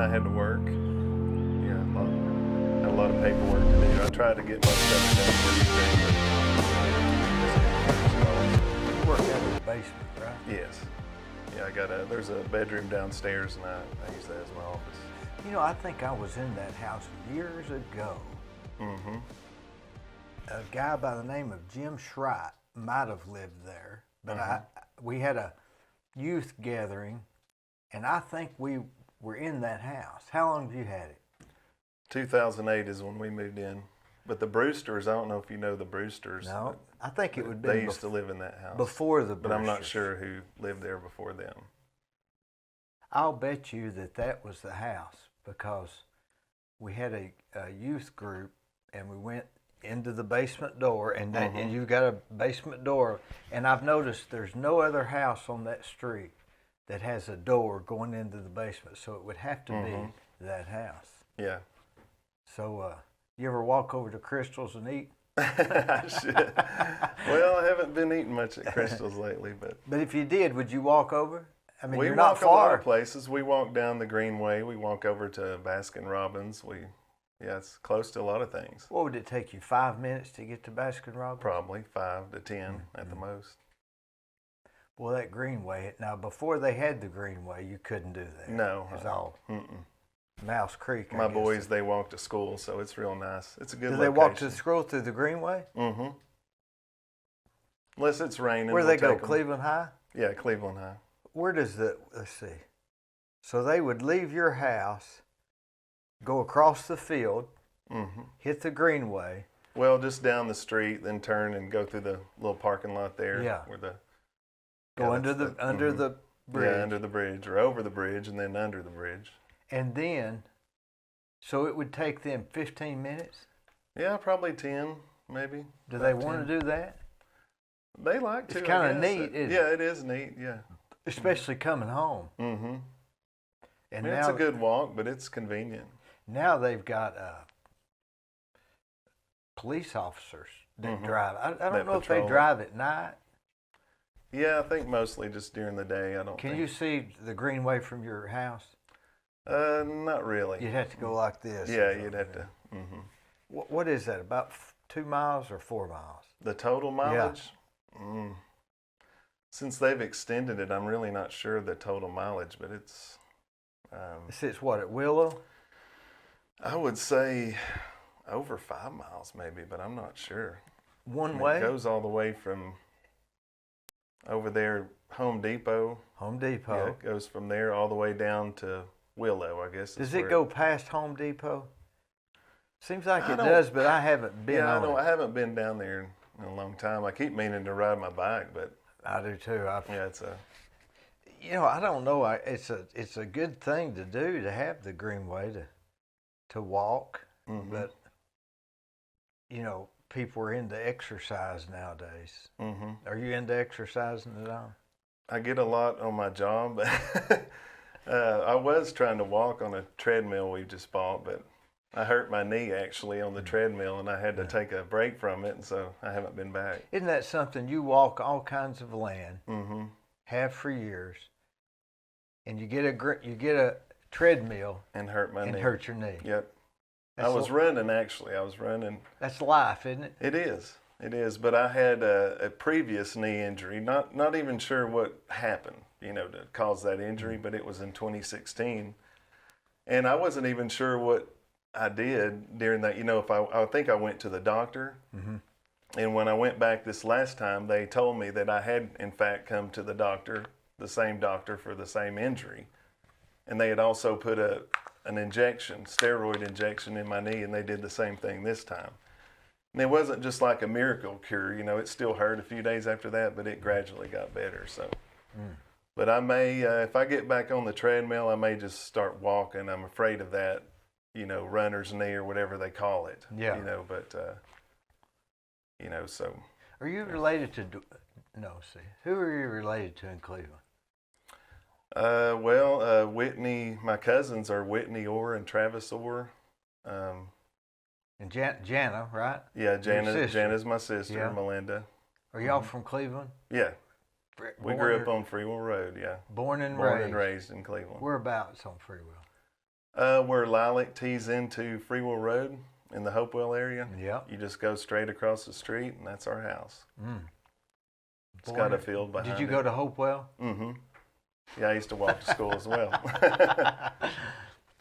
had to work. Yeah, had a lot of paperwork to do. I tried to get my stuff done pretty soon, You work out in the basement, right? but yes. Yeah, there's a bedroom downstairs, and I use that as my office. You know, I think I was in that house years ago. Mm-hmm. A guy by the name of Jim Schreit might have lived there, but we had a youth gathering, and I think we were in that house. How long have you had it? 2008 is when we moved in. But the Brewsters, I don't know if you know the Brewsters. No, I think it would be. They used to live in that house. Before the Brewsters. But I'm not sure who lived there before them. I'll bet you that was the house, because we had a youth group, and we went into the basement door, and and you got a basement door, and I've noticed there's no other house on that street that has a door going into the basement, so it would have to be that house. Yeah. So, you ever walk over to Crystal's and eat? I should. Well, I haven't been eating much at Crystal's lately, but. But if you did, would you walk over? I mean, we you're walk not far. a lot of places. We walk down the Greenway. We walk over to Baskin Robbins. Yeah, it's close to a lot of things. What would it take you, 5 minutes to get to Baskin Robbins? Probably 5 to 10 at the most. Well, that Greenway, now before they had the Greenway, you couldn't do that. No. It's all Mouse Creek. My boys, they walk to school, so it's real nice. It's a good Do location. they walk to school through the Greenway? Mm-hmm. Unless it's raining. Where do they go, take 'em. Cleveland High? Yeah, Cleveland High. Where does let's see. So they would leave your house, go across the field, hit the Greenway. Well, just down the street, then turn and go through the little parking lot there. Yeah. Where the Go under the bridge. Yeah, under the bridge, or over the bridge, and then under the bridge. And then, so it would take them 15 minutes? Yeah, probably 10, maybe. Do they want to do that? They like to. It's kind of neat, isn't it? Yeah, it is neat, yeah. Especially coming home. Mm-hmm. And it's a good walk, but it's convenient. Now they've got police officers that drive. I don't know if they drive at night. Yeah, I think mostly just during the day. Can you see the Greenway from your house? Not really. You'd have to go like this. Yeah, you'd have to. What is that, about 2 miles or 4 miles? The total mileage? Yeah. Since they've extended it, I'm really not sure of the total mileage, but it's... It's what, at Willow? I would say over 5 miles maybe, but I'm not sure. One way? It goes all the way from over there, Home Depot. Home Depot. Yeah, it goes from there all the way down to Willow, I guess. Does it go past Home Depot? Seems like it does, but I haven't been on it. I haven't been down there in a long time. I keep meaning to ride my bike, but... I do too. Yeah, it's a... You know, I don't know. It's a good thing to do, to have the Greenway to walk, but you know, people are into exercise nowadays. Are you into exercising at all? I get a lot on my job, but I was trying to walk on a treadmill we just bought, but I hurt my knee actually on the treadmill, and I had to take a break from it, and so I haven't been back. Isn't that something? You walk all kinds of land, have for years, and you get a treadmill and hurt my knee. And hurt your knee. Yep. I was running actually. That's life, isn't it? It is. It is. But I had a previous knee injury. Not even sure what happened, to cause that injury, but it was in 2016, and I wasn't even sure what I did during that. If I think I went to the doctor. And when I went back this last time, they told me that I had, in fact, come to the same doctor for the same injury. And they had also put an injection, steroid injection in my knee, and they did the same thing this time. And it wasn't just like a miracle cure, it still hurt a few days after that, but it gradually got better, so. But I may, if I get back on the treadmill, I may just start walking. I'm afraid of that, runner's knee or whatever they call it. Yeah. So. Are you related to, who are you related to in Cleveland? Whitney, my cousins are Whitney Orr and Travis Orr. And Jana, right? Yeah, Jana's my sister, Melinda. Are y'all from Cleveland? Yeah. We grew up on Freewell Road, yeah. Born and raised in Cleveland. Whereabouts on Freewell? Where Lilac tees into Freewell Road in the Hopewell area. Yeah. You just go straight across the street, and that's our house. It's Boy, got a field behind it. Did you go to Hopewell? Mm-hmm. Yeah, I used to walk to school as well.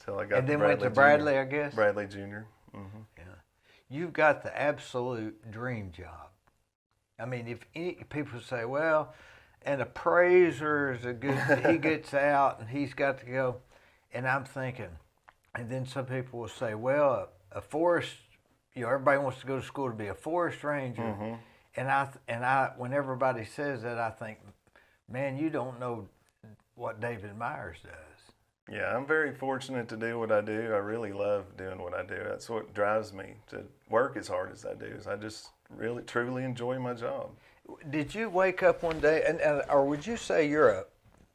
Till I got And then Bradley went to Jr. Bradley, I guess? Bradley Jr. Mm-hmm. Yeah. You've got the absolute dream job. I mean, if people say, well, an appraiser is a good, he gets out and he's got to go. And I'm thinking, and then some people will say, well, a forest, everybody wants to go to school to be a forest ranger. Mm-hmm. And I, when everybody says that, I think, man, you don't know what David Myers does. Yeah, I'm very fortunate to do what I do. I really love doing what I do. That's what drives me to work as hard as I do. Is I just really, truly enjoy my job. Did you wake up one day, or would you say you're a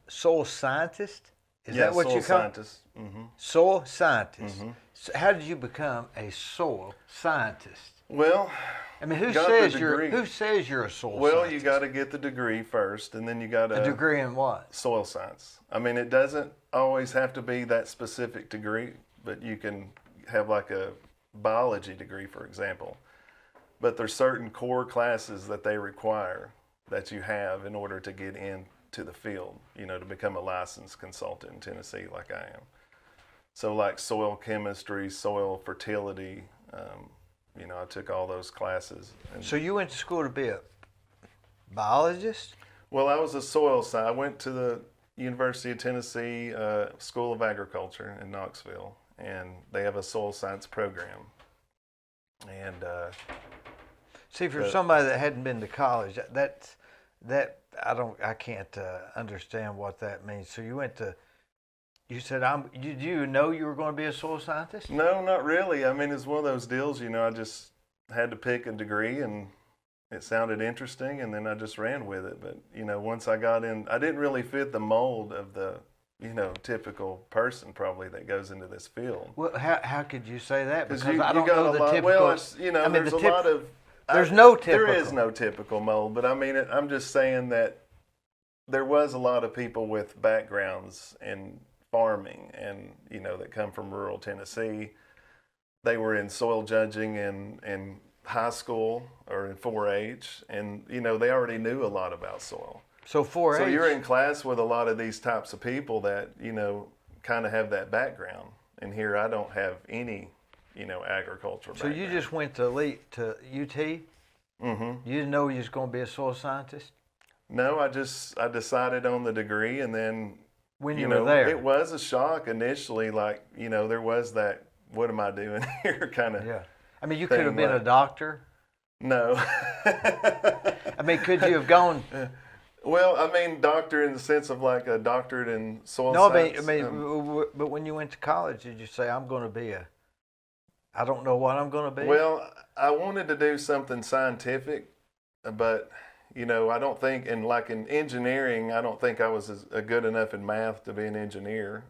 soil scientist? Is that what soil you call scientist. Mm-hmm. Soil scientist. Mm-hmm. So how did you become a soil scientist? Well, I mean, who got says the you're degree. who says you're a soil well, scientist? you got to get the degree first, and then you got to a degree in what? soil science. I mean, it doesn't always have to be that specific degree, but you can have like a biology degree, for example. But there's certain core classes that they require that you have in order to get into the field, to become a licensed consultant in Tennessee like I am. So like soil chemistry, soil fertility, I took all those classes. And So you went to school to be a biologist? well, I was a soil science. I went to the University of Tennessee School of Agriculture in Knoxville, and they have a soil science program. And See, for somebody that hadn't been to college, I can't understand what that means. So you went to, you said, did you know you were going to be a soil scientist? no, not really. I mean, it's one of those deals, I just had to pick a degree, and it sounded interesting, and then I just ran with it. But, once I got in, I didn't really fit the mold of the, typical person probably that goes into this field. Well, how could you say that? Because you I don't got know a the lot, typical. well, there's a lot of. There's no no typical. There is typical. no typical mold, but I mean, I'm just saying that there was a lot of people with backgrounds in farming and, that come from rural Tennessee. They were in soil judging in high school or in 4-H, and, they already knew a lot about soil. So 4-H. So you're in class with a lot of these types of people that, kind of have that background. And here I don't have any, agricultural So background. you just went to UT? Mm-hmm. You didn't know you was going to be a soil scientist? No, I decided on the degree, and then When you were there? it was a shock initially. Like there was that, what am I doing here kind of. Yeah. I mean, you could have thing, been a like- doctor. No. I mean, could you have gone? Well, I mean, doctor in the sense of like a doctorate in soil No, science. but when you went to college, did you say, I'm going to be I don't know what I'm going to be? Well, I wanted to do something scientific, but I don't think in engineering, I don't think I was good enough in math to be an engineer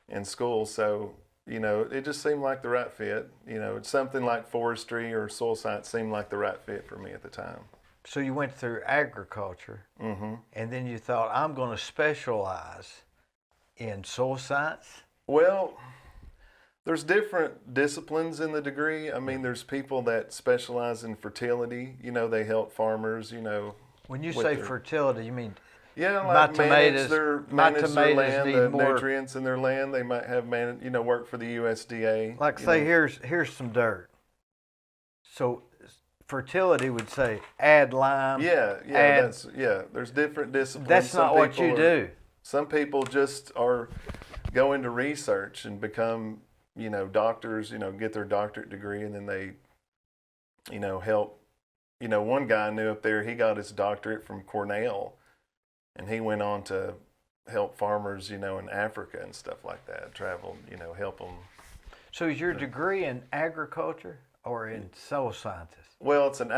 in school. So, it just seemed like the right fit. It's something like forestry or soil science seemed like the right fit for me at the time. So you went through agriculture, Mm-hmm. and then you thought, I'm going to specialize in soil science? Well, there's different disciplines in the degree. I mean, there's people that specialize in fertility. They help farmers, When you with say their- fertility, you mean Yeah, My like manage tomatoes- their my manage their tomatoes land, need the more- nutrients in their land. They might have work for the USDA. like you say know. here's some dirt. So fertility would say add lime. Yeah, add- There's different disciplines. That's Some not what people you are- do. Some people just are go into research and become doctors. Get their doctorate degree, and then they help. One guy I knew up there, he got his doctorate from Cornell, and he went on to help farmers, in Africa and stuff like that. Traveled, help them. So is your degree in agriculture or in soil scientist? Well, it's an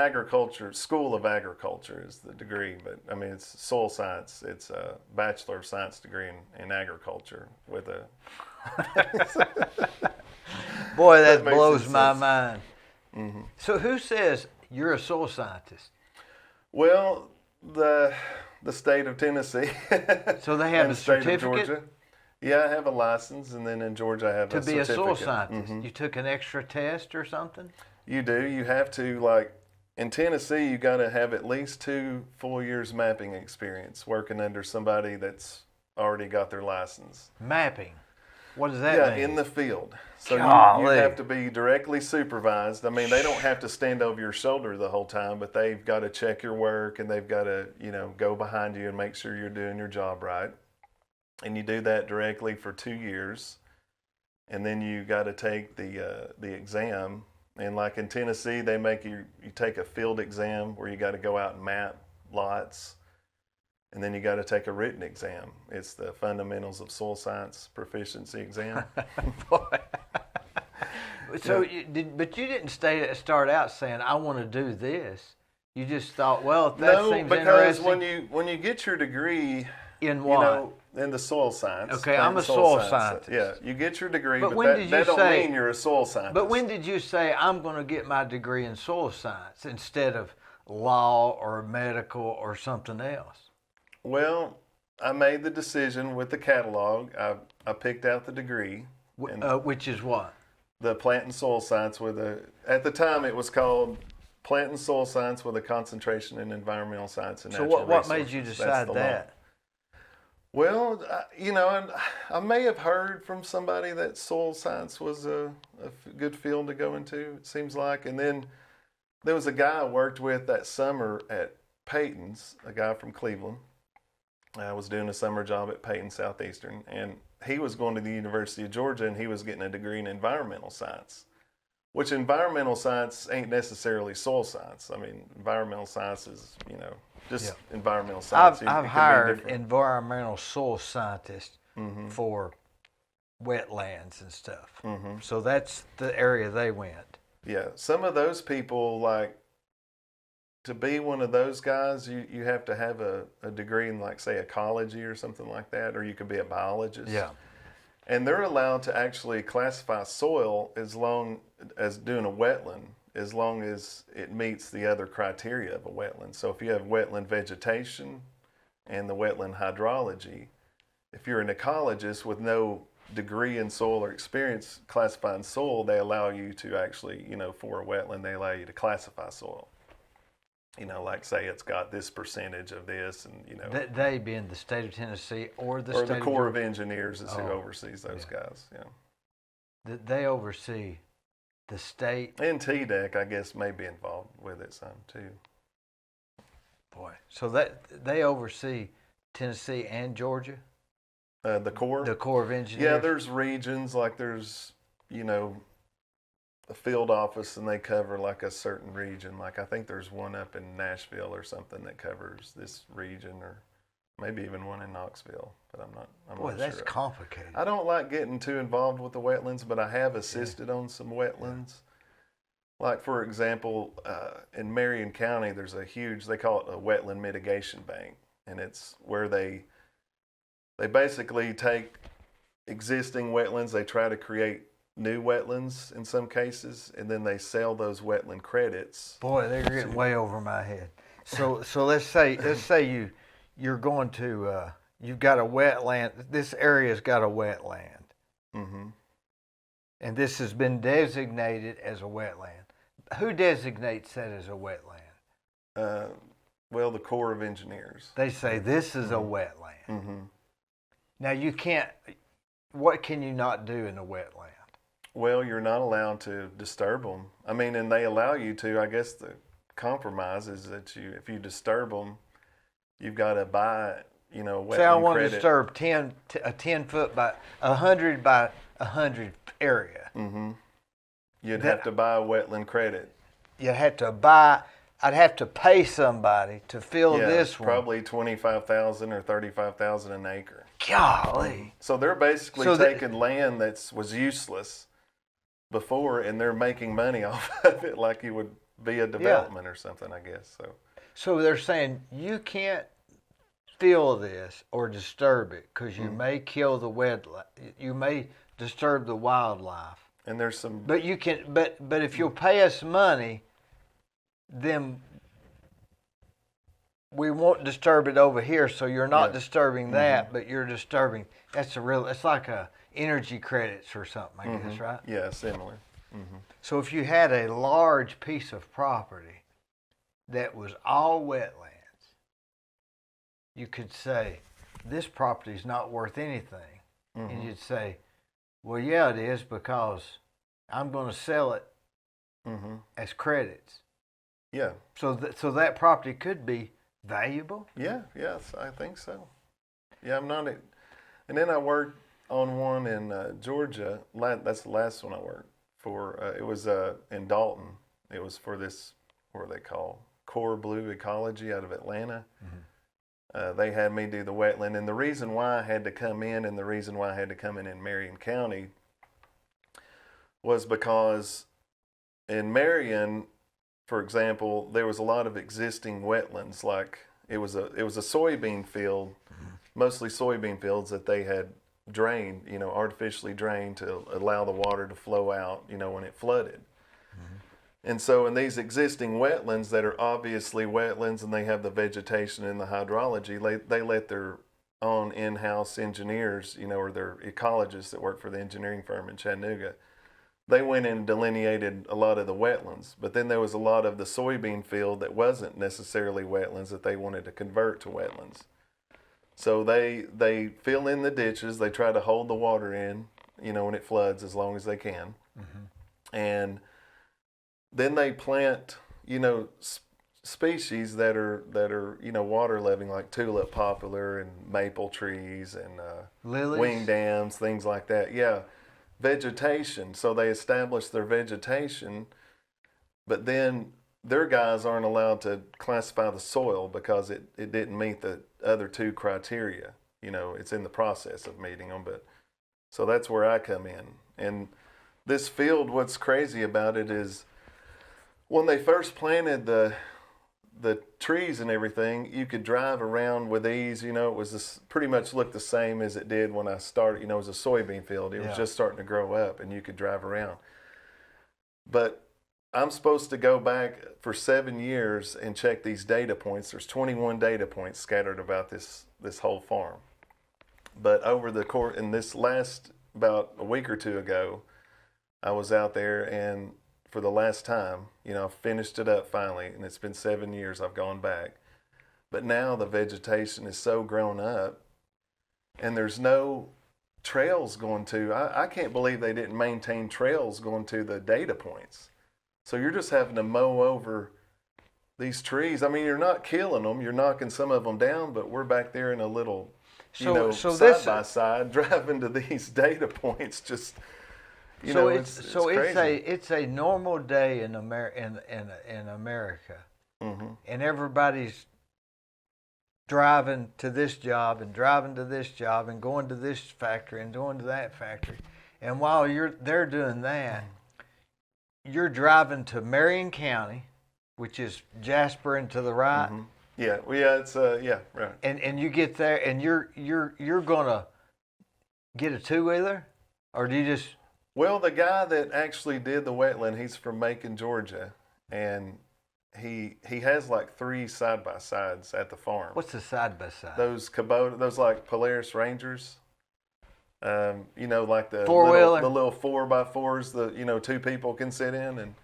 School of Agriculture is the degree, but I mean, it's soil science. It's a Bachelor of Science degree in agriculture with a. Boy, that makes blows sense. my mind. Mm-hmm. So who says you're a soil scientist? Well, the state of Tennessee. So they have and a the state of certificate? Georgia. Yeah, I have a license, and then in Georgia I have To a be a certificate. soil scientist? You took an extra test or something? You do. You have to, like, in Tennessee, you got to have at least 2 full years mapping experience working under somebody that's already got their license. Mapping. What does that mean? In the field. So you Golly. have to be directly supervised. I mean, they don't have to stand over your shoulder the whole time, but they've got to check your work, and they've got to, go behind you and make sure you're doing your job right. And you do that directly for 2 years, and then you got to take the exam. And like in Tennessee, they make you take a field exam where you got to go out and map lots, and then you got to take a written exam. It's the Fundamentals of Soil Science Proficiency exam. Boy. So, but you didn't start out saying, I want to do this. You just thought, well, if that seems interesting. No, because when you get your degree, in what? In the soil science. Okay, I'm a soil scientist. Yeah, you get your degree, but that don't mean you're a soil scientist. But when did you say, I'm going to get my degree in soil science instead of law or medical or something else? Well, I made the decision with the catalog. I picked out the degree. Which is what? The plant and soil science at the time it was called Plant and Soil Science with a concentration in environmental science and natural resources. So what made you decide that? Well, I may have heard from somebody that soil science was a good field to go into, it seems like. And then there was a guy I worked with that summer at Peyton's, a guy from Cleveland. I was doing a summer job at Peyton Southeastern, and he was going to the University of Georgia, and he was getting a degree in environmental science, which environmental science ain't necessarily soil science. I mean, environmental science is, just environmental science. I've hired environmental soil scientists for wetlands and stuff. So that's the area they went. Yeah, some of those people, like, to be one of those guys, you have to have a degree in, like, say, ecology or something like that, or you could be a biologist. Yeah. And they're allowed to actually classify soil as long as doing a wetland, as long as it meets the other criteria of a wetland. So if you have wetland vegetation and the wetland hydrology, if you're an ecologist with no degree in soil or experience classifying soil, they allow you to actually, for a wetland, they allow you to classify soil. Like, say it's got this percentage of this, and they being the state of Tennessee or the or state the Corps of Engineers is who oversees those guys. Yeah, they oversee the state. And TDEC, I guess, may be involved with it some too. Boy, so that they oversee Tennessee and Georgia. The Corps. The Corps of Engineers. Yeah, there's regions, like there's a field office, and they cover like a certain region. Like I think there's one up in Nashville or something that covers this region, or maybe even one in Knoxville. But I'm not Boy, that's sure. complicated. I don't like getting too involved with the wetlands, but I have assisted on some wetlands. Like, for example, in Marion County, there's a huge, they call it a wetland mitigation bank, and it's where they basically take existing wetlands, they try to create new wetlands in some cases, and then they sell those wetland credits. Boy, they're getting way over my head. So let's say you're going to you've got a wetland. This area's got a wetland, and this has been designated as a wetland. Who designates that as a wetland? Well, the Corps of Engineers. They say this is a wetland. Now you can't. What can you not do in a wetland? Well, you're not allowed to disturb them. I mean, and they allow you to. I guess the compromise is that if you disturb them, you've got to buy, a wetland credit. Say I want to disturb a 10 foot by 100 by 100 area. You'd have to buy a wetland credit. You'd have to buy. I'd have to pay somebody to fill this one. Probably $25,000 or $35,000 an acre. Golly! So they're basically taking land that was useless before, and they're making money off of it, like you would be a development or something, I guess. So they're saying you can't fill this or disturb it because you may kill the wetland. You may disturb the wildlife. And there's some. But you can. But if you'll pay us money, then we won't disturb it over here, so you're not disturbing that, Mm-hmm. but you're disturbing. It's like a energy credits or something, I guess, right? Yeah, similar. Mm-hmm. So if you had a large piece of property that was all wetlands, you could say, this property is not worth anything. Mm-hmm. And you'd say, well, yeah, it is, because I'm going to sell it as credits. Yeah. So that property could be valuable. Yeah, yes, I think so. Yeah, I'm not. And then I worked on one in Georgia. That's the last one I worked for. It was in Dalton. It was for this, what they call Core Blue Ecology out of Atlanta. They had me do the wetland, and the reason why I had to come in, and the reason why I had to come in Marion County, was because in Marion, for example, there was a lot of existing wetlands. Like it was a soybean field, mostly soybean fields that they had drained, artificially drained to allow the water to flow out, when it flooded. And so in these existing wetlands that are obviously wetlands and they have the vegetation and the hydrology, they let their own in-house engineers, or their ecologists that work for the engineering firm in Chattanooga, they went and delineated a lot of the wetlands. But then there was a lot of the soybean field that wasn't necessarily wetlands that they wanted to convert to wetlands. So they fill in the ditches, they try to hold the water in, when it floods as long as they can. And then they plant, species that are water loving, like tulip poplar and maple trees and Lilies? wing dams, things like that. Yeah, vegetation. So they establish their vegetation, but then their guys aren't allowed to classify the soil because it didn't meet the other two criteria. It's in the process of meeting them, but so that's where I come in. And this field, what's crazy about it is, when they first planted the trees and everything, you could drive around with ease. It was pretty much looked the same as it did when I started. It was a soybean field. It was just starting to grow up, and you could drive around. But I'm supposed to go back for 7 years and check these data points. There's 21 data points scattered about this whole farm. But over the course, in this last, about a week or two ago, I was out there, and for the last time, finished it up finally, and it's been 7 years I've gone back. But now the vegetation is so grown up, and there's no trails going to, I can't believe they didn't maintain trails going to the data points. So you're just having to mow over these trees. I mean, you're not killing them, you're knocking some of them down, but we're back there in a little, side by side, driving to these data points, just... It's a normal day in America, and everybody's driving to this job and driving to this job and going to this factory and going to that factory, and while they're doing that, you're driving to Marion County, which is Jasper and to the right. Yeah, it's right. And you get there, and you're gonna get a two-wheeler, or do you just? Well, the guy that actually did the wetland, he's from Macon, Georgia, and he has like 3 side-by-sides at the farm. What's a side-by-side? Those Kubota, those like Polaris Rangers, like the four-wheeler, the little 4x4s that 2 people can sit in, and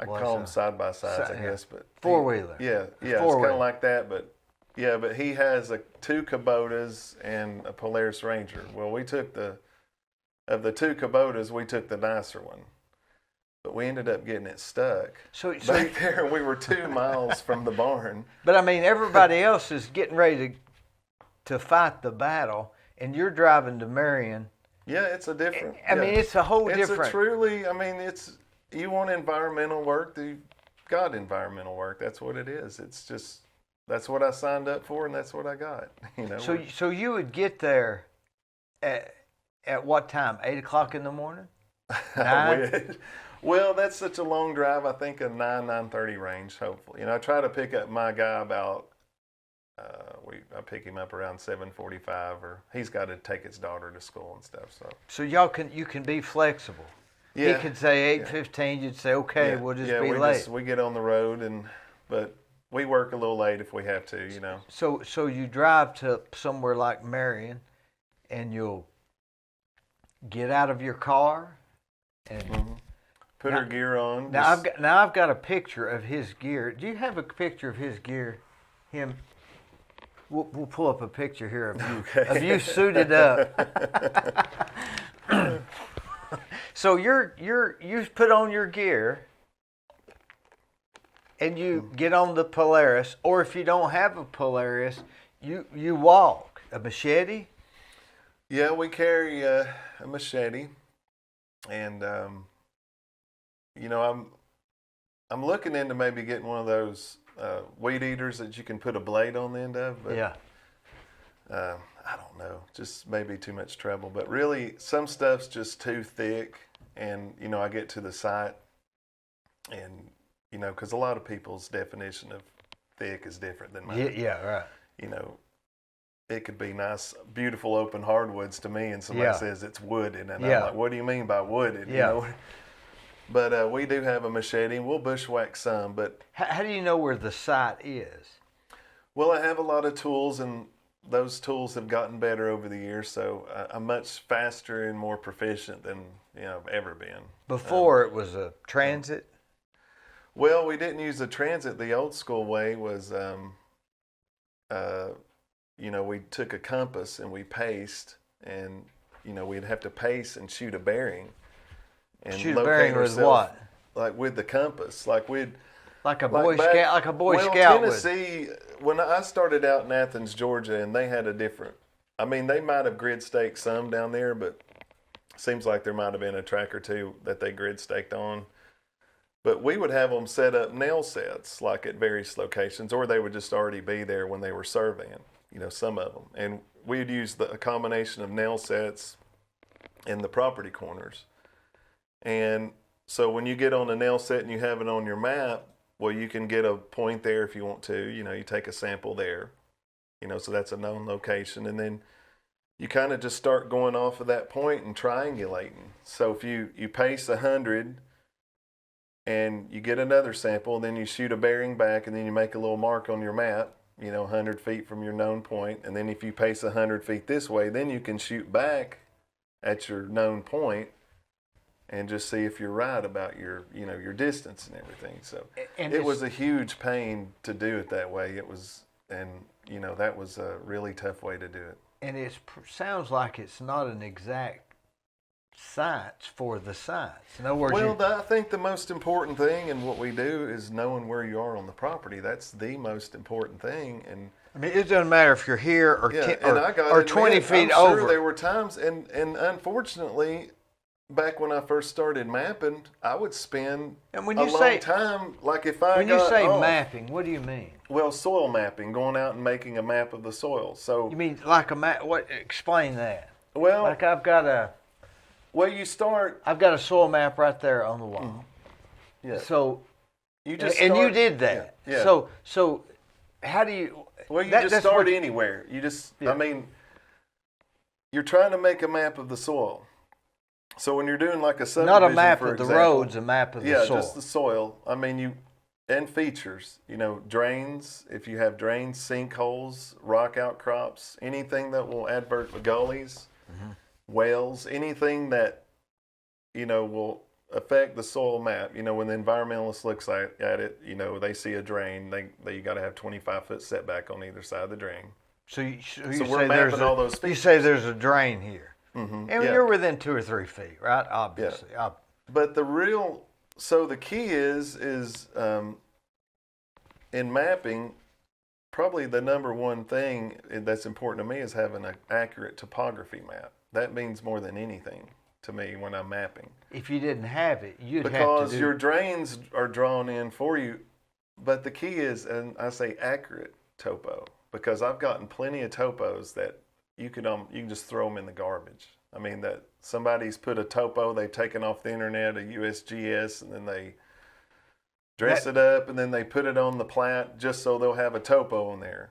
I call them side-by-sides, I guess, but four-wheeler. Yeah, it's kind of like that, but he has 2 Kubotas and a Polaris Ranger. Well, we took of the 2 Kubotas, we took the nicer one, but we ended up getting it stuck back there. We were 2 miles from the barn. But I mean, everybody else is getting ready to fight the battle, and you're driving to Marion. Yeah, it's a different. I mean, it's a whole different. It's a truly. I mean, you want environmental work. You've got environmental work. That's what it is. It's just that's what I signed up for, and that's what I got. So you would get there at what time? 8 o'clock in the morning? 9? Well, that's such a long drive. I think a 9:30 range. Hopefully, I try to pick up my guy about. I pick him up around 7:45, or he's got to take his daughter to school and stuff. So you can be flexible. Yeah. He could say 8:15. You'd say okay, we'll just be late. We get on the road, but we work a little late if we have to, you know. So you drive to somewhere like Marion, and you'll get out of your car and Put our gear on. Now I've got a picture of his gear. Do you have a picture of his gear? Him. We'll pull up a picture here of you of you suited up. So you put on your gear and you get on the Polaris, or if you don't have a Polaris, you walk. A machete? Yeah, we carry a machete, and you know, I'm looking into maybe getting one of those weed eaters that you can put a blade on the end of. But, yeah. I don't know, just maybe too much trouble. But really, some stuff's just too thick, and you know, I get to the site, and you know, because a lot of people's definition of thick is different than mine. Yeah, right. You know, it could be nice, beautiful open hardwoods to me, and somebody says it's wooded, and I'm like, what do you mean by wooded? Yeah. You know? But we do have a machete, and we'll bushwhack some. But how do you know where the site is? well, I have a lot of tools, and those tools have gotten better over the years, so I'm much faster and more proficient than I've ever been. Before it was a transit? Well, we didn't use the transit. The old school way was, we took a compass and we paced, and, we'd have to pace and shoot a bearing. And shoot a bearing with what? Like with the compass. Like we'd... Like a Boy Scout, like a Boy Scout would. Tennessee, when I started out in Athens, Georgia, and they had a different, they might have grid staked some down there, but it seems like there might have been a track or two that they grid staked on. But we would have them set up nail sets, like at various locations, or they would just already be there when they were surveying, some of them. And we'd use a combination of nail sets in the property corners. And so when you get on a nail set and you have it on your map, well, you can get a point there if you want to. You take a sample there, so that's a known location. And then you kind of just start going off of that point and triangulating. So if you pace 100 and you get another sample, then you shoot a bearing back, and then you make a little mark on your map, 100 feet from your known point. And then if you pace 100 feet this way, then you can shoot back at your known point and just see if you're right about your distance and everything. So it was a huge pain to do it that way. It was, and that was a really tough way to do it. And it sounds like it's not an exact science for the science. In other words, I think the most important thing in what we do is knowing where you are on the property. That's the most important thing. And it doesn't matter if you're here or 20 feet I'm over. Sure, there were times, and unfortunately, back when I first started mapping, I would spend long time. Like if I when you say mapping, what do you mean? Well, soil mapping, going out and making a map of the soil. So you mean like a map? What? Explain that. Well, like I've got a soil map right there on the wall. Yeah. So you just you did that. Yeah. So how do you? Well, you just start anywhere. You just you're trying to make a map of the soil. So when you're doing like a subdivision, not a map for of the example, roads, a map of the soil. Yeah, just the soil. And features. Drains. If you have drains, sinkholes, rock outcrops, anything that will advert gullies, wells, anything that will affect the soil map. When the environmentalist looks at it, they see a drain. You got to have 25-foot setback on either side of the drain. So we're mapping all those features. You say there's a drain here. Mm-hmm. And you're within 2 or 3 feet, right? Obviously. Yeah. But the key is in mapping, probably the number one thing that's important to me is having an accurate topography map. That means more than anything to me when I'm mapping. If you didn't have it, you'd have to because your drains are drawn in for you. But the key is, and I say accurate topo, because I've gotten plenty of topos that you can just throw them in the garbage. That somebody's put a topo, they've taken off the internet, a USGS, and then they dress it up, and then they put it on the plat just so they'll have a topo on there.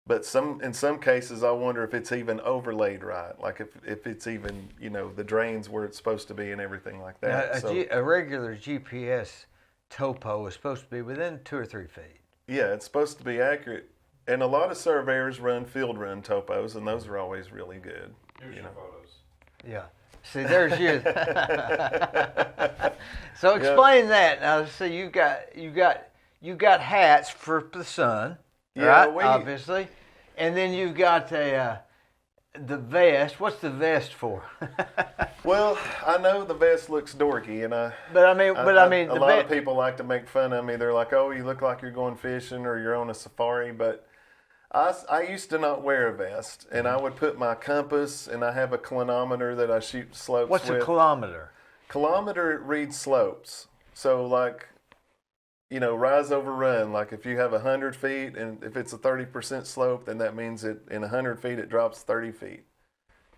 But in some cases, I wonder if it's even overlaid right, like if it's even, the drains where it's supposed to be and everything like that. Now, a regular GPS topo is supposed to be within 2 or 3 feet. Yeah, it's supposed to be accurate. And a lot of surveyors run field run topos, and those are always really good. Here's your photos. Yeah. See, there's you. So explain that. Now, see, you got hats for the sun, Yeah, right? Obviously, and then you've got the vest. What's the vest for? Well, I know the vest looks dorky, and a lot of people like to make fun of me. They're like, "Oh, you look like you're going fishing or you're on a safari," but I used to not wear a vest, and I would put my compass, and I have a clinometer that I shoot slopes with. What's a kilometer? Kilometer reads slopes. So like, rise over run. Like if you have 100 feet, and if it's a 30% slope, then that means that in 100 feet it drops 30 feet.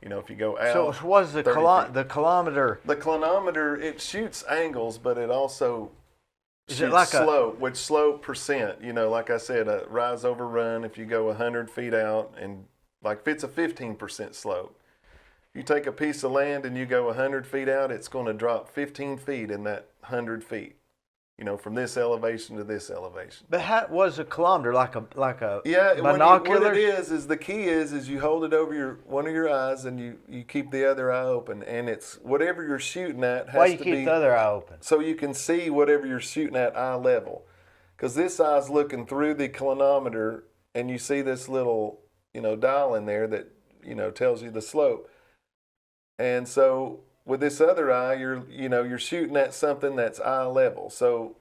If you go out. So what's the kilometer? The clinometer, it shoots angles, but it also Is shoots it like slope, which slope percent. Like I said, a rise over run, if you go 100 feet out, and like if it's a 15% slope, you take a piece of land and you go 100 feet out, it's going to drop 15 feet in that 100 feet. From this elevation to this elevation. But how was a kilometer like a Yeah, binocular? what it is the key is you hold it over one of your eyes and you keep the other eye open, and it's whatever you're shooting at has Why you to keep be the other eye open? so you can see whatever you're shooting at eye level. Because this eye's looking through the clinometer, and you see this little dial in there that tells you the slope. And so with this other eye, you're shooting at something that's eye level. So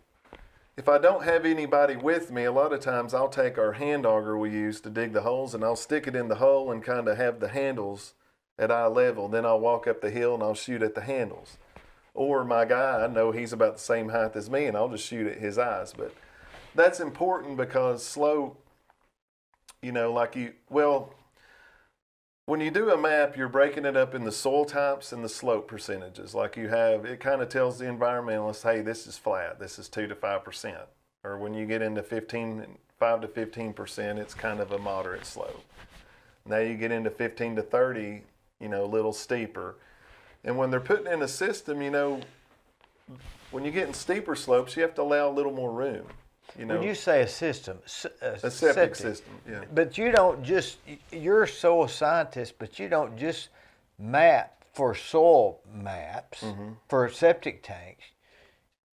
if I don't have anybody with me, a lot of times I'll take our hand auger we use to dig the holes, and I'll stick it in the hole and kind of have the handles at eye level. Then I'll walk up the hill and I'll shoot at the handles. Or my guy, I know he's about the same height as me, and I'll just shoot at his eyes. But that's important because slope, when you do a map, you're breaking it up in the soil types and the slope percentages. Like it kind of tells the environmentalist, hey, this is flat, this is 2 to 5%. Or when you get into 5 to 15%, it's kind of a moderate slope. Now you get into 15 to 30, a little steeper. And when they're putting in a system, when you get in steeper slopes, you have to allow a little more room. When you say a system, a septic system, yeah. But you're a soil scientist, but you don't just map for soil maps for septic tanks.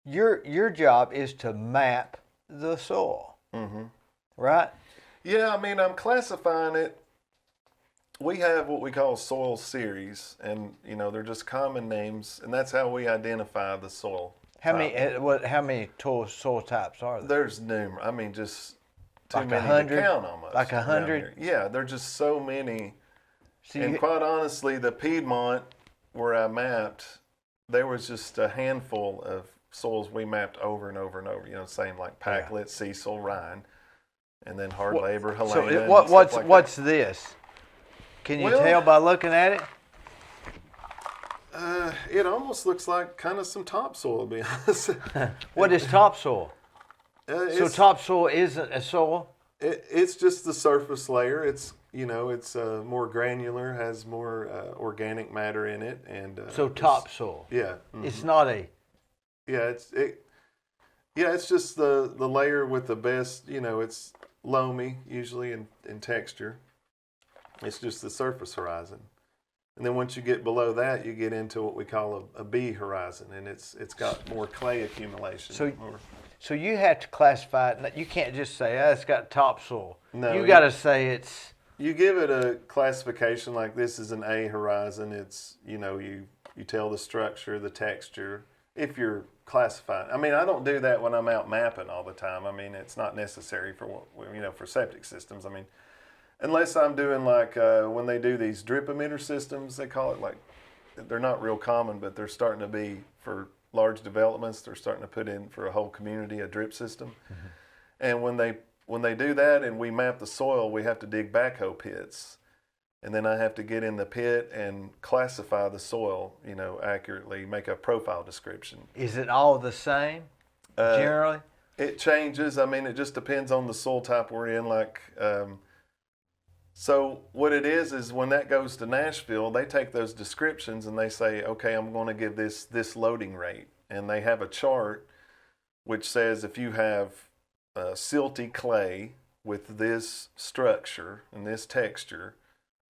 Your job is to map the soil, right? Yeah, I'm classifying it. We have what we call soil series, and they're just common names, and that's how we identify the soil. How many soil types are there? There's numerous. Just too like many 100, to count almost. Like 100? Yeah, there's just so many. And quite honestly, the Piedmont where I mapped, there was just a handful of soils we mapped over and over and over. Same like Packlet, Cecil, Rhine, and then hard labor, Helena. So what's this? Can you tell by looking at it? It almost looks like kind of some topsoil, to be honest. What is topsoil? So topsoil isn't a soil? It's just the surface layer. It's it's more granular, has more organic matter in it, and so topsoil. Yeah, it's not a. Yeah, it's just the layer with the best. It's loamy usually in texture. It's just the surface horizon. And then once you get below that, you get into what we call a B horizon, and it's got more clay accumulation. So you have to classify it. You can't just say, it's got topsoil. No, you got to say it's. You give it a classification like this is an A horizon. It's you tell the structure, the texture. If you're classifying, I don't do that when I'm out mapping all the time. It's not necessary for for septic systems. Unless I'm doing like when they do these drip emitter systems, they call it, like they're not real common, but they're starting to be for large developments. They're starting to put in for a whole community a drip system. And when they do that and we map the soil, we have to dig backhoe pits, and then I have to get in the pit and classify the soil, accurately, make a profile description. Is it all the same generally? It changes. It just depends on the soil type we're in. So what it is when that goes to Nashville, they take those descriptions and they say, okay, I'm going to give this loading rate. And they have a chart which says if you have silty clay with this structure and this texture,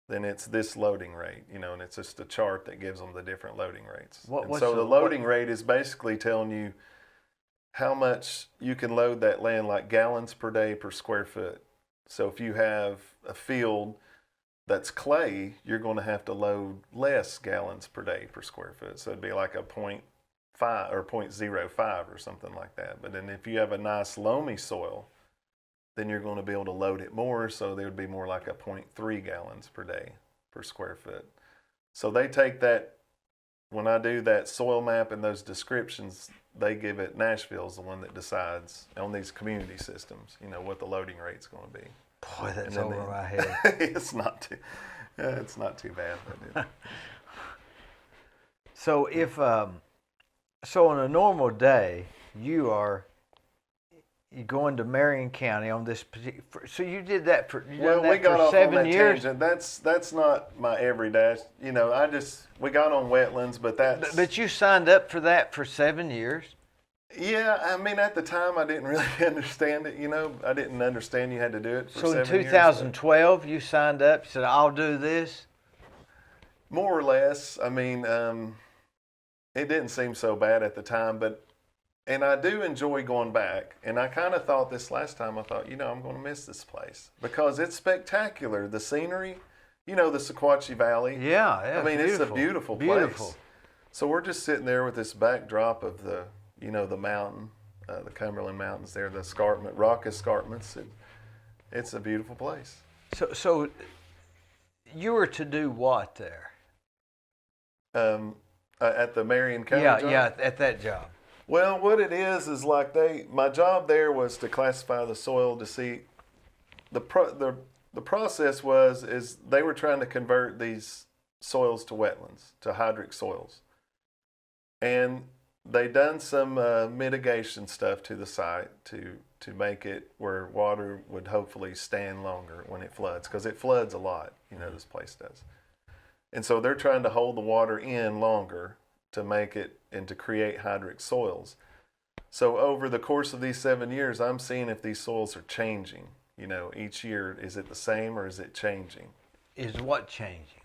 then it's this loading rate, and it's just a chart that gives them the different loading rates. The loading rate is basically telling you how much you can load that land, like gallons per day per square foot. So if you have a field that's clay, you're going to have to load less gallons per day per square foot. So it'd be like a 0.5 or 0.05 or something like that. But then if you have a nice loamy soil, then you're going to be able to load it more. So there would be more like a 0.3 gallons per day per square foot. So they take that, when I do that soil map and those descriptions, they give it, Nashville's the one that decides on these community systems, what the loading rate's going to be. Boy, that's over my head. It's not too bad. But So so on a normal day, you're going to Marion County on this particular. So you did that for we got off 7 on that years. Tangent. That's not my everyday. We got on wetlands, but that's. But you signed up for that for 7 years. Yeah, I mean, at the time I didn't really understand it. I didn't understand you had to do it for 7 years. So in 2012, you signed up. You said, "I'll do this." More or less. I mean, it didn't seem so bad at the time, and I do enjoy going back. And I kind of thought this last time, I'm going to miss this place because it's spectacular. The scenery, the Sequatchie Valley. Yeah, I mean, beautiful. it's a beautiful place. So we're just sitting there with this backdrop of the mountain, the Cumberland Mountains there, the rock escarpments. It's a beautiful place. So you were to do what there? At the Marion County job? Yeah, at that job. Well, what it is like my job there was to classify the soil to see the process is they were trying to convert these soils to wetlands, to hydric soils. And they done some mitigation stuff to the site to make it where water would hopefully stand longer when it floods, because it floods a lot, this place does. And so they're trying to hold the water in longer to make it and to create hydric soils. So over the course of these 7 years, I'm seeing if these soils are changing. Each year, is it the same or is it changing? Is what changing?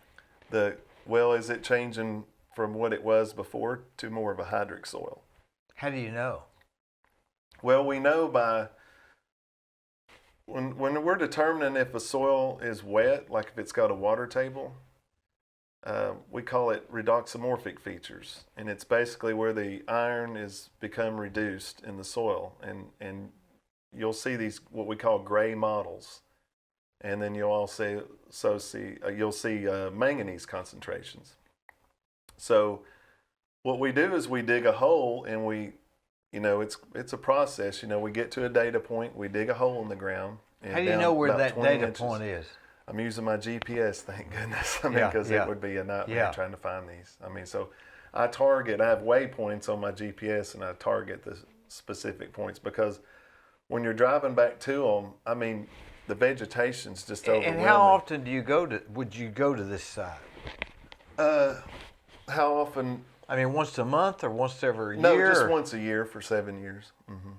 Is it changing from what it was before to more of a hydric soil? How do you know? Well, we know by when we're determining if a soil is wet, like if it's got a water table, we call it redoxamorphic features, and it's basically where the iron is become reduced in the soil, and you'll see these what we call gray models, and then you'll also see manganese concentrations. So what we do is we dig a hole, and it's a process. We get to a data point, we dig a hole in the ground. How do you know where that data point is? I'm using my GPS, thank goodness. Because it would be a nightmare trying to find these. So I have waypoints on my GPS, and I target the specific points, because when you're driving back to them, the vegetation's just overwhelming. And how often would you go to this site? How often? Once a month or once every year? No, just once a year for 7 years. Mm-hmm.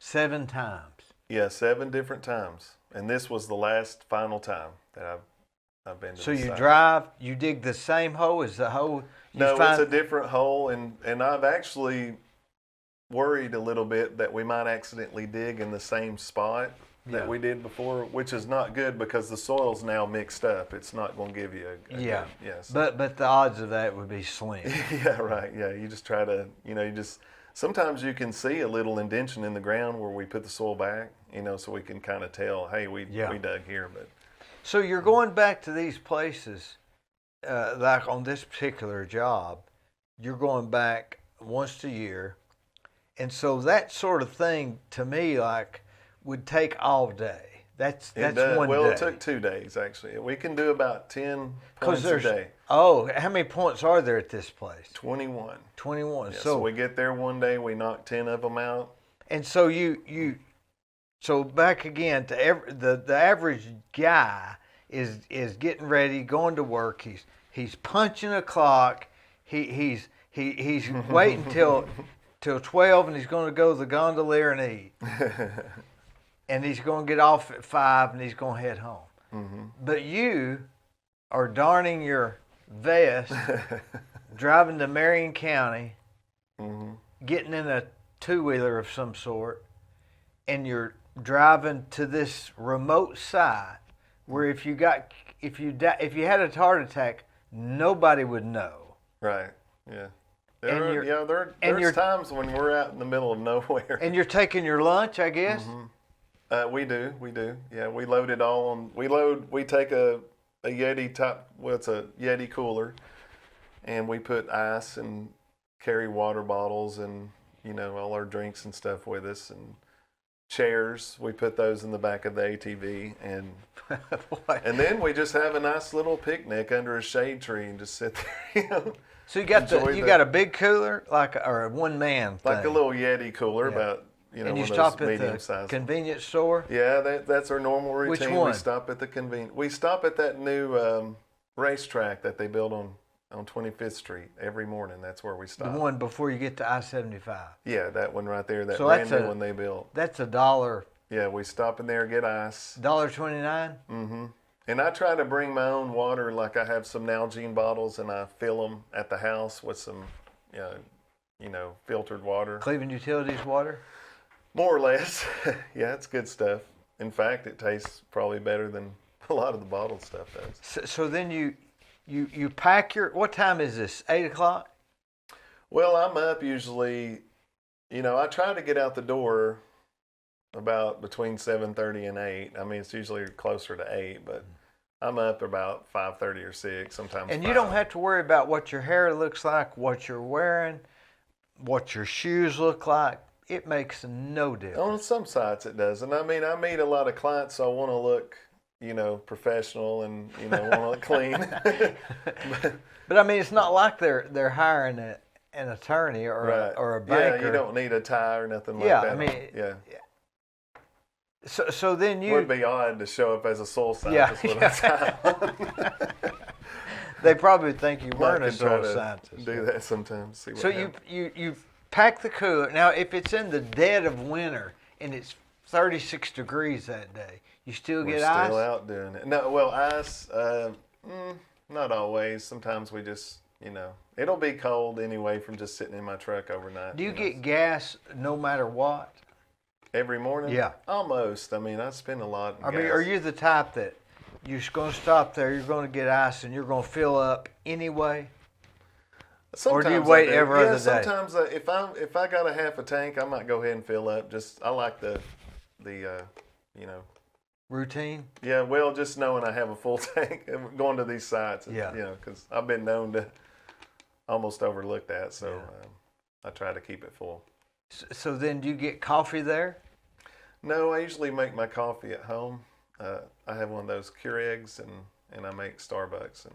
7 times? Yeah, 7 different times. And this was the final time that I've been to So the you site. drive, you dig the same hole as the hole? It's a different hole, and I've actually worried a little bit that we might accidentally dig in the same spot that we did before, which is not good because the soil's now mixed up. It's not going to give you a good, yes. But the odds of that would be slim. Yeah, right. Yeah, you just try to, sometimes you can see a little indention in the ground where we put the soil back, so we can kind of tell, hey, we dug here. But so you're going back to these places, like on this particular job, you're going back once a year, and so that sort of thing to me would take all day. That's one day. Well, it took 2 days actually. We can do about 10 points a day. Oh, how many points are there at this place? 21. 21. Yeah, so we get there one day, we knock 10 of them out. And so so back again to the average guy is getting ready, going to work. He's punching a clock. He's waiting till 12, and he's going to go to the gondolier and eat. and he's going to get off at 5 and he's going to head home. Mm-hmm. But you are darning your vest, driving to Marion County, Mm-hmm. getting in a two-wheeler of some sort, and you're driving to this remote site where if you had a heart attack, nobody would know. Right. Yeah. And There's times when we're out in the middle of nowhere. And you're taking your lunch, I guess. Mm-hmm. We do. Yeah, we load it all on. We take a Yeti top. Well, it's a Yeti cooler, and we put ice and carry water bottles and all our drinks and stuff with us, and chairs. We put those in the back of the ATV, and and then we just have a nice little picnic under a shade tree and just sit there. So you got a big cooler, or a one man thing. Like a little Yeti cooler, about and one you of stop those at medium the size. convenience store. Yeah, that's our normal routine. Which one? We stop at the We stop at that new racetrack that they built on 25th Street every morning. That's where we stop. The one before you get to I-75. Yeah, that one right there. That So brand new one they built. That's $1. Yeah, we stop in there, get ice. $1.29. Mm-hmm. And I try to bring my own water. Like I have some Nalgene bottles, and I fill them at the house with some, filtered water. Cleveland Utilities water. More or less. Yeah, it's good stuff. In fact, it tastes probably better than a lot of the bottled stuff does. So then you pack your. What time is this? 8 o'clock. Well, I'm up usually. I try to get out the door about between 7:30 and 8. I mean, it's usually closer to 8, but I'm up about 5:30 or 6, sometimes. And 5. you don't have to worry about what your hair looks like, what you're wearing, what your shoes look like. It makes no difference. On some sites it does. And I mean, I meet a lot of clients, so I want to look, professional and, want to look clean. But I mean, it's not like they're hiring an attorney or a banker. Yeah, you don't need a tie or nothing like Yeah, that. I mean, yeah. So then It would be odd to show up as a soul scientist with a tie on. They probably think you weren't a Might try soil to scientist. do that sometimes. See what So happens. you pack the cooler. Now, if it's in the dead of winter and it's 36 degrees that day, you still get We're ice? still out doing it. No, well, ice, not always. Sometimes we just, it'll be cold anyway from just sitting in my truck overnight. Do you get gas no matter what? Every morning? Yeah. Almost. I mean, I spend a lot in I mean, gas. are you the type that you're going to stop there, you're going to get ice, and you're going to fill up anyway? Sometimes or do you wait I do. every other day? Sometimes if I got a half a tank, I might go ahead and fill up. I like the routine. Yeah, well, just knowing I have a full tank and going to these sites. Yeah. Because I've been known to almost overlook that, so I try to keep it full. So then, do you get coffee there? No, I usually make my coffee at home. I have one of those Keurigs, and I make Starbucks, and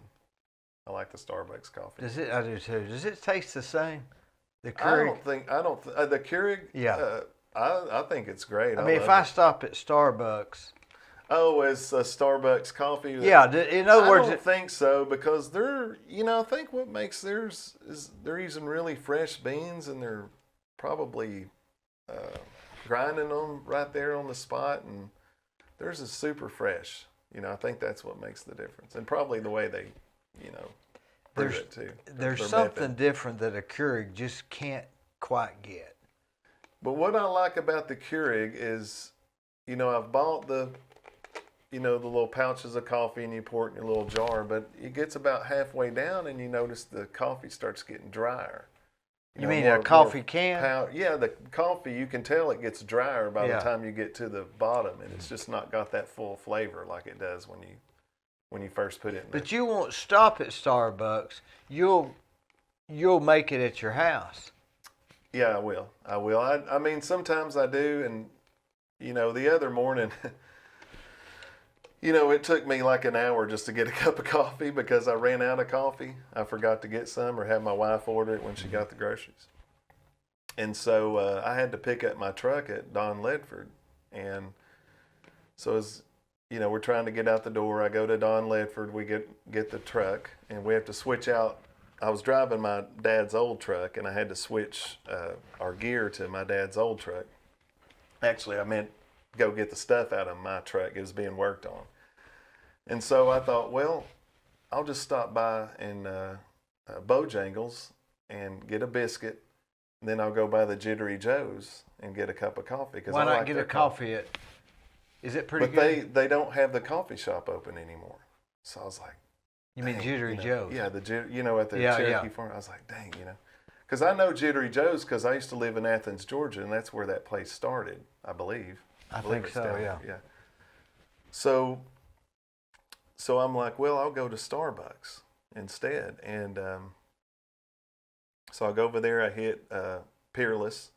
I like the Starbucks coffee. I do too. Does it taste the same? The I Keurig? don't think the Keurig. Yeah. I think it's great. I mean, if I stop at Starbucks. Oh, as a Starbucks coffee. Yeah. In other words, I don't think so, because I think what makes theirs is they're using really fresh beans, and they're probably grinding them right there on the spot, and theirs is super fresh. I think that's what makes the difference, and probably the way they, brew it too. There's Their something method. different that a Keurig just can't quite get. But what I like about the Keurig is, I've bought the little pouches of coffee, and you pour it in your little jar, but it gets about halfway down, and you notice the coffee starts getting drier. You mean a coffee can? Yeah, the coffee, you can tell it gets drier by Yeah. the time you get to the bottom, and it's just not got that full flavor like it does when you first put it in. But you won't stop at Starbucks. You'll make it at your house. Yeah, I will. I mean, sometimes I do, and the other morning, it took me like an hour just to get a cup of coffee because I ran out of coffee. I forgot to get some, or had my wife order it when she got the groceries. And so I had to pick up my truck at Don Ledford. And so as we're trying to get out the door, I go to Don Ledford, we get the truck, and we have to switch out. I was driving my dad's old truck, and I had to switch our gear to my dad's old truck. Actually, I meant go get the stuff out of my truck. It was being worked on. And so I thought, well, I'll just stop by and Bojangles and get a biscuit. And then I'll go by the Jittery Joe's and get a cup of coffee. Why not get a coffee at? Is it pretty good? But they don't have the coffee shop open anymore. So I was like, you mean Jittery Joe's? Yeah, at the Cherokee Farm. I was like, dang, because I know Jittery Joe's because I used to live in Athens, Georgia, and that's where that place started, I believe. I think so, yeah. Yeah. So I'm like, well, I'll go to Starbucks instead. And so I go over there, I hit Peerless,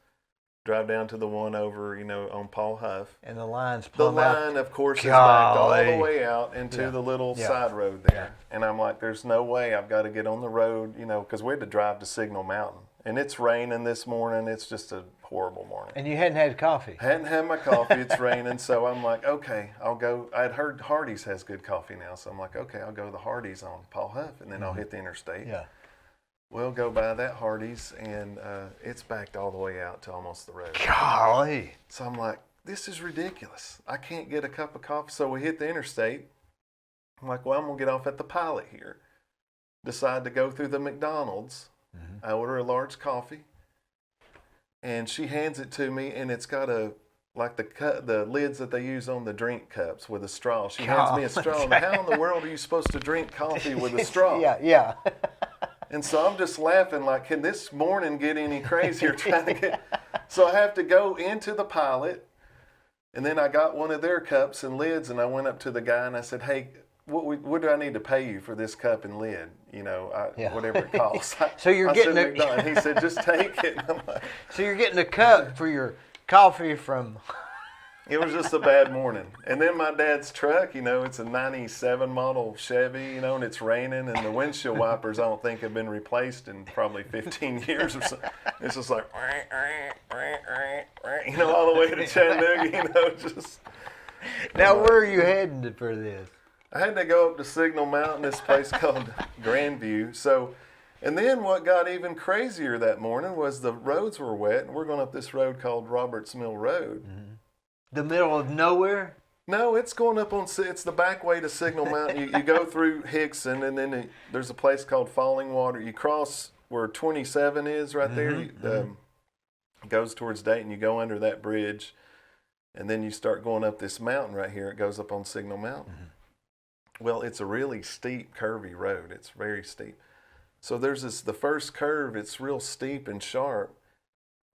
drive down to the one over, on Paul Huff. And the line's The plumb out. line, of course, is backed all the way out into the little side road there. Yeah. And I'm like, there's no way I've got to get on the road, because we had to drive to Signal Mountain. And it's raining this morning. It's just a horrible morning. And you hadn't had coffee. Hadn't had my coffee. It's raining. So I'm like, okay, I'll go. I'd heard Hardee's has good coffee now. So I'm like, okay, I'll go to the Hardee's on Paul Huff, and then I'll hit the interstate. Yeah. We'll go by that Hardee's, and it's backed all the way out to almost the road. Golly. So I'm like, this is ridiculous. I can't get a cup of coffee. So we hit the interstate. I'm like, well, I'm going to get off at the Pilot here. Decide to go through the McDonald's. I order a large coffee. And she hands it to me, and it's got the lids that they use on the drink cups with a straw. She hands me a straw. Now, how in the world are you supposed to drink coffee with a straw? Yeah. And so I'm just laughing like, can this morning get any crazier trying to get... So I have to go into the Pilot, and then I got one of their cups and lids, and I went up to the guy and I said, hey, what do I need to pay you for this cup and lid? Whatever it costs. So you're getting and he said, just take it. And I'm like, so you're getting a cup for your coffee from... It was just a bad morning. And then my dad's truck, it's a 97 model Chevy, and it's raining, and the windshield wipers I don't think have been replaced in probably 15 years or so. It's just like, all the way to Chattanooga, just. Now, where are you heading for this? I had to go up to Signal Mountain, this place called Grandview. So, and then what got even crazier that morning was the roads were wet, and we're going up this road called Roberts Mill Road. Mm-hmm. The middle of nowhere? No, it's going up it's the back way to Signal Mountain. You go through Hickson, and then there's a place called Falling Water. You cross where 27 is right there. It goes towards Dayton. You go under that bridge, and then you start going up this mountain right here. It goes up on Signal Mountain. Well, it's a really steep, curvy road. It's very steep. So there's the first curve. It's real steep and sharp,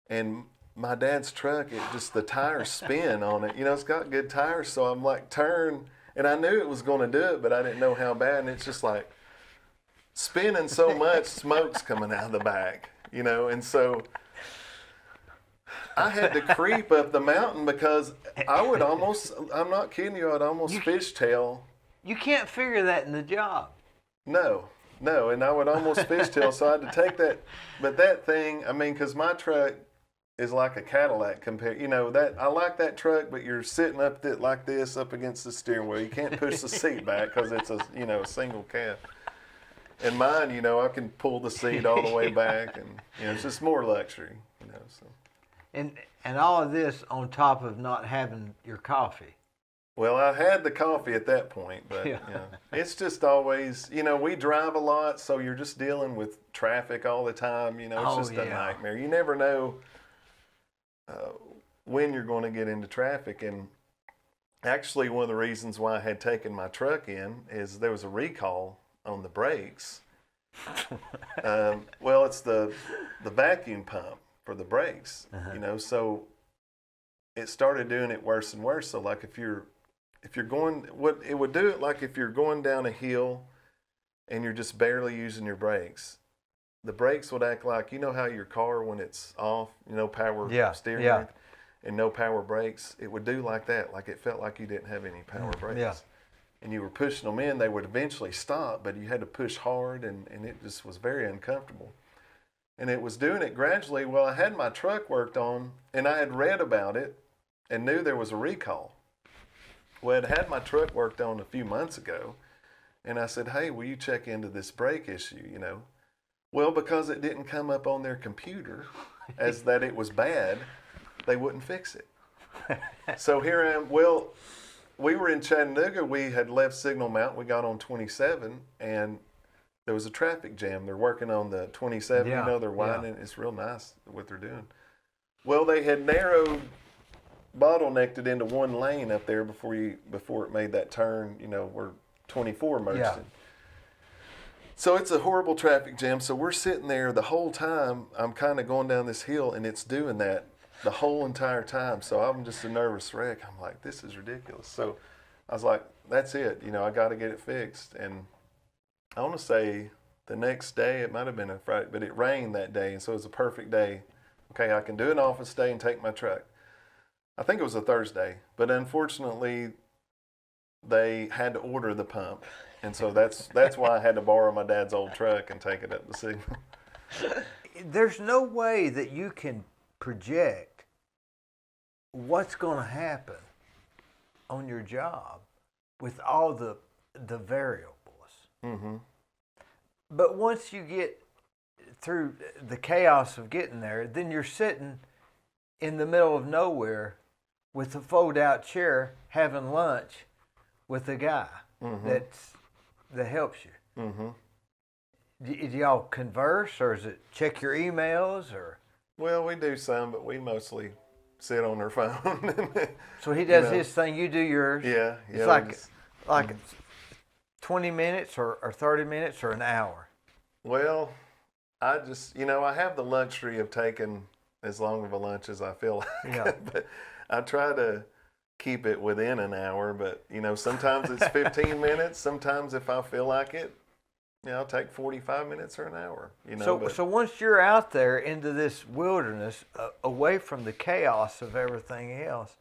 and my dad's truck, the tires spin on it. It's got good tires, so I'm like, turn. And I knew it was going to do it, but I didn't know how bad. And it's just like spinning so much, smoke's coming out of the back, And so I had to creep up the mountain because I'm not kidding you, I'd almost fishtail. You can't figure that in the job. No, and I would almost fishtail, so I had to take that. But that thing, because my truck is like a Cadillac compared, that I like that truck, but you're sitting up like this up against the steering wheel. You can't push the seat back because it's a single cab. And mine, I can pull the seat all the way back, and it's just more luxury, So. And all of this on top of not having your coffee. Well, I had the coffee at that point, but it's just always, we drive a lot, so you're just dealing with traffic all the time. It's just a nightmare. You never know when you're going to get into traffic. And actually, one of the reasons why I had taken my truck in is there was a recall on the brakes. Well, it's the vacuum pump for the brakes, so it started doing it worse and worse. So like if you're going, what it would do it like if you're going down a hill and you're just barely using your brakes, the brakes would act like, how your car when it's off, power steering and no power brakes, it would do like that. Like it felt like you didn't have any power brakes. Yeah. And you were pushing them in, they would eventually stop, but you had to push hard and it just was very uncomfortable. And it was doing it gradually. Well, I had my truck worked on and I had read about it and knew there was a recall. Well, I'd had my truck worked on a few months ago, and I said, hey, will you check into this brake issue, Well, because it didn't come up on their computer as that it was bad, they wouldn't fix it. So here I am. Well, we were in Chattanooga. We had left Signal Mountain. We got on 27, and there was a traffic jam. They're working on the 27. Yeah, You know, they're yeah. widening. It's real nice what they're doing. Well, they had bottlenecked it into one lane up there before it made that turn. You know, where 24 merged Yeah. in. So it's a horrible traffic jam. So we're sitting there the whole time. I'm kind of going down this hill, and it's doing that the whole entire time. So I'm just a nervous wreck. I'm like, this is ridiculous. So I was like, that's it. You know, I got to get it fixed. And I want to say the next day, it might have been a Friday, but it rained that day. And so it was a perfect day. Okay, I can do an office day and take my truck. I think it was a Thursday, but unfortunately, they had to order the pump. And so that's why I had to borrow my dad's old truck and take it up the Signal. There's no way that you can project what's going to happen on your job with all the variables. Mm-hmm. But once you get through the chaos of getting there, then you're sitting in the middle of nowhere with a fold-out chair having lunch with a guy that helps you. Mm-hmm. Do y'all converse, or is it check your emails, or? Well, we do some, but we mostly sit on our phone. So he does his thing, you do yours. Yeah, It's like 20 minutes or 30 minutes or an hour. Well, I just, I have the luxury of taking as long of a lunch as I feel like. Yeah. But I try to keep it within an hour, but, sometimes it's 15 minutes. Sometimes if I feel like it, I'll take 45 minutes or an hour, So once you're out there into this wilderness, away from the chaos of everything else,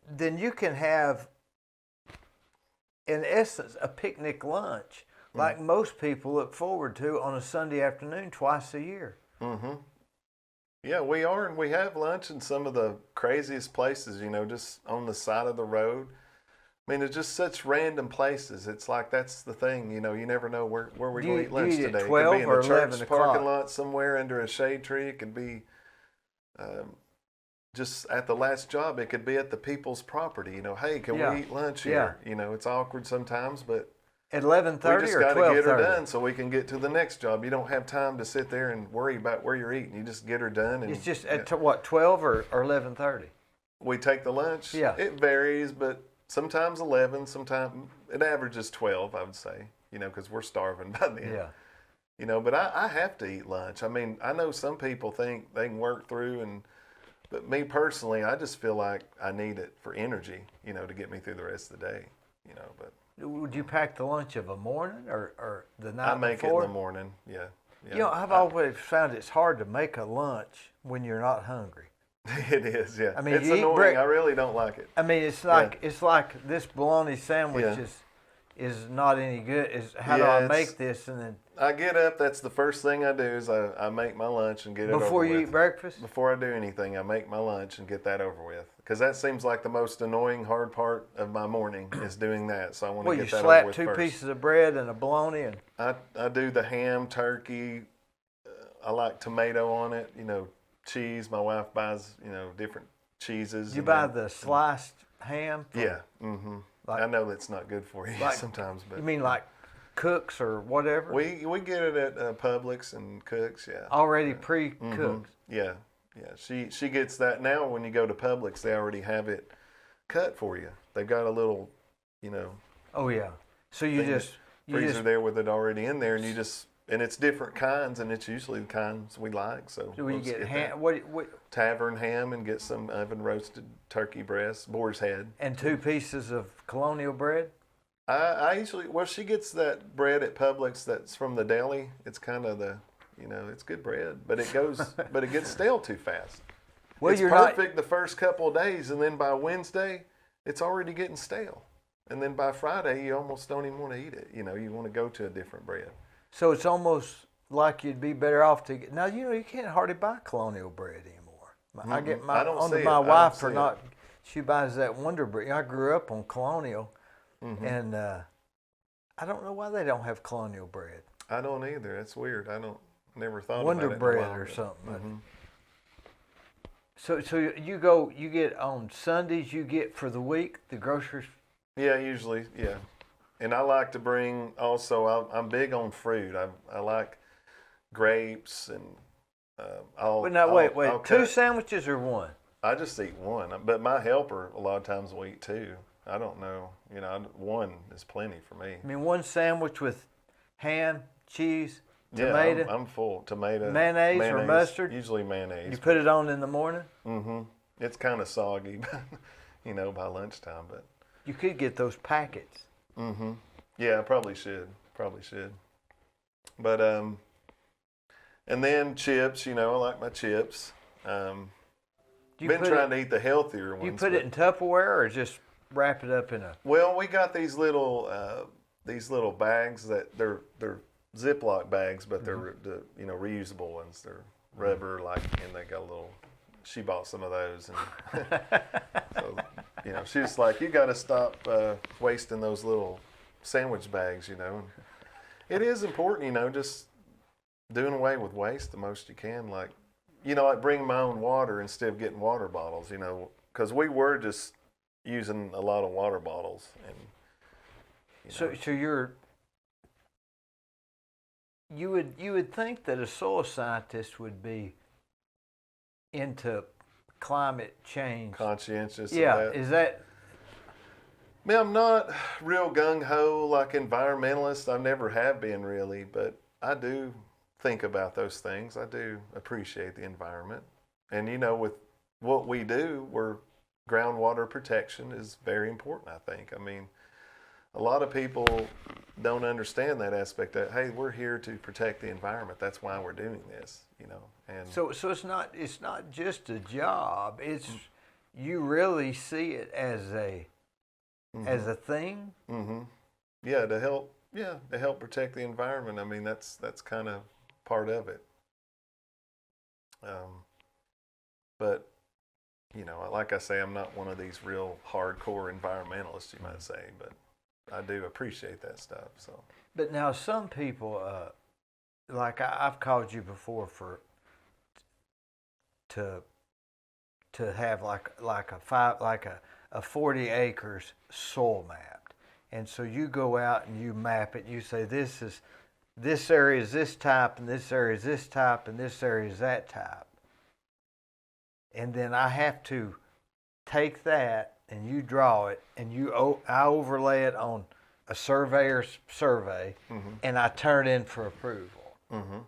then you can have, in essence, a picnic lunch like most people look forward to on a Sunday afternoon twice a year. Mm-hmm. Yeah, we are, and we have lunch in some of the craziest places, just on the side of the road. I mean, it's just such random places. It's like that's the thing, you never know where we're going to eat lunch you eat at today. 12 it could be in or a church 11 parking o'clock? lot somewhere under a shade tree. It could be just at the last job. It could be at the people's property. Hey, can we eat lunch here? It's awkward sometimes, but At we 11:30 just or got to get her 12:30? done so we can get to the next job. You don't have time to sit there and worry about where you're eating. You just get her done. And It's just at 12 or 11:30? we take the lunch. Yeah. It varies, but sometimes 11, sometimes it averages 12, I would say, because we're starving by then. Yeah. But I have to eat lunch. I mean, I know some people think they can work through, but me personally, I just feel like I need it for energy, to get me through the rest of the day, but. Would you pack the lunch of a morning or the night I make before? it in the morning, yeah. I've always found it's hard to make a lunch when you're not hungry. It is, yeah. I mean, it's you eat annoying. I really don't like it. I mean, it's like this bologna sandwich is not any good. How do I make this? And then I get up. That's the first thing I do is I make my lunch and get it over with. before you eat breakfast? Before I do anything, I make my lunch and get that over with. Because that seems like the most annoying, hard part of my morning is doing that. So I want to get that over with you slap two first. pieces of bread and a bologna and. I do the ham, turkey. I like tomato on it. Cheese. My wife buys different cheeses. You buy the sliced ham? Yeah. Mm-hmm. I know that's not good for you sometimes, but you mean like Cooks or whatever? we get it at Publix and Cooks, yeah. Already pre-cooked. Mm-hmm. Yeah. She gets that now. When you go to Publix, they already have it cut for you. They've got a little, Oh yeah. So you just freezer there with it already in there, and and it's different kinds, and it's usually the kinds we like. So do you get ham? Tavern ham and get some oven roasted turkey breast, boar's head, and 2 pieces of colonial bread? I usually, she gets that bread at Publix that's from the deli. It's kind of it's good bread, but it gets stale too fast. Well, it's perfect the first couple of days, and then by Wednesday, it's already getting stale. And then by Friday, you almost don't even want to eat it. You want to go to a different bread. So it's almost like you'd be better off to get. Now, you can't hardly buy colonial bread anymore. Mm-hmm. I get my wife for not, she buys that Wonder Bread. I grew up on colonial, and I don't know why they don't have colonial bread. I don't either. It's weird. Never thought Wonder about it. Bread or something. So you get on Sundays, you get for the week, the groceries. Yeah, usually, yeah. And I like to bring also, I'm big on fruit. I like grapes and Wait, now, wait. I'll Two cut. sandwiches or one? I just eat one, but my helper a lot of times will eat two. I don't know, one is plenty for me. I mean, one sandwich with ham, cheese, Yeah, tomato, I'm full. Tomato, mayonnaise or mustard. Usually mayonnaise. You put it on in the morning. Mm-hmm. It's kind of soggy, by lunchtime, but. You could get those packets. Mm-hmm. Yeah, I probably should. But and then chips. I like my chips. Been trying to eat the healthier ones. You put it in Tupperware or just wrap it up in a. Well, we got these little bags that they're Ziploc bags, but they're the reusable ones. They're rubber and they got a little. She bought some of those, and so she's like, you got to stop wasting those little sandwich bags. It is important, just doing away with waste the most you can. Like bring my own water instead of getting water bottles. Because we were just using a lot of water bottles, and so you would think that a soil scientist would be into climate change. Conscientious. Yeah, of that. is that? I mean, I'm not real gung ho like environmentalist. I never have been really, but I do think about those things. I do appreciate the environment, and with what we do, groundwater protection is very important. I think. I mean, a lot of people don't understand that aspect. That hey, we're here to protect the environment. That's why we're doing this. And so it's not just a job. It's you really see it as a thing. Mm-hmm. Yeah, to help protect the environment. I mean, that's kind of part of it. But like I say, I'm not one of these real hardcore environmentalists, you might say, but I do appreciate that stuff. So. But now some people, like I've called you before to have like a 40 acres soil mapped, and so you go out and you map it. You say this area is this type, and this area is this type, and this area is that type, and then I have to take that and you draw it, and I overlay it on a surveyor's survey, and I turn it in for approval. Mm-hmm.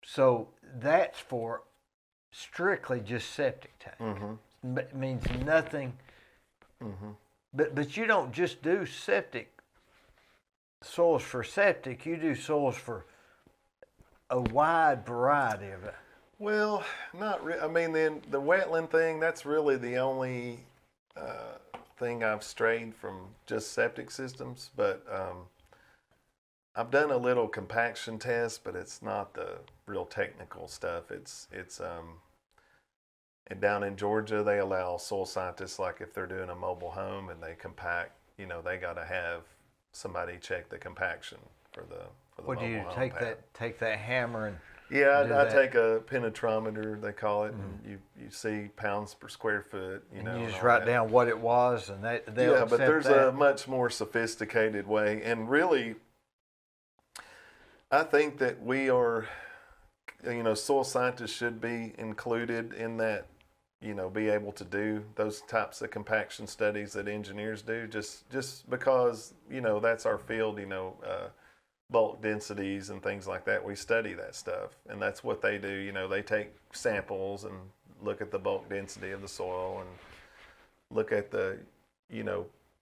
So that's for strictly just septic tank. Mm-hmm. It means nothing. Mm-hmm. But you don't just do soils for septic. You do soils for a wide variety of it. Well, not really. I mean, then the wetland thing, that's really the only thing I've strayed from just septic systems. But I've done a little compaction test, but it's not the real technical stuff. It's and down in Georgia, they allow soil scientists, like if they're doing a mobile home and they compact, they got to have somebody check the compaction for the What do you mobile home take pad. take that hammer and? Yeah, I that? take a penetrometer, they call it, and you see pounds per square foot. And you just write down what it was, and they'll yeah, but there's that. a much more sophisticated way, and really, I think that we are, soil scientists should be included in that. Be able to do those types of compaction studies that engineers do, just because that's our field. Bulk densities and things like that. We study that stuff, and that's what they do. They take samples and look at the bulk density of the soil and look at the,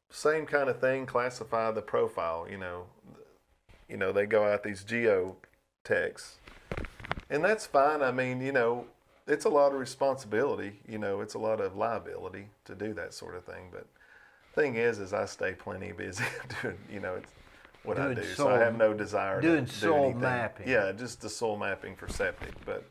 same kind of thing, classify the profile. They go out these geotechs, and that's fine. I mean, it's a lot of responsibility. It's a lot of liability to do that sort of thing. But thing is I stay plenty busy doing, it's what I do. So I have no desire to do soil anything. mapping. Yeah, just the soil mapping for septic. But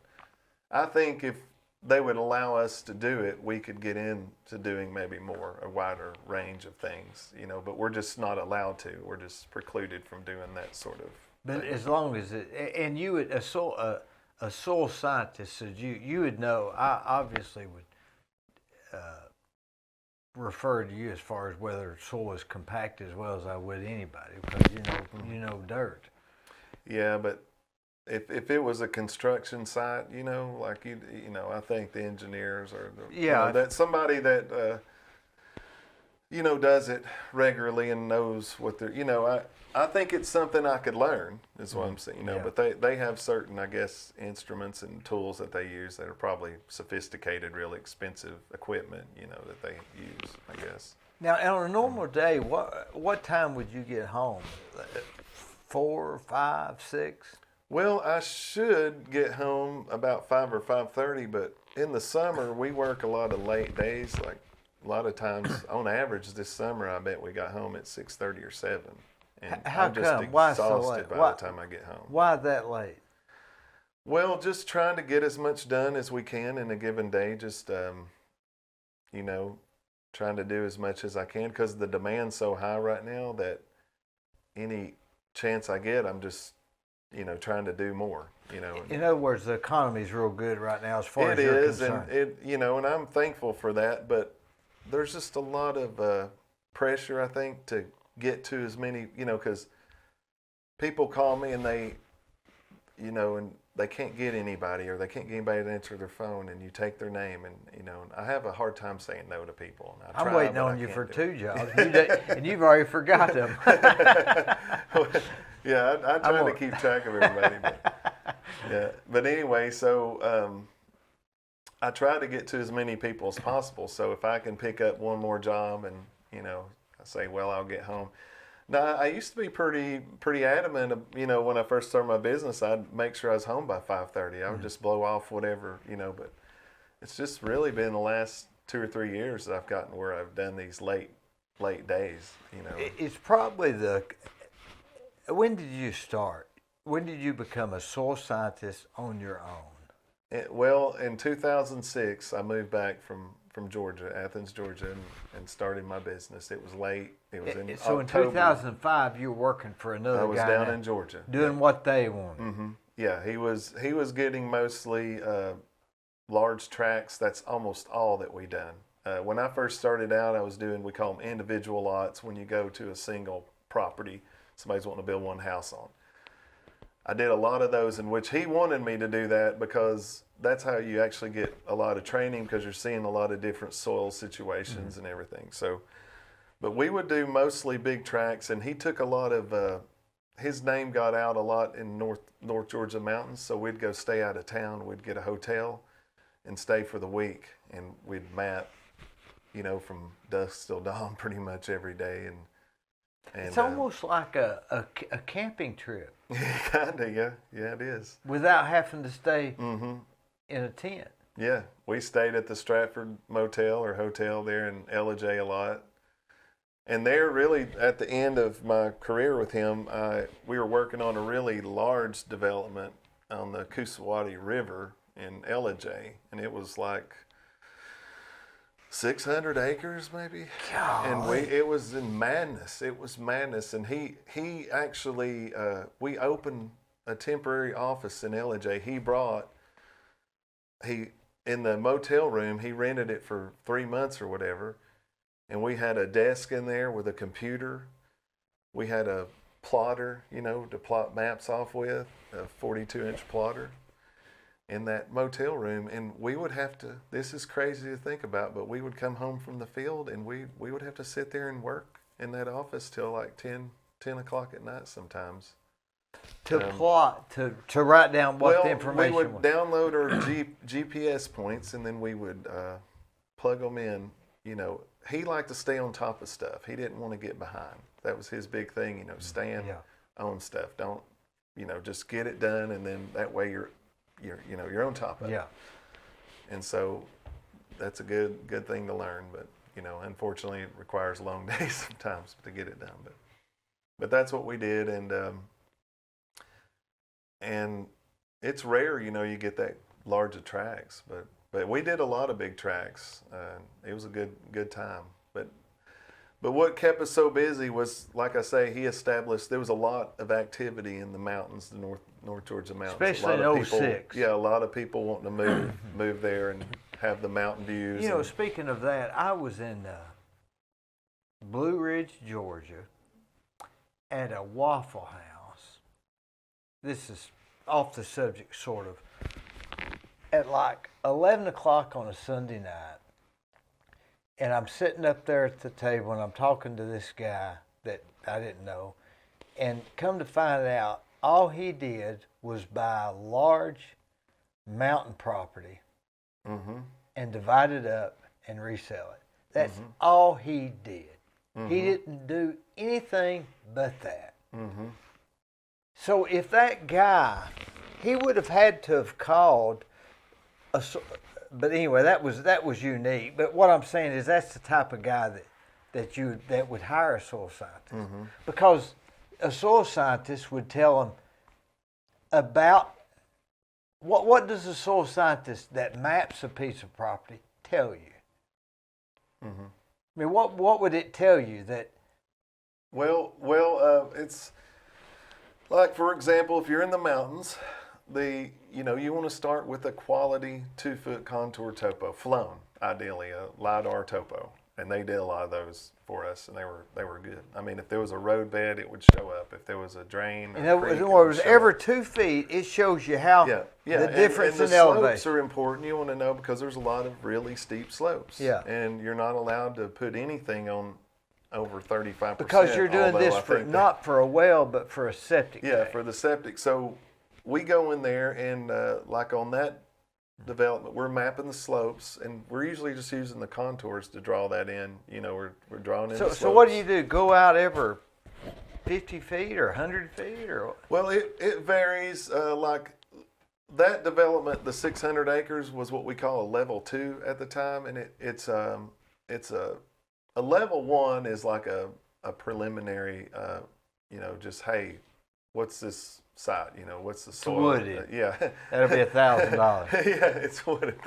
I think if they would allow us to do it, we could get into doing maybe a wider range of things, but we're just not allowed to. We're just precluded from doing that sort of But thing. as long as and you would a a soil scientist, so you would know. I obviously would refer to you as far as whether soil is compact as well as I would anybody, because you know dirt. Yeah, but if it was a construction site, like I think the engineers or that somebody that does it regularly and knows what they're, I think it's something I could learn, is what I'm saying, but they have certain, I guess, instruments and tools that they use that are probably sophisticated, really expensive equipment, that they use, I guess. Now, on a normal day, what time would you get home? 4, 5, 6? Well, I should get home about 5 or 5:30, but in the summer we work a lot of late days. Like a lot of times, on average, this summer I bet we got home at 6:30 or 7. And How I'm just come? Why so exhausted late? by the time I get home. Why that late? Well, just trying to get as much done as we can in a given day. Just trying to do as much as I can because the demand's so high right now that any chance I get, I'm just trying to do more. In other words, the economy's real good right now as far as it you're is, concerned. and and I'm thankful for that. But there's just a lot of pressure, I think, to get to as many, because people call me and they, and they can't get anybody or they can't get anybody to answer their phone, and you take their name, and I have a hard time saying no to people. And I'm waiting on you for 2 jobs, and you've already forgot them. Yeah, I try to keep track of everybody. But anyway, so I try to get to as many people as possible. So if I can pick up one more job and, I say, well, I'll get home. Now, I used to be pretty adamant, when I first started my business, I'd make sure I was home by 5:30. I would just blow off whatever, but it's just really been the last 2 or 3 years that I've gotten where I've done these late days, It's probably when did you start? When did you become a soil scientist on your own? Well, in 2006, I moved back from Georgia, Athens, Georgia, and started my business. It was late. It was in So October. in 2005, you were working for another guy. I was down in Georgia. Doing what they wanted. Mm-hmm. Yeah, he was getting mostly large tracts. That's almost all that we done. When I first started out, I was doing, we call them individual lots, when you go to a single property, somebody's wanting to build one house on. I did a lot of those, in which he wanted me to do that because that's how you actually get a lot of training, because you're seeing a lot of different soil situations and everything. So, but we would do mostly big tracts, and he took a lot of, his name got out a lot in North Georgia mountains, so we'd go stay out of town, we'd get a hotel and stay for the week, and we'd map, from dusk till dawn pretty much every day. And it's almost like a camping trip. Kinda, yeah, it is. Without having to stay in a tent. Yeah, we stayed at the Stratford Motel or Hotel there in Ellijay a lot. And there, really, at the end of my career with him, we were working on a really large development on the Coosawattee River in Ellijay, and it was like 600 acres maybe. Golly. And it was in madness. It was madness. And he actually, we opened a temporary office in Ellijay. In the motel room, he rented it for 3 months or whatever. And we had a desk in there with a computer. We had a plotter, to plot maps off with, a 42-inch plotter in that motel room. And we would have to, this is crazy to think about, but we would come home from the field and we would have to sit there and work in that office till like 10 o'clock at night sometimes. To plot, to write down what the information was. We would was. download our GPS points, and then we would plug them in. He liked to stay on top of stuff. He didn't want to get behind. That was his big thing, staying on stuff. Don't, just get it done, and then that way you're on top of it. Yeah. And so that's a good thing to learn, but unfortunately it requires long days sometimes to get it done. But that's what we did, and it's rare, you get that large of tracts, but we did a lot of big tracts. It was a good time. But But what kept us so busy was, like I say, he established there was a lot of activity in the mountains, the North Georgia mountains. Especially a lot in of people, 06. Yeah, a lot of people wanting to move there and have the mountain views. You know, speaking of that, I was in Blue Ridge, Georgia, at a Waffle House. This is off the subject, sort of. At like 11 o'clock on a Sunday night, and I'm sitting up there at the table, and I'm talking to this guy that I didn't know, and come to find out, all he did was buy a large mountain property and divide it up and resell it. That's all he did. He didn't do anything but that. So if that guy, he would have had to have called but anyway, that was unique. But what I'm saying is that's the type of guy that would hire a soil scientist, because a soil scientist would tell him about what does a soil scientist that maps a piece of property tell you? I mean, what would it tell you that? Well, it's like, for example, if you're in the mountains, you want to start with a quality 2-foot contour topo, flown, ideally a LiDAR topo, and they did a lot of those for us, and they were good. I mean, if there was a road bed, it would show up. If there was a drain, In other words, every 2 feet, it shows you how the difference and in the elevation. slopes are important. You want to know because there's a lot of really steep slopes. Yeah. And you're not allowed to put anything on over 35%. Because you're doing this not for a well, but for a septic tank. For the septic. So we go in there and like on that development, we're mapping the slopes, and we're usually just using the contours to draw that in. We're drawing in the slopes. So what do you do? Go out every 50 feet or 100 feet? Or? Well, it varies. Like that development, the 600 acres was what we call a level 2 at the time, and it's a level 1 is like a preliminary, just, hey, what's this site? What's the soil? Woody. Yeah. That'll be $1,000. Yeah, it's wooded.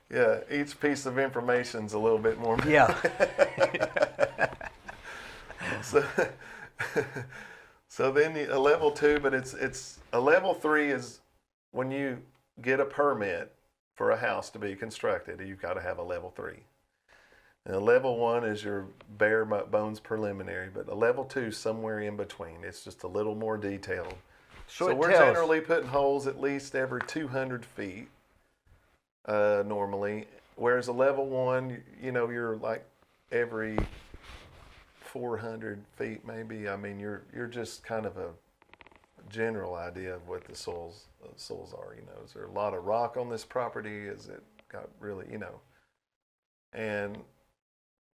Yeah, each piece of information's a little bit more. Yeah. So then a level 2, but it's a level 3 is when you get a permit for a house to be constructed, you've got to have a level 3. And a level 1 is your bare bones preliminary, but a level 2 is somewhere in between. It's just a little more detailed. So we're generally putting holes at least every 200 feet normally, whereas a level 1, you're like every 400 feet maybe. I mean, you're just kind of a general idea of what the soils are. Is there a lot of rock on this property? Is it got really,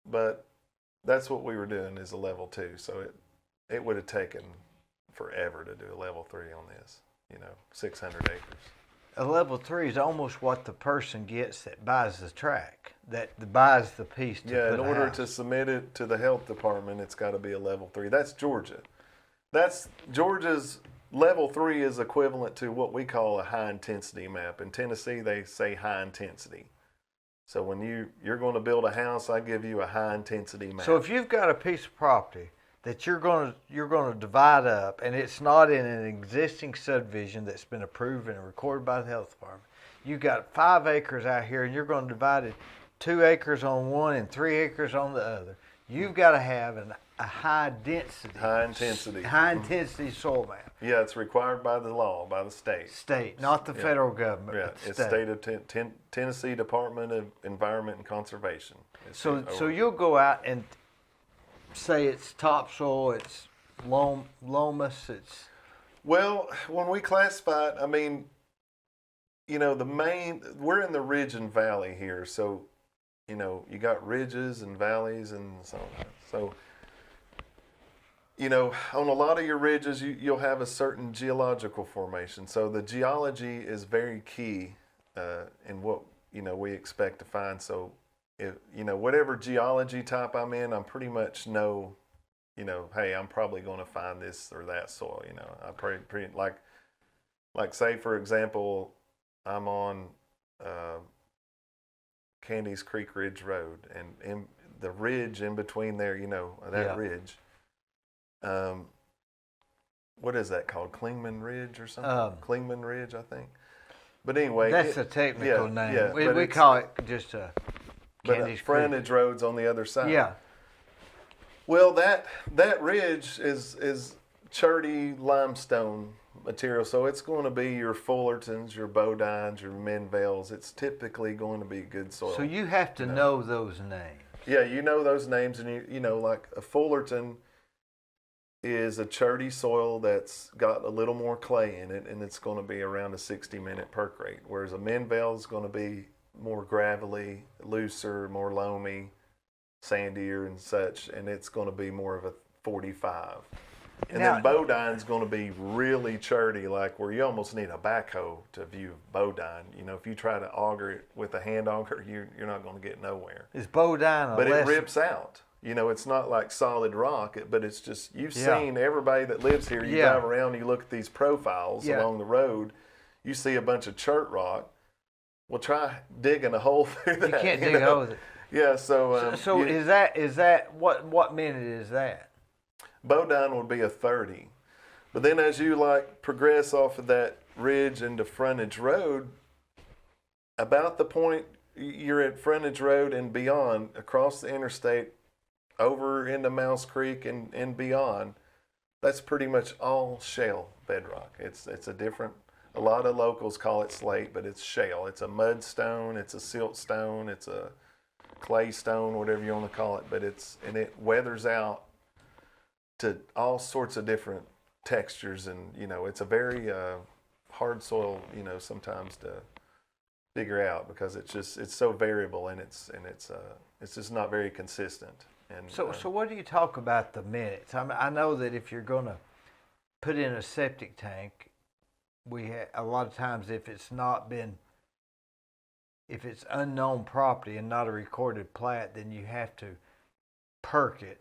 but that's what we were doing is a level 2. So it would have taken forever to do a level 3 on this, 600 acres. A level 3 is almost what the person gets that buys the track, that buys the piece to put in order house. to submit it to the health department, it's got to be a level 3. That's Georgia. That's Georgia's level 3 is equivalent to what we call a high intensity map. In Tennessee, they say high intensity. So when you're going to build a house, I give you a high intensity map. So if you've got a piece of property that you're going to divide up, and it's not in an existing subdivision that's been approved and recorded by the health department, you've got 5 acres out here, and you're going to divide it 2 acres on one and 3 acres on the other. You've got to have a high intensity soil map. Yeah, it's required by the law, by the state. Not the federal government. Yeah, but it's state of Tennessee Department of Environment and Conservation. So you'll go out and say it's topsoil, it's lomus, it's. Well, when we classify it, I mean, we're in the ridge and valley here, so you got ridges and valleys and so on. So, on a lot of your ridges, you'll have a certain geological formation. So the geology is very key in what, we expect to find. So, if, whatever geology type I'm in, I pretty much know, hey, I'm probably going to find this or that soil. I pretty like say, for example, I'm on Candies Creek Ridge Road, and in the ridge in between there, that ridge. What is that called? Klingman Ridge or something? Klingman Ridge, I think. But anyway, that's a technical name. Yeah, we call it just a Candies Creek. Frontage road's on the other side. Yeah. Well, that ridge is Churty limestone material, so it's going to be your Fullertons, your Bodines, your Menvales. It's typically going to be good soil. So you have to know those names. Yeah, you know those names, and you know, like a Fullerton is a Churty soil that's got a little more clay in it, and it's going to be around a 60-minute perk rate, whereas a Menvale is going to be more gravelly, looser, more loamy, sandier and such, and it's going to be more of a 45. And then Bodine's going to be really Churty, like where you almost need a backhoe to view Bodine. If you try to auger it with a hand auger, you're not going to get nowhere. Is Bodine But it rips out. It's not like solid rock, but it's just, you've seen everybody that lives here, you drive around, you look at these profiles along the road, you see a bunch of chert rock. Well, try digging a hole through that. You can't dig a hole with it. Yeah, so is that what minute is that? Bodine would be a 30. But then as you progress off of that ridge into Frontage Road, about the point you're at Frontage Road and beyond, across the interstate, over into Mouse Creek and beyond, that's pretty much all shale bedrock. It's a lot of locals call it slate, but it's shale. It's a mudstone, it's a siltstone, it's a clay stone, whatever you want to call it, but it weathers out to all sorts of different textures, and it's a very hard soil, sometimes to figure out, because it's so variable, and it's just not very consistent. And so what do you talk about the minutes? I know that if you're going to put in a septic tank, a lot of times if it's unknown property and not a recorded plat, then you have to perk it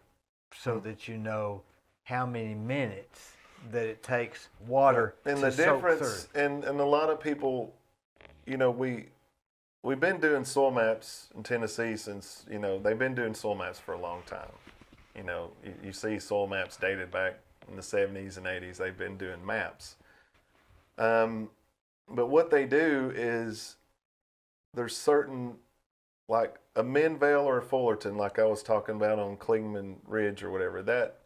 so that you know how many minutes that it takes water and to the soak difference through. And a lot of people, we've been doing soil maps in Tennessee since, they've been doing soil maps for a long time. You see soil maps dated back in the 70s and 80s. They've been doing maps. But what they do is there's certain, like a Menvale or a Fullerton, like I was talking about on Klingman Ridge or whatever, that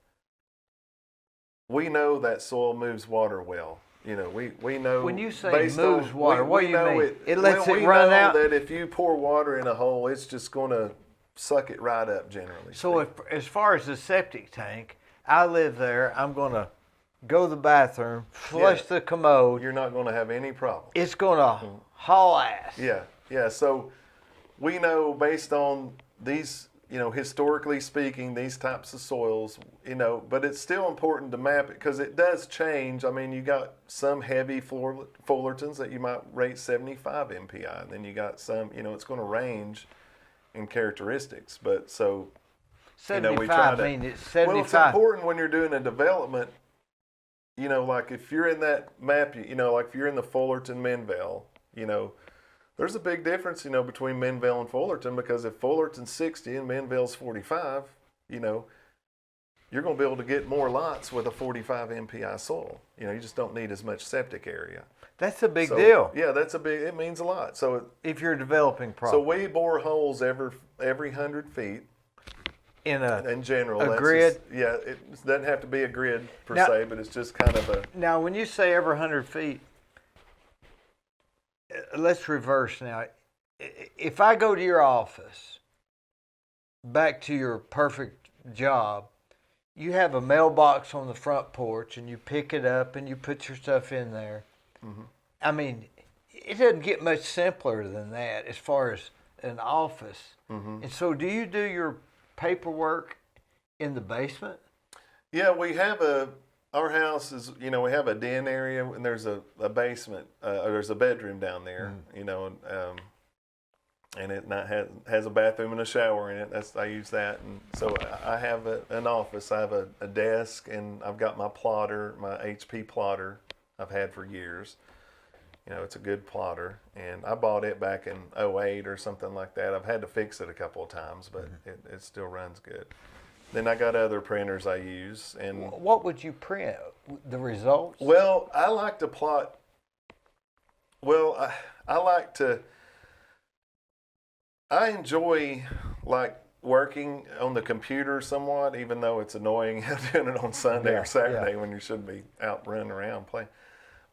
we know that soil moves water well. We know. When you say moves water, what do you mean? It lets it we run know out? that if you pour water in a hole, it's just going to suck it right up generally. So as far as the septic tank, I live there, I'm going to go to the bathroom, flush the commode. You're not going to have any problem. It's going to haul ass. Yeah. So we know based on these, historically speaking, these types of soils, but it's still important to map it because it does change. I mean, you got some heavy Fullertons that you might rate 75 MPI, and then you got some, it's going to range in characteristics. But so, 75, we try to, I mean, it's 75. Well, it's important when you're doing a development, like if you're in that map, like if you're in the Fullerton Menvale, there's a big difference, between Menvale and Fullerton, because if Fullerton's 60 and Menvale's 45, you're going to be able to get more lots with a 45 MPI soil. You just don't need as much septic area. That's a big deal. Yeah, it means a lot. So if you're developing property. So we bore holes every 100 feet. In general, a grid? It doesn't have to be a grid per se, but it's just kind of a... Now, when you say every 100 feet, let's reverse now. If I go to your office, back to your perfect job, you have a mailbox on the front porch, and you pick it up, and you put your stuff in there. Mm-hmm. I mean, it doesn't get much simpler than that as far as an office. Mm-hmm. And so do you do your paperwork in the basement? Yeah, we have our house is, we have a den area, and there's a basement, there's a bedroom down there, and it has a bathroom and a shower in it. I use that, and so I have an office. I have a desk, and I've got my plotter, my HP plotter I've had for years, It's a good plotter, and I bought it back in '08 or something like that. I've had to fix it a couple of times, but it still runs good. Then I got other printers I use, and What would you print? The results? well, I like to plot. Well, I like to. I enjoy like working on the computer somewhat, even though it's annoying doing it on Sunday or Saturday when you should be out running around playing.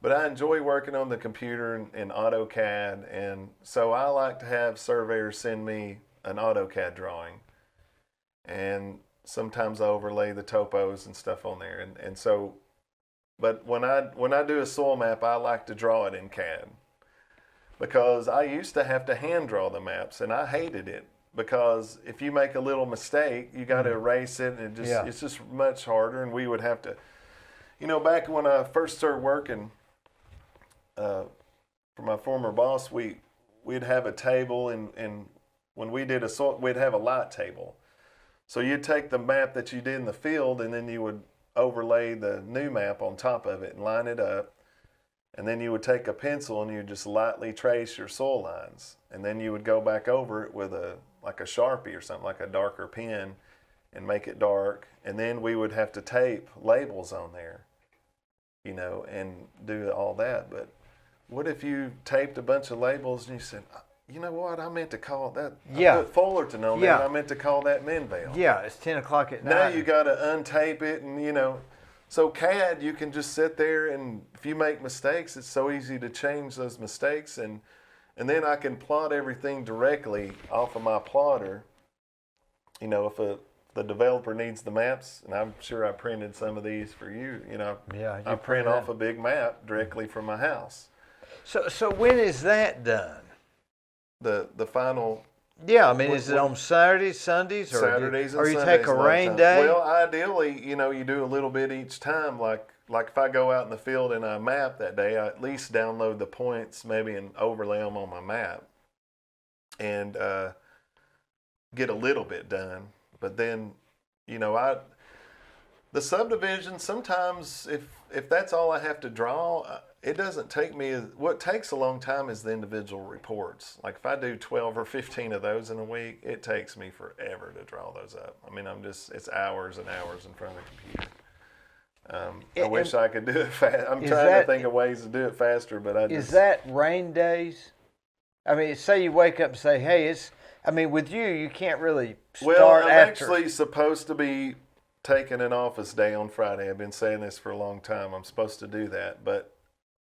But I enjoy working on the computer in AutoCAD, and so I like to have surveyors send me an AutoCAD drawing, and sometimes I overlay the topos and stuff on there, and so. But when I do a soil map, I like to draw it in CAD, because I used to have to hand draw the maps, and I hated it, because if you make a little mistake, you got to erase it, and it's just much harder. And we would have to, back when I first started working for my former boss, we'd have a table, and when we did we'd have a light table. So you'd take the map that you did in the field, and then you would overlay the new map on top of it and line it up. And then you would take a pencil and you would just lightly trace your soil lines. And then you would go back over it with a Sharpie or something, like a darker pen, and make it dark. And then we would have to tape labels on there, and do all that. But what if you taped a bunch of labels and you said, you know what, I meant to call that, I put Fullerton on there, and I meant to call that Minvale. Yeah, it's 10 o'clock at night. Now you got to untape it, and so CAD, you can just sit there, and if you make mistakes, it's so easy to change those mistakes, and then I can plot everything directly off of my plotter. If the developer needs the maps, and I'm sure I printed some of these for you, I print off a big map directly from my house. So when is that done? The final. Yeah, I mean, is it on Saturdays, Sundays, Saturdays or and you Sundays take a rain day? Well, ideally, you do a little bit each time. Like if I go out in the field and I map that day, I at least download the points, maybe, and overlay them on my map, and get a little bit done. But then, the subdivision, sometimes if that's all I have to draw, it doesn't take me. What takes a long time is the individual reports. Like if I do 12 or 15 of those in a week, it takes me forever to draw those up. I mean, it's hours and hours in front of the computer. I wish I could do it fast. I'm trying to think of ways to do it faster, but Is that rain days? I mean, say you wake up and say, hey, with you can't really start Well, I'm after. actually supposed to be taking an office day on Friday. I've been saying this for a long time. I'm supposed to do that, but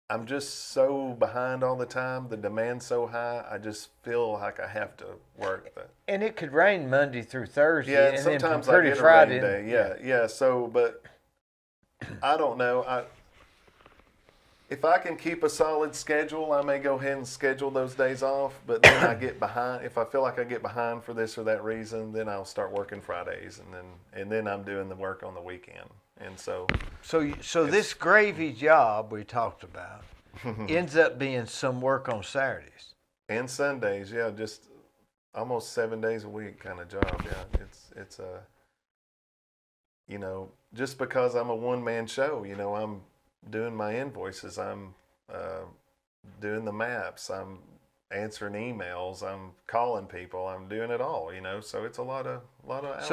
I'm just so behind all the time. The demand's so high. I just feel like I have to work that. And it could rain Monday through Thursday. Yeah, and sometimes then I get Friday. a rain day. Yeah. So, but I don't know. If I can keep a solid schedule, I may go ahead and schedule those days off. But then I get behind. If I feel like I get behind for this or that reason, then I'll start working Fridays, and then I'm doing the work on the weekend. And so this gravy job we talked about ends up being some work on Saturdays and Sundays. Yeah, just almost 7 days a week kind of job. Yeah, it's just because I'm a one-man show. I'm doing my invoices. I'm doing the maps. I'm answering emails. I'm calling people. I'm doing it all. So it's a lot of hours.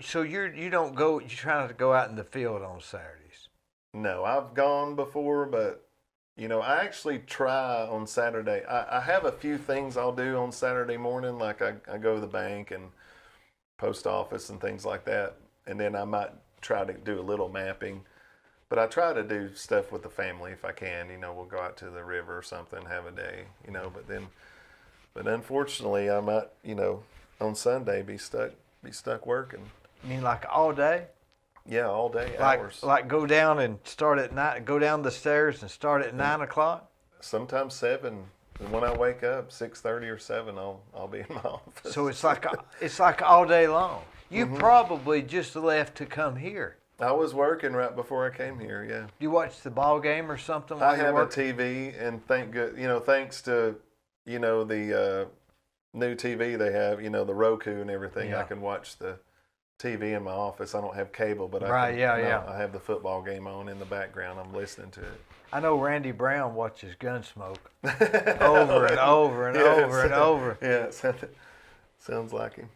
So you don't go. You try not to go out in the field on Saturdays. No, I've gone before, but I actually try on Saturday. I have a few things I'll do on Saturday morning, like I go to the bank and post office and things like that, and then I might try to do a little mapping. But I try to do stuff with the family if I can. We'll go out to the river or something, have a day. But unfortunately, I might, on Sunday be stuck working. You mean like all day? Yeah, all day, hours. Like go down and start at night. Go down the stairs and start at 9 o'clock. Sometimes 7. And when I wake up, 6:30 or 7, I'll be in my office. So it's like all day long. You probably just left to come here. I was working right before I came here. Yeah. You watch the ball game or something? I have a TV, and thanks to the new TV they have, the Roku and everything, I can watch the TV in my office. I don't have cable, but Right, yeah. I have the football game on in the background. I'm listening to it. I know Randy Brown watches Gunsmoke over and over and over and over. Yeah, sounds like him.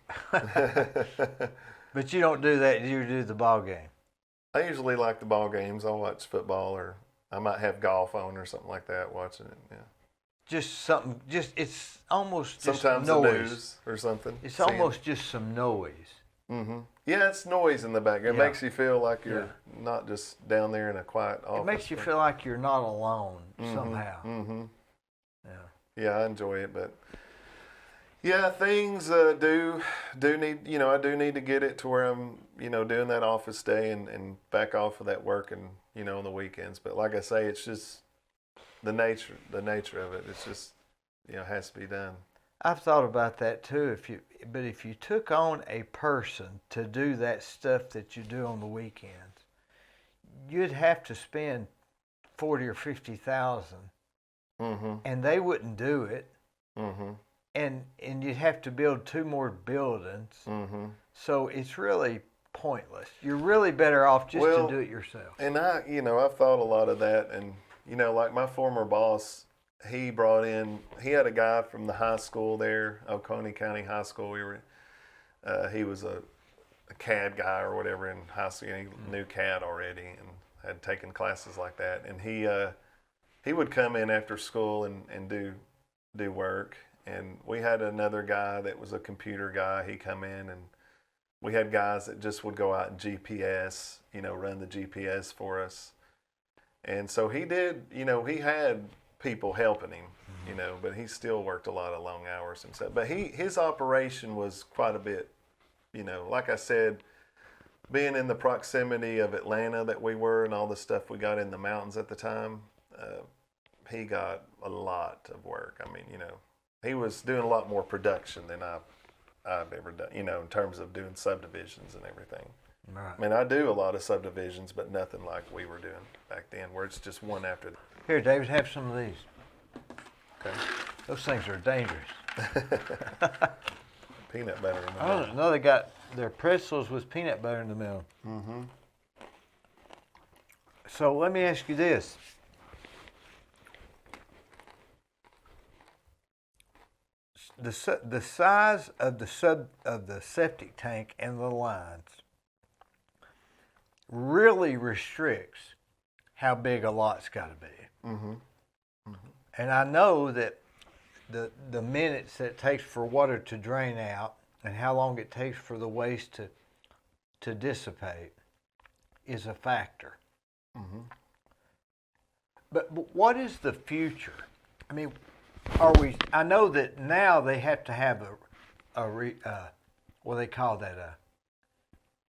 But you don't do that. You do the ball game. I usually like the ball games. I'll watch football, or I might have golf on or something like that, watching it. Yeah. Just something. It's almost just Sometimes noise. the news or something. It's almost just some noise. Mm-hmm. Yeah, it's noise in the background. It Yeah. makes you feel like you're not just down there in a quiet office. It makes you feel like you're not alone somehow. Mm-hmm. Yeah. Yeah, I enjoy it, but yeah, things do need, I do need to get it to where I'm, doing that office day and back off of that work and, on the weekends. But like I say, it's just the nature of it. It's just, has to be done. I've thought about that too. If you took on a person to do that stuff that you do on the weekends, you'd have to spend $40,000 or $50,000, and they wouldn't do it. And you'd have to build 2 more buildings. So it's really pointless. You're really better off just to do it yourself. And I've thought a lot of that, and like my former boss. He had a guy from the high school there, Oconee County High School. He was a CAD guy or whatever in high school. He knew CAD already and had taken classes like that. And he would come in after school and do work. And we had another guy that was a computer guy. He come in, and we had guys that just would go out and GPS, run the GPS for us. And so he did, he had people helping him, but he still worked a lot of long hours and stuff. But his operation was quite a bit, like I said, being in the proximity of Atlanta that we were and all the stuff we got in the mountains at the time, he got a lot of work. I mean, he was doing a lot more production than I've ever done, in terms of doing subdivisions and everything. Right. I mean, I do a lot of subdivisions, but nothing like we were doing back then, where it's just one after the Here, David, have some of these. Okay. Those things are dangerous. Peanut butter in the I middle. don't know. They got their pretzels with peanut butter in the middle. So let me ask you this. The size of the septic tank and the lines really restricts how big a lot's got to be. And I know that the minutes that it takes for water to drain out and how long it takes for the waste to dissipate is a factor. But what is the future? I mean, I know that now they have to have what do they call that?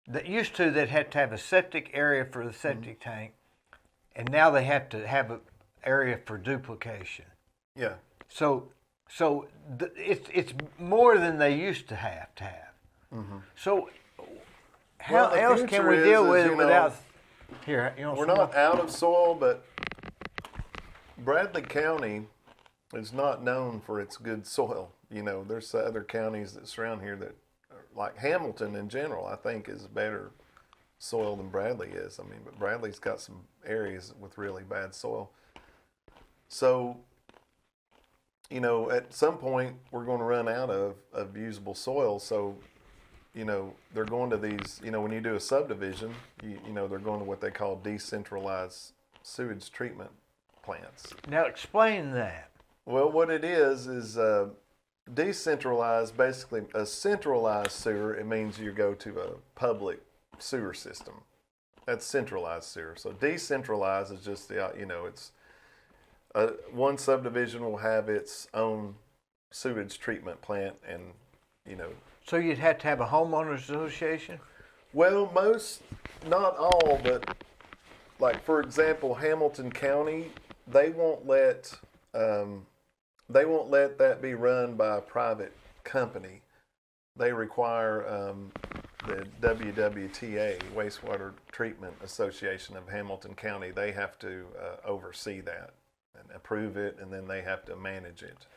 That used to they'd have to have a septic area for the septic tank, and now they have to have an area for duplication. Yeah. So it's more than they used to have. So how the else can future we deal is, with it without? Here, we're not out of soil, but Bradley County is not known for its good soil. There's other counties that surround here that, like Hamilton in general, I think is better soil than Bradley is. I mean, but Bradley's got some areas with really bad soil. So, at some point we're going to run out of usable soil. So, they're going to these, when you do a subdivision, they're going to what they call decentralized sewage treatment plants. Now explain that. Well, what it is decentralized, basically a centralized sewer, it means you go to a public sewer system. That's centralized sewer. So decentralized is just it's one subdivision will have its own sewage treatment plant, and So you'd have to have a homeowners association? Well, not all, but like for example, Hamilton County, they won't let that be run by a private company. They require the WWTA, Wastewater Treatment Association of Hamilton County. They have to oversee that and approve it, and then they have to manage it.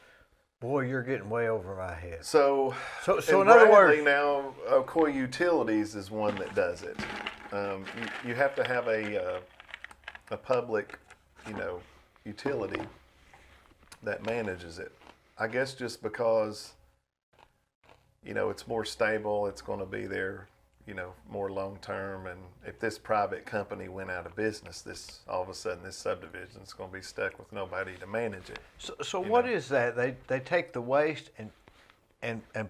Boy, you're getting way over my head. So So in in other Bradley words, now, Ocoee Utilities is one that does it. You have to have a public, utility that manages it. I guess just because, it's more stable, it's going to be there, more long term. And if this private company went out of business, all of a sudden this subdivision is going to be stuck with nobody to manage it. so what is that? They take the waste and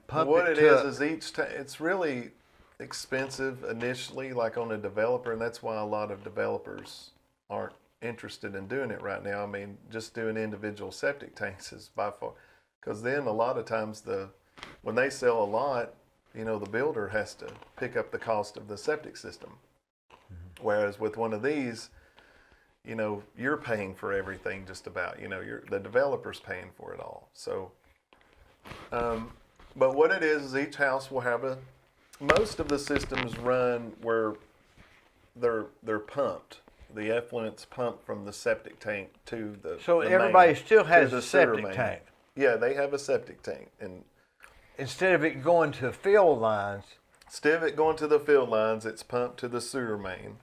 pump What it it to is each time it's really expensive initially, like on a developer, and that's why a lot of developers aren't interested in doing it right now. I mean, just doing individual septic tanks is by far, because then a lot of times when they sell a lot, the builder has to pick up the cost of the septic system. Mm-hmm. Whereas with one of these, you're paying for everything just about. The developer's paying for it all. So, but what it is each house will have most of the systems run where they're pumped. The effluent's pumped from the septic tank to the So the everybody main, still to has the a sewer septic main. tank. Yeah, they have a septic tank, and Instead of it going to field lines, instead of it going to the field lines, it's pumped to the sewer main,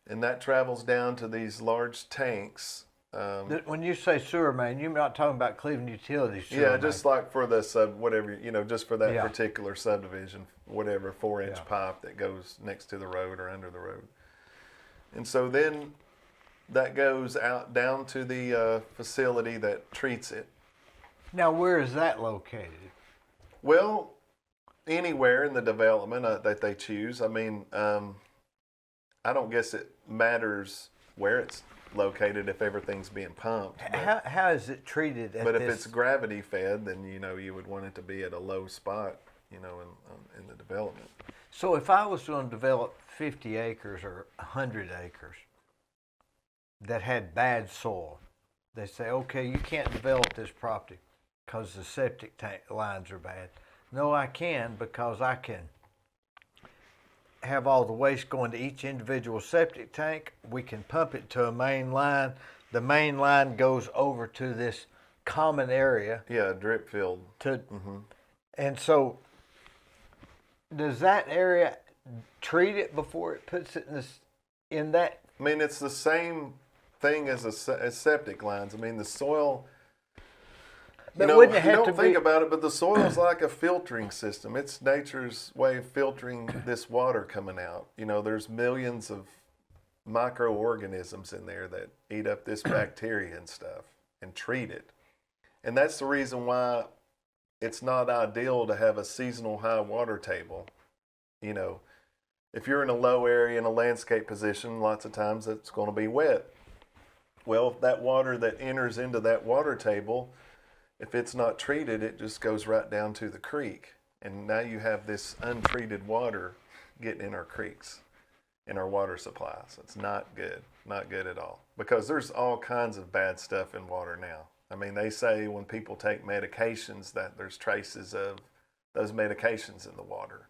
and that travels down to these large tanks. when you say sewer main, you're not talking about Cleveland Utilities sewer Yeah, main. just like for the whatever, just for that Yeah. particular subdivision, whatever 4-inch Yeah. pipe that goes next to the road or under the road. And so then that goes out down to the facility that treats it. Now, where is that located? Well, anywhere in the development that they choose. I mean, I don't guess it matters where it's located if everything's being pumped. But, How is it treated at but if this? it's gravity fed, then you would want it to be at a low spot, in the development. So if I was going to develop 50 acres or 100 acres that had bad soil, they say, okay, you can't develop this property because the septic tank lines are bad. No, I can, because I can have all the waste going to each individual septic tank. We can pump it to a main line. The main line goes over to this common area. Yeah, drip field. And so does that area treat it before it puts it in that? I mean, it's the same thing as septic lines. I mean, the soil. But wouldn't it You have don't to think be? about it, but the soil is like a filtering system. It's nature's way of filtering this water coming out. There's millions of microorganisms in there that eat up this bacteria and stuff and treat it. And that's the reason why it's not ideal to have a seasonal high water table. If you're in a low area in a landscape position, lots of times it's going to be wet. Well, that water that enters into that water table, if it's not treated, it just goes right down to the creek. And now you have this untreated water getting in our creeks, in our water supply. So it's not good at all. Because there's all kinds of bad stuff in water now. I mean, they say when people take medications that there's traces of those medications in the water.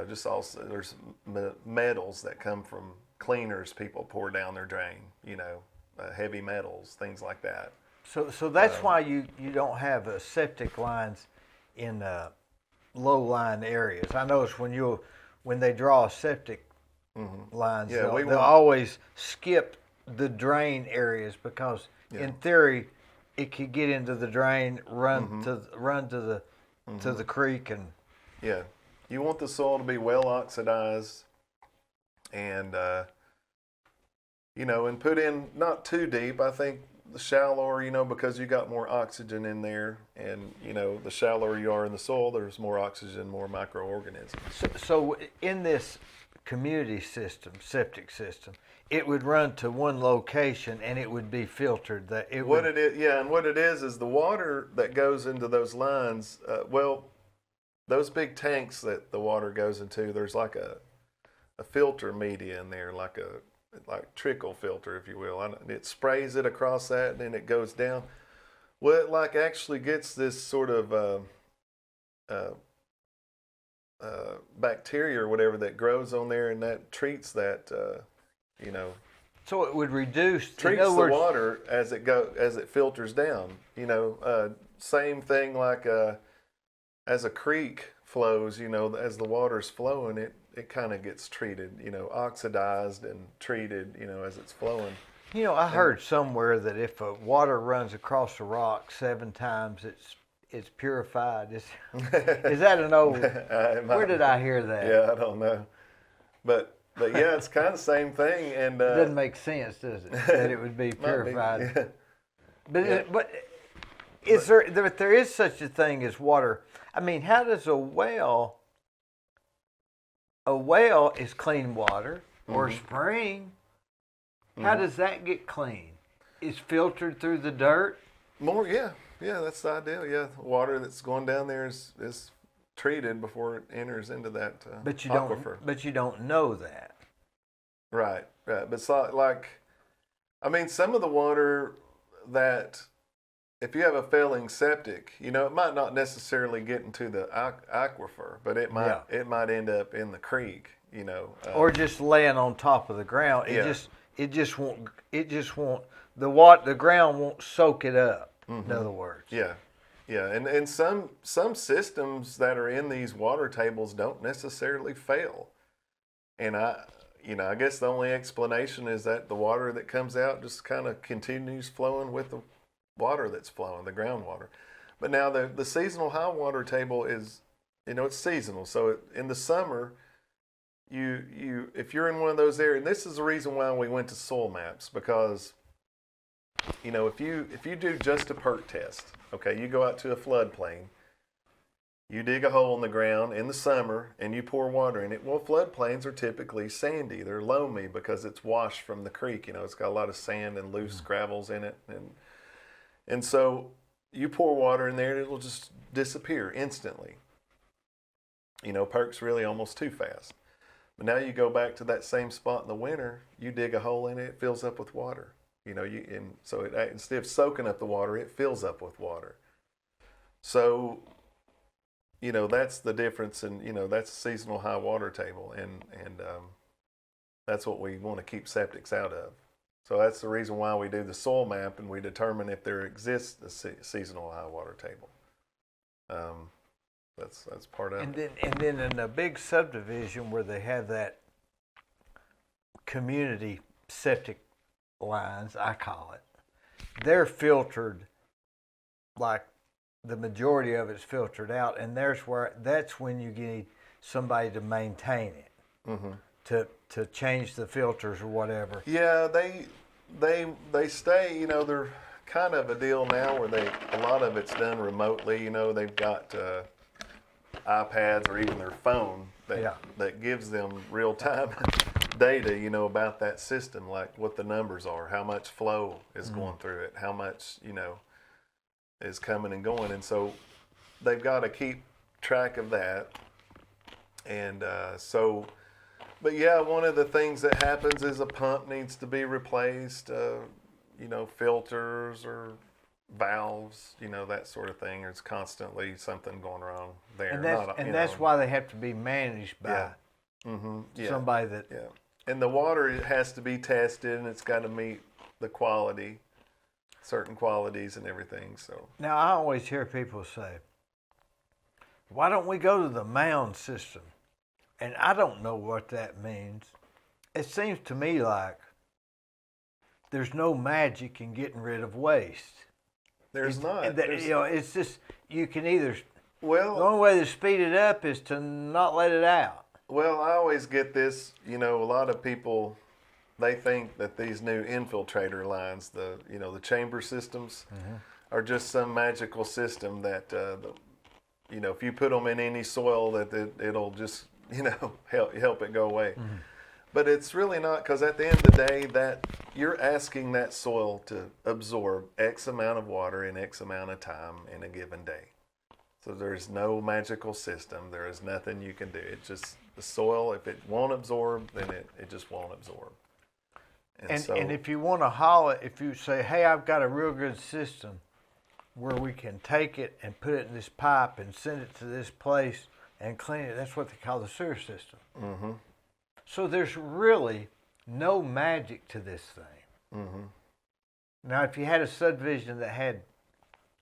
Just also there's metals that come from cleaners people pour down their drain, heavy metals, things like that. So that's why you don't have septic lines in low-lying areas. I notice when they draw septic lines, Yeah, they'll always skip the drain areas because, in theory, it could get into the drain, run to the creek, and yeah, you want the soil to be well oxidized, and and put in not too deep. I think the shallower, because you got more oxygen in there, and the shallower you are in the soil, there's more oxygen, more microorganisms. So in this community system, septic system, it would run to one location and it would be filtered. And what it is the water that goes into those lines. Those big tanks that the water goes into, there's like a filter media in there, like trickle filter, if you will. And it sprays it across that, and then it goes down. Well, it actually gets this sort of bacteria or whatever that grows on there, and that treats that. So it would reduce. Treats the water as it filters down. same thing like as a creek flows, as the water's flowing, it kind of gets treated, oxidized and treated, as it's flowing. I heard somewhere that if water runs across a rock 7 times, it's purified. Is that an old? Where did I hear that? Yeah, I don't know, but yeah, it's kind of the same thing, and it doesn't make sense, does it? That it would be purified. Yeah. But there is such a thing as water. I mean, how does a well is clean water, or a spring? How does that get clean? It's filtered through the dirt? Yeah, that's the idea. Yeah, water that's going down there is treated before it enters into that aquifer. But you don't know that. Right. But it's like, I mean, some of the water that, if you have a failing septic, it might not necessarily get into the aquifer, but it might end up in the creek, or just laying on top of the ground. It just won't. The ground won't soak it up. In other words. Yeah. And some systems that are in these water tables don't necessarily fail. And I guess the only explanation is that the water that comes out just kind of continues flowing with the water that's flowing, the groundwater. But now the seasonal high water table is, it's seasonal. So in the summer, if you're in one of those areas, and this is the reason why we went to soil maps, because if you do just a perk test, okay, you go out to a floodplain, you dig a hole in the ground in the summer and you pour water in it. Well, floodplains are typically sandy, they're loamy because it's washed from the creek. It's got a lot of sand and loose gravels in it, and so you pour water in there and it'll just disappear instantly. Perk's really almost too fast. But now you go back to that same spot in the winter, you dig a hole in it, it fills up with water. So instead of soaking up the water, it fills up with water. So, that's the difference, and that's a seasonal high water table, and that's what we want to keep septics out of. So that's the reason why we do the soil map, and we determine if there exists a seasonal high water table. That's part of it. And then in a big subdivision where they have that community septic lines, I call it, they're filtered, like the majority of it's filtered out, and that's when you need somebody to maintain it, to change the filters or whatever. Yeah, they stay. They're kind of a deal now where a lot of it's done remotely. They've got iPads or even their phone that gives them real time data, about that system, like what the numbers are, how much flow is going through it, how much, is coming and going. And so they've got to keep track of that. And but yeah, one of the things that happens is a pump needs to be replaced, filters or valves, that sort of thing. There's constantly something going wrong there. And that's why they have to be managed by somebody that... Yeah. And the water, it has to be tested, and it's got to meet the quality, certain qualities and everything. So now I always hear people say, why don't we go to the mound system? And I don't know what that means. It seems to me like there's no magic in getting rid of waste. There's not. It's just, you can either... Well, the only way to speed it up is to not let it out. Well, I always get this, a lot of people, they think that these new infiltrator lines, the chamber systems, are just some magical system that, if you put them in any soil, that it'll just, help it go away. But it's really not, because at the end of the day, that you're asking that soil to absorb X amount of water in X amount of time in a given day. So there's no magical system. There is nothing you can do. It's just the soil. If it won't absorb, then it just won't absorb. And if you want to haul it, if you say, hey, I've got a real good system where we can take it and put it in this pipe and send it to this place and clean it, that's what they call the sewer system. So there's really no magic to this thing. Now, if you had a subdivision that had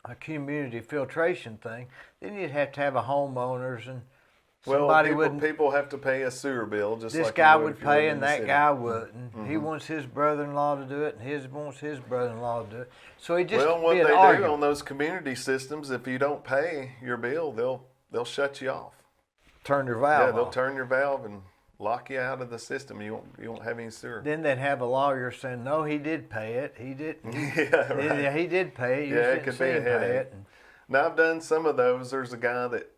a community filtration thing, then you'd have to have a homeowners and Well, somebody wouldn't. people have to pay a sewer bill, just This like guy you would would if you lived pay in and the that city. guy wouldn't. He wants his brother-in-law to do it, and his wants his brother-in-law to do it. So he just Well, what be they an do argument. on those community systems, if you don't pay your bill, they'll shut you off. Turn your valve Yeah, they'll off. turn your valve and lock you out of the system. You won't have any sewer. Then they'd have a lawyer saying, "No, he did pay it. He didn't. Yeah, right. Yeah, he did pay it. You Yeah, just it didn't could see be a him pay headache. it." And Now I've done some of those. There's a guy that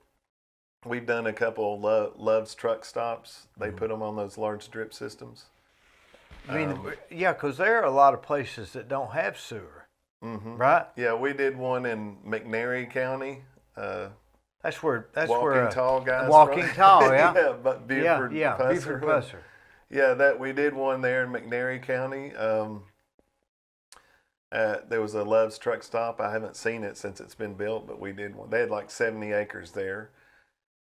we've done a couple Love's truck stops. They put them on those large drip systems. I mean, yeah, because there are a lot of places that don't have sewer, right? Yeah, we did one in McNairy County. That's where Walking Tall guys. Walking from. Tall, yeah. Yeah, but Buford, yeah, Pusser. Buford Pusser. Yeah, that we did one there in McNairy County. There was a Love's truck stop. I haven't seen it since it's been built, but we did one. They had like 70 acres there,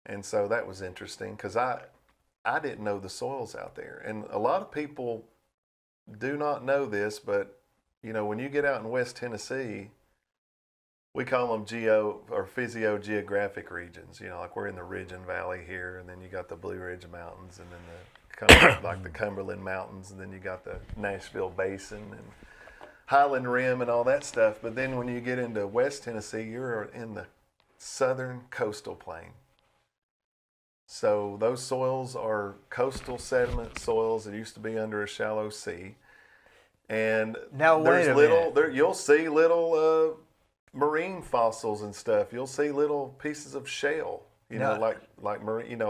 and so that was interesting because I didn't know the soils out there, and a lot of people do not know this, but you know when you get out in West Tennessee, we call them physiogeographic regions. You know, like we're in the Ridge and Valley here, and then you got the Blue Ridge Mountains, and then the Cumberland Mountains, and then you got the Nashville Basin and Highland Rim and all that stuff. But then when you get into West Tennessee, you're in the southern coastal plain. So those soils are coastal sediment soils that used to be under a shallow sea. And Now, wait a minute. you'll see little marine fossils and stuff. You'll see little pieces of shale, Now- like marine,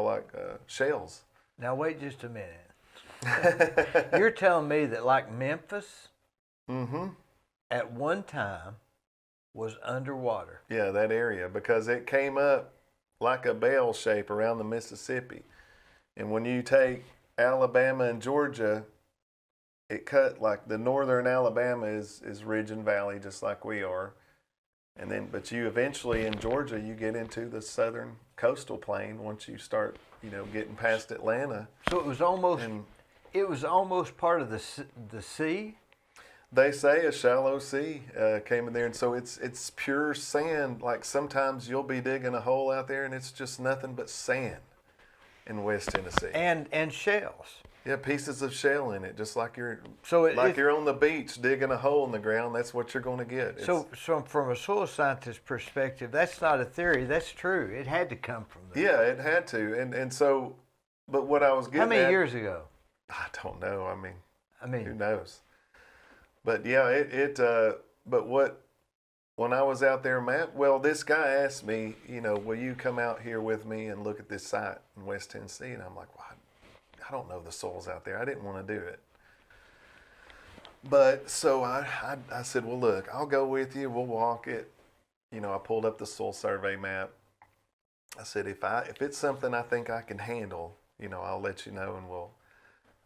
shells. Now wait just a minute. You're telling me that like Memphis, at one time, was underwater. Yeah, that area, because it came up like a bell shape around the Mississippi. And when you take Alabama and Georgia, it cut like the northern Alabama is ridge and valley, just like we are. And then, but you eventually in Georgia, you get into the southern coastal plain once you start, getting past Atlanta. So it was almost part of the sea. They say a shallow sea came in there, and so it's pure sand. Like sometimes you'll be digging a hole out there, and it's just nothing but sand in West Tennessee. And shells. Yeah, pieces of shell in it, just like you're on the beach digging a hole in the ground. That's what you're going to get. So from a soil scientist perspective, that's not a theory. That's true. It had to come from there. Yeah, it had to, and so, but what I was getting How many at, years ago? I don't know. I mean, who mean, knows? But yeah, but when I was out there, this guy asked me, will you come out here with me and look at this site in West Tennessee? And I'm like, well, I don't know the soils out there. I didn't want to do it. But so I said, well, look, I'll go with you. We'll walk it. I pulled up the soil survey map. I said, if it's something I think I can handle, I'll let you know, and we'll.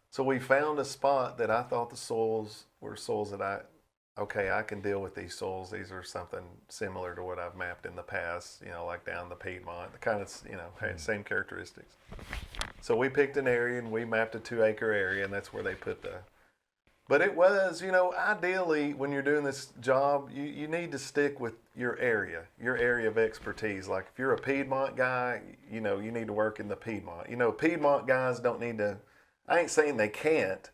So we found a spot that I thought the soils were soils that I can deal with these soils. These are something similar to what I've mapped in the past, like down the Piedmont, the kind of, had same characteristics. So we picked an area and we mapped a 2-acre area, and that's where they put but it was, ideally when you're doing this job, you need to stick with your area of expertise. Like if you're a Piedmont guy, you need to work in the Piedmont. Piedmont guys don't need to, I ain't saying they can't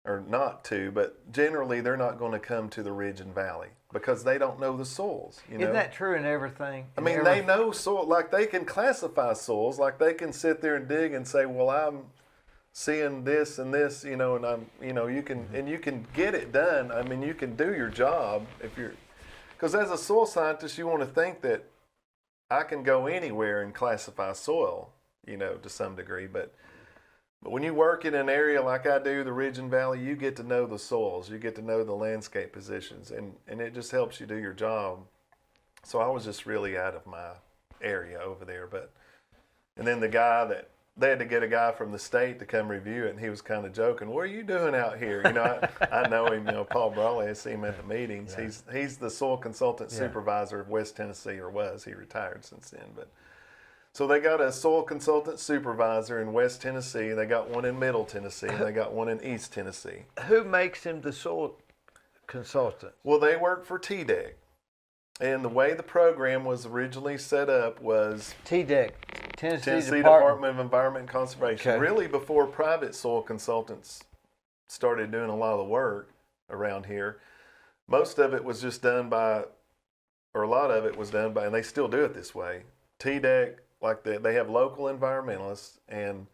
or not to, but generally they're not going to come to the Ridge and Valley because they don't know the soils. Isn't that true in everything? They know soil, like they can classify soils, like they can sit there and dig and say, well, I'm seeing this and this, and I'm, you can get it done. You can do your job because as a soil scientist, you want to think that I can go anywhere and classify soil, to some degree, but when you work in an area like I do, the Ridge and Valley, you get to know the soils, you get to know the landscape positions, and it just helps you do your job. So I was just really out of my area over there. And then they had to get a guy from the state to come review it, and he was kind of joking, what are you doing out here? I know him, Paul Brawley, I see him at the meetings. Yeah. He's the soil consultant supervisor of West Tennessee, or was. He retired since then, but. So they got a soil consultant supervisor in West Tennessee, they got one in Middle Tennessee, and they got one in East Tennessee. Who makes him the soil consultant? Well, they work for TDEC. And the way the program was originally set up was TDEC, Tennessee Department. Department of Environment and Conservation. Okay. Really before private soil consultants started doing a lot of the work around here. Most of it was just done by, or a lot of it was done by, and they still do it this way. TDEC, like they have local environmentalists, and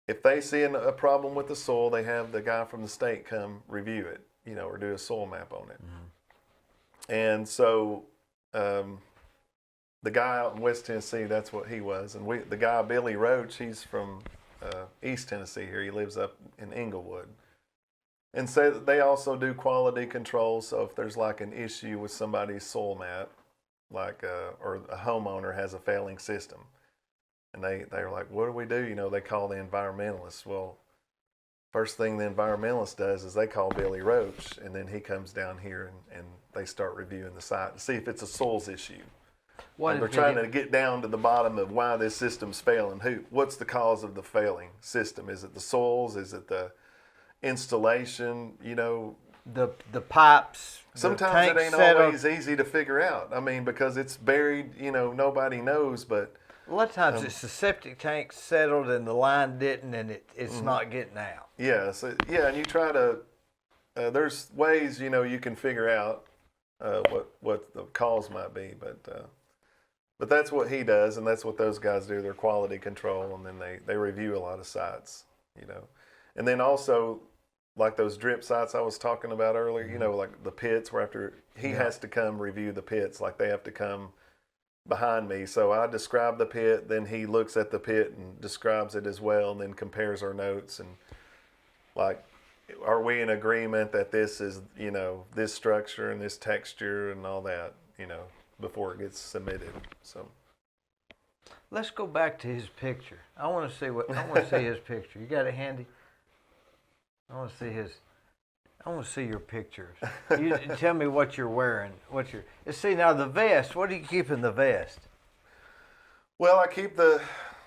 if they see a problem with the soil, they have the guy from the state come review it, or do a soil map on it. Mm-hmm. And so the guy out in West Tennessee, that's what he was. And the guy, Billy Roach, he's from East Tennessee here. He lives up in Englewood. And so they also do quality control. So if there's like an issue with somebody's soil map, or a homeowner has a failing system, and they're like, what do we do? They call the environmentalists. Well, first thing the environmentalist does is they call Billy Roach, and then he comes down here and they start reviewing the site to see if it's a soils issue. They're trying to get down to the bottom of why this system's failing. What's the cause of the failing system? Is it the soils? Is it the installation? The pipes. Sometimes it ain't always easy to figure out. Because it's buried. Nobody knows, but a lot of times it's the septic tank settled and the line didn't, and it's not getting out. Yeah, and you try to. There's ways you can figure out what the cause might be, but that's what he does, and that's what those guys do. They're quality control, and then they review a lot of sites, and then also like those drip sites I was talking about earlier. Like the pits where after he has to come review the pits, like they have to come behind me. So I describe the pit, then he looks at the pit and describes it as well, and then compares our notes and like, are we in agreement that this is, this structure and this texture and all that, before it gets submitted. So let's go back to his picture. I want to see his picture. You got it handy? I want to see your pictures. You tell me what you're wearing. See now the vest. What do you keep in the vest? Well, I keep the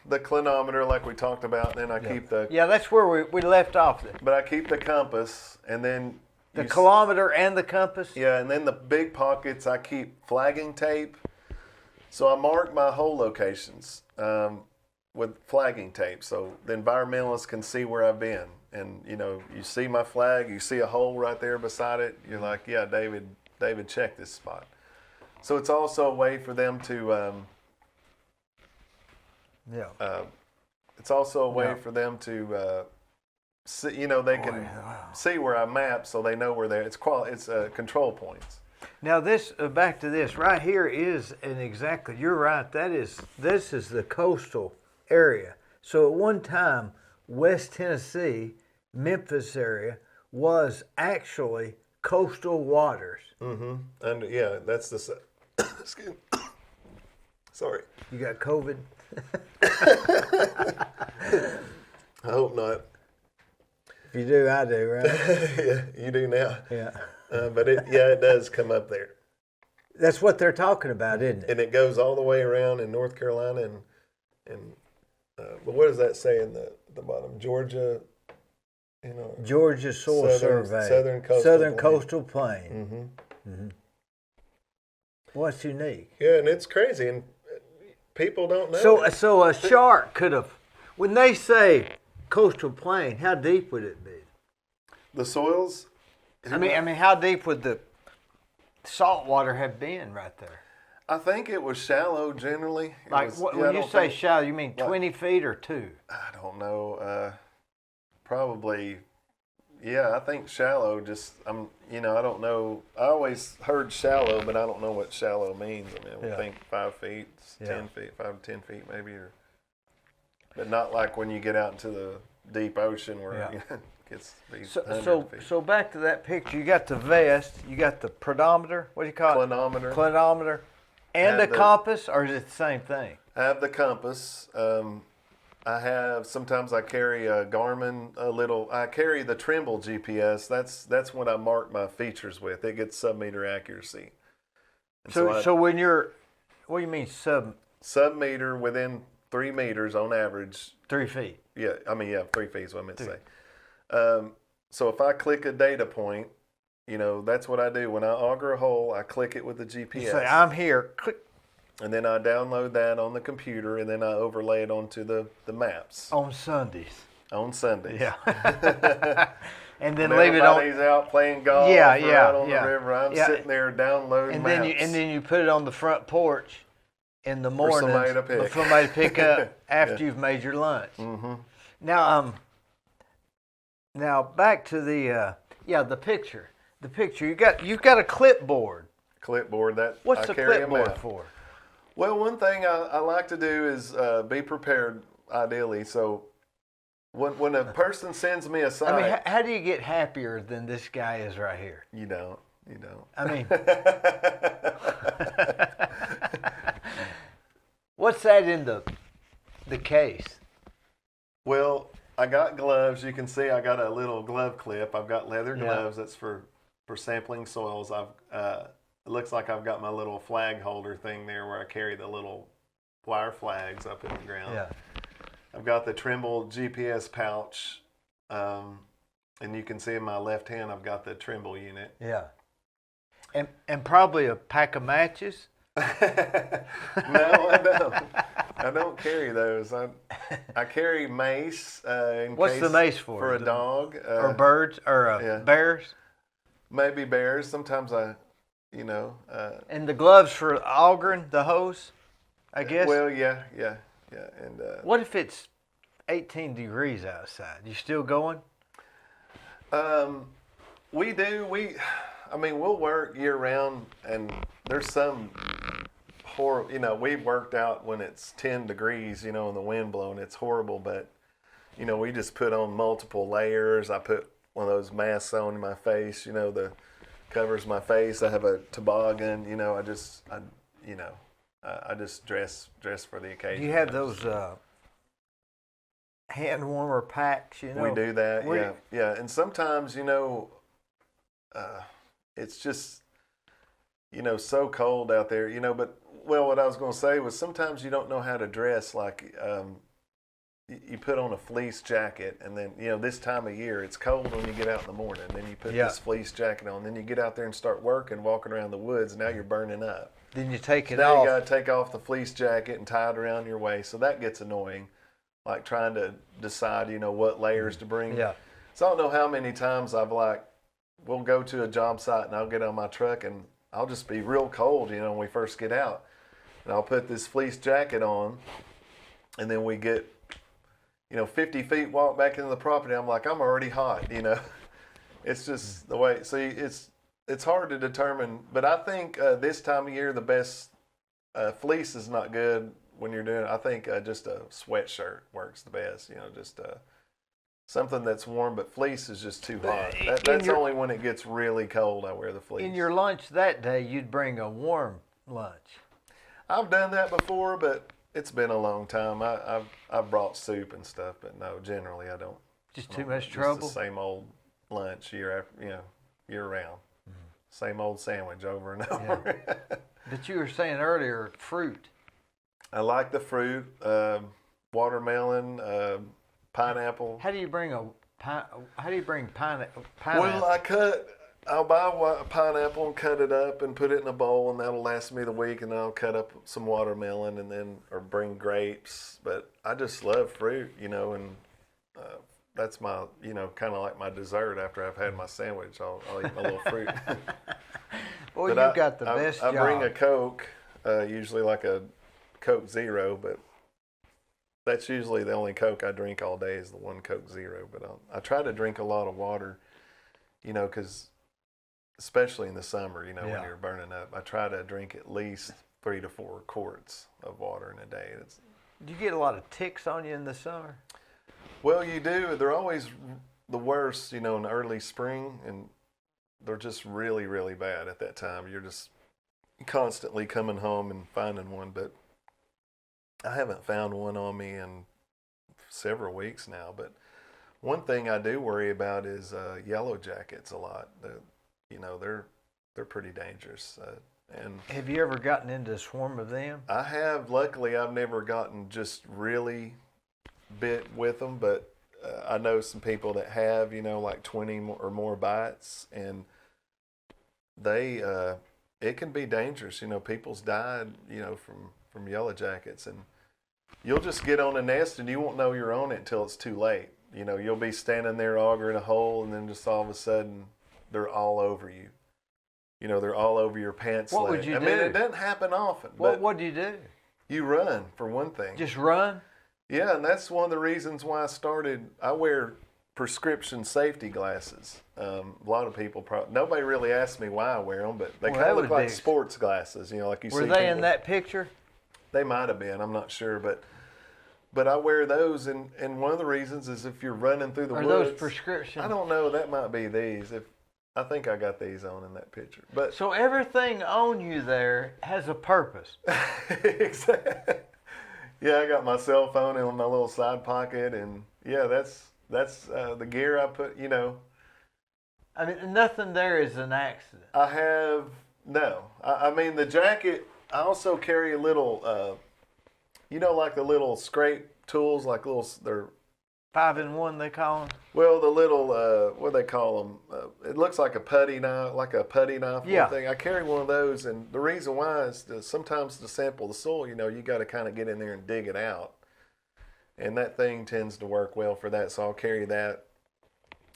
clinometer like we talked about, and then I keep the... Yeah, that's where we left off. But I keep the compass, and then... The kilometer and the compass? Yeah, and then the big pockets, I keep flagging tape. So I mark my hole locations with flagging tape, so the environmentalists can see where I've been. And, you see my flag, you see a hole right there beside it, you're like, yeah, David checked this spot. So it's also a way for them to... it's also a way for them to see, they can see where I map, so they know where they're. It's control points. Now this back to this right here is you're right. This is the coastal area. So at one time, West Tennessee, Memphis area was actually coastal waters. Mm-hmm. And that's the. Excuse me. Sorry. You got COVID? I hope not. If you do, I do, right? Yeah, you do now. Yeah. But it does come up there. That's what they're talking about, isn't it? And it goes all the way around in North Carolina but what does that say in the bottom? Georgia, Georgia Soil Survey. Southern Coastal Plain. Mm-hmm. Mm-hmm. What's unique? Yeah, and it's crazy, and people don't know. So a shark could have, when they say coastal plain, how deep would it be? The soils? I mean, how deep would the salt water have been right there? I think it was shallow generally. When you say shallow, you mean 20 feet or 2? I don't know. Probably, I think shallow. I don't know. I always heard shallow, but I don't know what shallow means. I would think 5 feet, 10 feet, 5 to 10 feet maybe, but not like when you get out into the deep ocean where it gets these 100 feet. So back to that picture, you got the vest, you got the pedometer, what do you call it? Clinometer. And the compass, or is it the same thing? I have the compass. Sometimes I carry a Garmin, I carry the Trimble GPS. That's what I mark my features with. It gets sub-meter accuracy. So when you're, what do you mean sub? Sub-meter within 3 meters on average. 3 feet. 3 feet is what I meant to say. So if I click a data point, that's what I do. When I auger a hole, I click it with the GPS. You say, I'm here. Click. And then I download that on the computer, and then I overlay it onto the maps. On Sundays. On Sundays. Yeah. And then when leave it on. everybody's out playing golf out on the river. I'm sitting there downloading maps. And then you put it on the front porch in the morning for somebody to pick up after you've made your lunch. Mm-hmm. Now back to the picture. The picture you've got a clipboard. Clipboard What's I the carry clipboard for? Well, one thing I like to do is be prepared. Ideally, so when a person sends me a site, I mean, how do you get happier than this guy is right here? You don't. I mean, what's that in the case? Well, I got gloves. You can see I got a little glove clip. I've got leather gloves. That's for sampling soils. It looks like I've got my little flag holder thing there where I carry the little wire flags up in the ground. Yeah. I've got the Trimble GPS pouch, and you can see in my left hand I've got the Trimble unit. Yeah. And probably a pack of matches. No, I don't. I don't carry those. I carry mace. What's the mace for? For a dog. Or birds or bears. Maybe bears. Sometimes And the gloves for augering the hose, I guess. Well, yeah. And what if it's 18 degrees outside? You still going? We do. We'll work year round, and there's some horrible. We've worked out when it's 10 degrees, and the wind blowing. It's horrible, but we just put on multiple layers. I put one of those masks on my face, the covers my face. I have a toboggan. I just dress for the occasion. Do you have those hand warmer packs? We do that. Yeah. And sometimes it's just so cold out there. But what I was going to say was sometimes you don't know how to dress. Like you put on a fleece jacket, and then this time of year it's cold when you get out in the morning. Then you put this fleece jacket on. Then you get out there and start walking around the woods. Now you're burning up. Then you take it off. Now you got to take off the fleece jacket and tie it around your waist. So that gets annoying. Like trying to decide, what layers to bring. Yeah. So I don't know how many times we'll go to a job site and I'll get on my truck and I'll just be real cold, when we first get out. And I'll put this fleece jacket on, and then we get, 50 feet, walk back into the property. I'm like, I'm already hot, It's just the way. So it's hard to determine. But I think this time of year, the best fleece is not good when you're doing it. I think just a sweatshirt works the best, just something that's warm, but fleece is just too hot. That's only when it gets really cold I wear the fleece. In your lunch that day, you'd bring a warm lunch. I've done that before, but it's been a long time. I've brought soup and stuff, but no, generally I don't. Just too much trouble? Just the same old lunch year round. Mm-hmm. Same old sandwich over and over. Yeah. But you were saying earlier, fruit. I like the fruit, watermelon, pineapple. How do you bring pineapple? Well, I'll buy a pineapple and cut it up and put it in a bowl, and that'll last me the week. And then I'll cut up some watermelon or bring grapes. But I just love fruit, and that's my, kind of like my dessert after I've had my sandwich. I'll eat my little fruit. Well, you've got the best job. I bring a Coke, usually like a Coke Zero, but that's usually the only Coke I drink all day is the one Coke Zero. But I try to drink a lot of water, because especially in the summer, when you're burning up, I try to drink at least 3 to 4 quarts of water in a day. Do you get a lot of ticks on you in the summer? Well, you do. They're always the worst, in the early spring, and they're just really, really bad at that time. You're just constantly coming home and finding one, but I haven't found one on me in several weeks now. But one thing I do worry about is yellow jackets a lot. They're pretty dangerous. And have you ever gotten into a swarm of them? I have. Luckily, I've never gotten just really bit with them, but I know some people that have, like 20 or more bites, and they it can be dangerous. You know, people's died, you know, from yellow jackets, and you'll just get on a nest and you won't know you're on it until it's too late. You know, you'll be standing there augering a hole, and then just all of a sudden they're all over you. You know, they're all over your pants leg. What would you do? I mean, it doesn't happen often. What do you do? You run, for one thing. Just run? Yeah, and that's one of the reasons why I wear prescription safety glasses. A lot of people nobody really asks me why I wear them, but they kind of look like sports glasses. You know, like you see. Were they in that picture? They might have been. I'm not sure, but I wear those, and one of the reasons is if you're running through the woods. Are those prescription? I don't know. That might be these. I think I got these on in that picture. But so everything on you there has a purpose. Exactly. Yeah, I got my cell phone in my little side pocket, and yeah, that's the gear I put. You know, I mean, nothing there is an accident. I mean, the jacket. I also carry a little, you know, like the little scrape tools, like they're 5-in-1 they call them. Well, the little what do they call them? It looks like a putty knife, Yeah. thing. I carry one of those, and the reason why is sometimes to sample the soil, you know, you got to kind of get in there and dig it out, and that thing tends to work well for that. So I'll carry that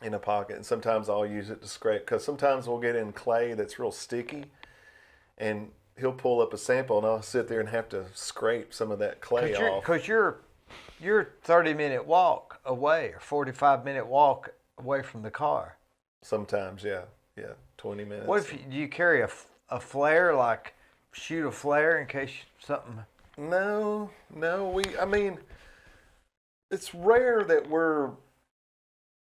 in a pocket, and sometimes I'll use it to scrape, because sometimes we'll get in clay that's real sticky, and he'll pull up a sample, and I'll sit there and have to scrape some of that clay off. Because you're 30-minute walk away, or 45-minute walk away from the car. Sometimes, yeah, 20 minutes. What if do you carry a flare, like shoot a flare in case something? No. I mean, it's rare that we're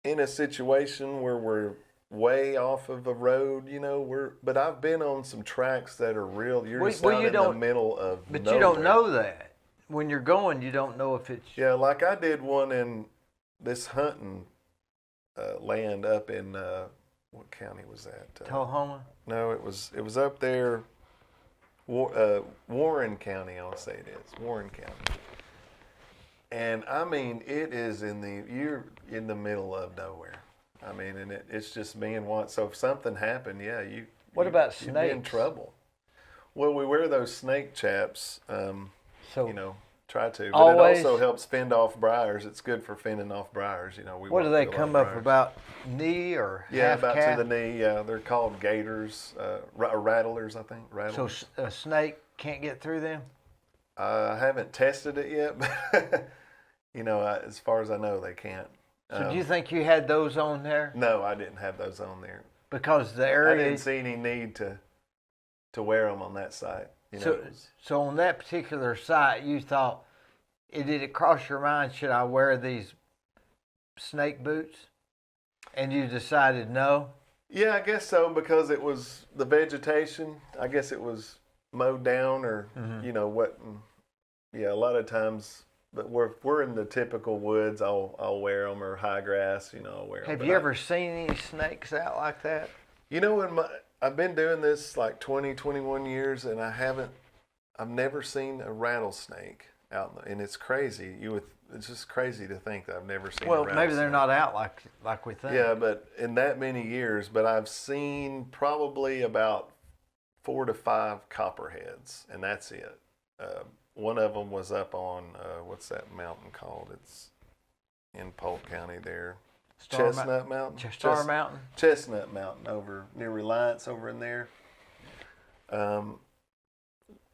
in a situation where we're way off of a road, you know. But I've been on some tracks that are real. You're just out in the middle of But nowhere. you don't know that. When you're going, you don't know if it's... Yeah, like I did one in this hunting land up in, what county was that? Tullahoma? No, it was up there, Warren County, I'll say it is, Warren County. And I mean, you're in the middle of nowhere. I mean, and it's just me and one. So if something happened, yeah, What about you'd be in snakes? trouble. Well, we wear those snake chaps, So you know, try to. But always, it also helps fend off briars. It's good for fending off briars, you know. What do they come up about, knee or Yeah, half about calf? to the knee. Yeah, they're called gators, rattlers, I think. Rattlers. So a snake can't get through them? I haven't tested it yet, but you know, as far as I know, they can't. So do you think you had those on there? No, I didn't have those on there. Because the I area... didn't see any need to wear them on that site. You know, so on that particular site, you thought, did it cross your mind, should I wear these snake boots? And you decided no? Yeah, I guess so, because it was the vegetation. I guess it was mowed down, or you know what? Yeah, a lot of times. But we're in the typical woods. I'll wear them, or high grass. You know, I'll wear them. Have you ever seen any snakes out like that? You know, I've been doing this like 21 years, and I've never seen a rattlesnake out, and it's crazy. It's just crazy to think that I've never seen. Well, a rattlesnake. maybe they're not out like we think. Yeah, but in that many years, but I've seen probably about 4 to 5 copperheads, and that's it. One of them was up on what's that mountain called? It's in Polk County there. Chestnut Mountain? Star Mountain? Chestnut Mountain over near Reliance over in there.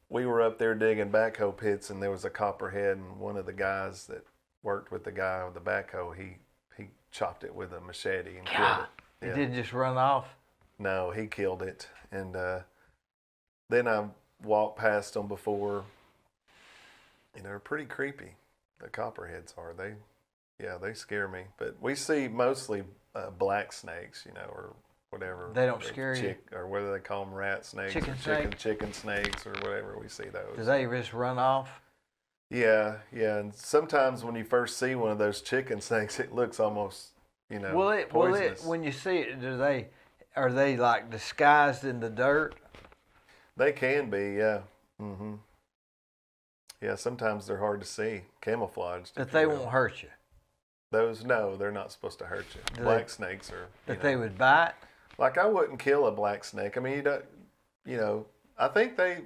We were up there digging backhoe pits, and there was a copperhead, and one of the guys that worked with the guy with the backhoe, he chopped it with a machete and killed it. It didn't just run off? No, he killed it. And then I walked past them before, and they're pretty creepy. The copperheads are. They scare me. But we see mostly black snakes, you know, or whatever. They don't scare you? Or whether they call them rat snakes, Chicken or chicken snakes, or whatever. We see those. Do they just run off? Yeah. And sometimes when you first see one of those chicken snakes, it looks almost, you know, poisonous. When you see it, are they like disguised in the dirt? They can be, yeah. Mm-hmm. Yeah, sometimes they're hard to see, camouflaged. But they won't hurt you? No, they're not supposed to hurt you. Black snakes are. But they would bite? Like I wouldn't kill a black snake. I mean, you know, I think they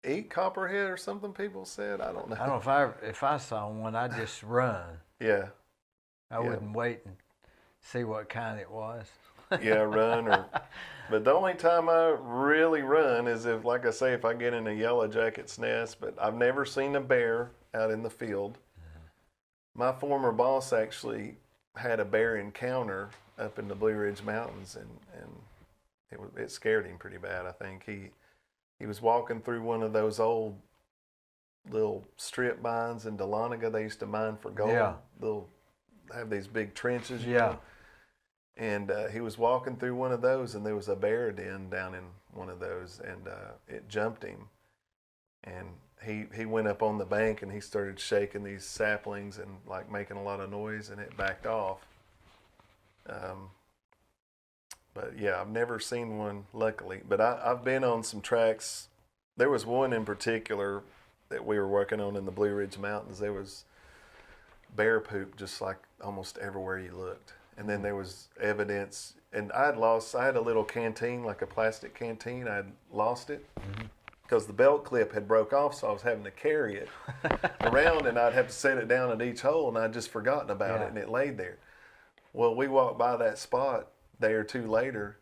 eat copperhead or something. People said, I don't know. I don't know if I saw one, I'd just run. Yeah, I wouldn't wait and see what kind it was. yeah, run or. But the only time I really run is if, like I say, if I get in a yellow jacket's nest. But I've never seen a bear out in the field. My former boss actually had a bear encounter up in the Blue Ridge Mountains, and it scared him pretty bad. I think he was walking through one of those old little strip mines in Dahlonega. They used to mine for gold. Yeah. They'll have these big trenches. You Yeah. know? And he was walking through one of those, and there was a bear den down in one of those, and it jumped him. And he went up on the bank, and he started shaking these saplings and like making a lot of noise, and it backed off. But yeah, I've never seen one, luckily. But I've been on some tracks. There was one in particular that we were working on in the Blue Ridge Mountains. There was bear poop just like almost everywhere you looked. And then there was evidence, and I had a little canteen, like a plastic canteen. I had lost it because the belt clip had broke off, so I was having to carry it around, and I'd have to set it down at each hole, and I'd just forgotten about it, and it laid there. Well, we walked by that spot a day or two later,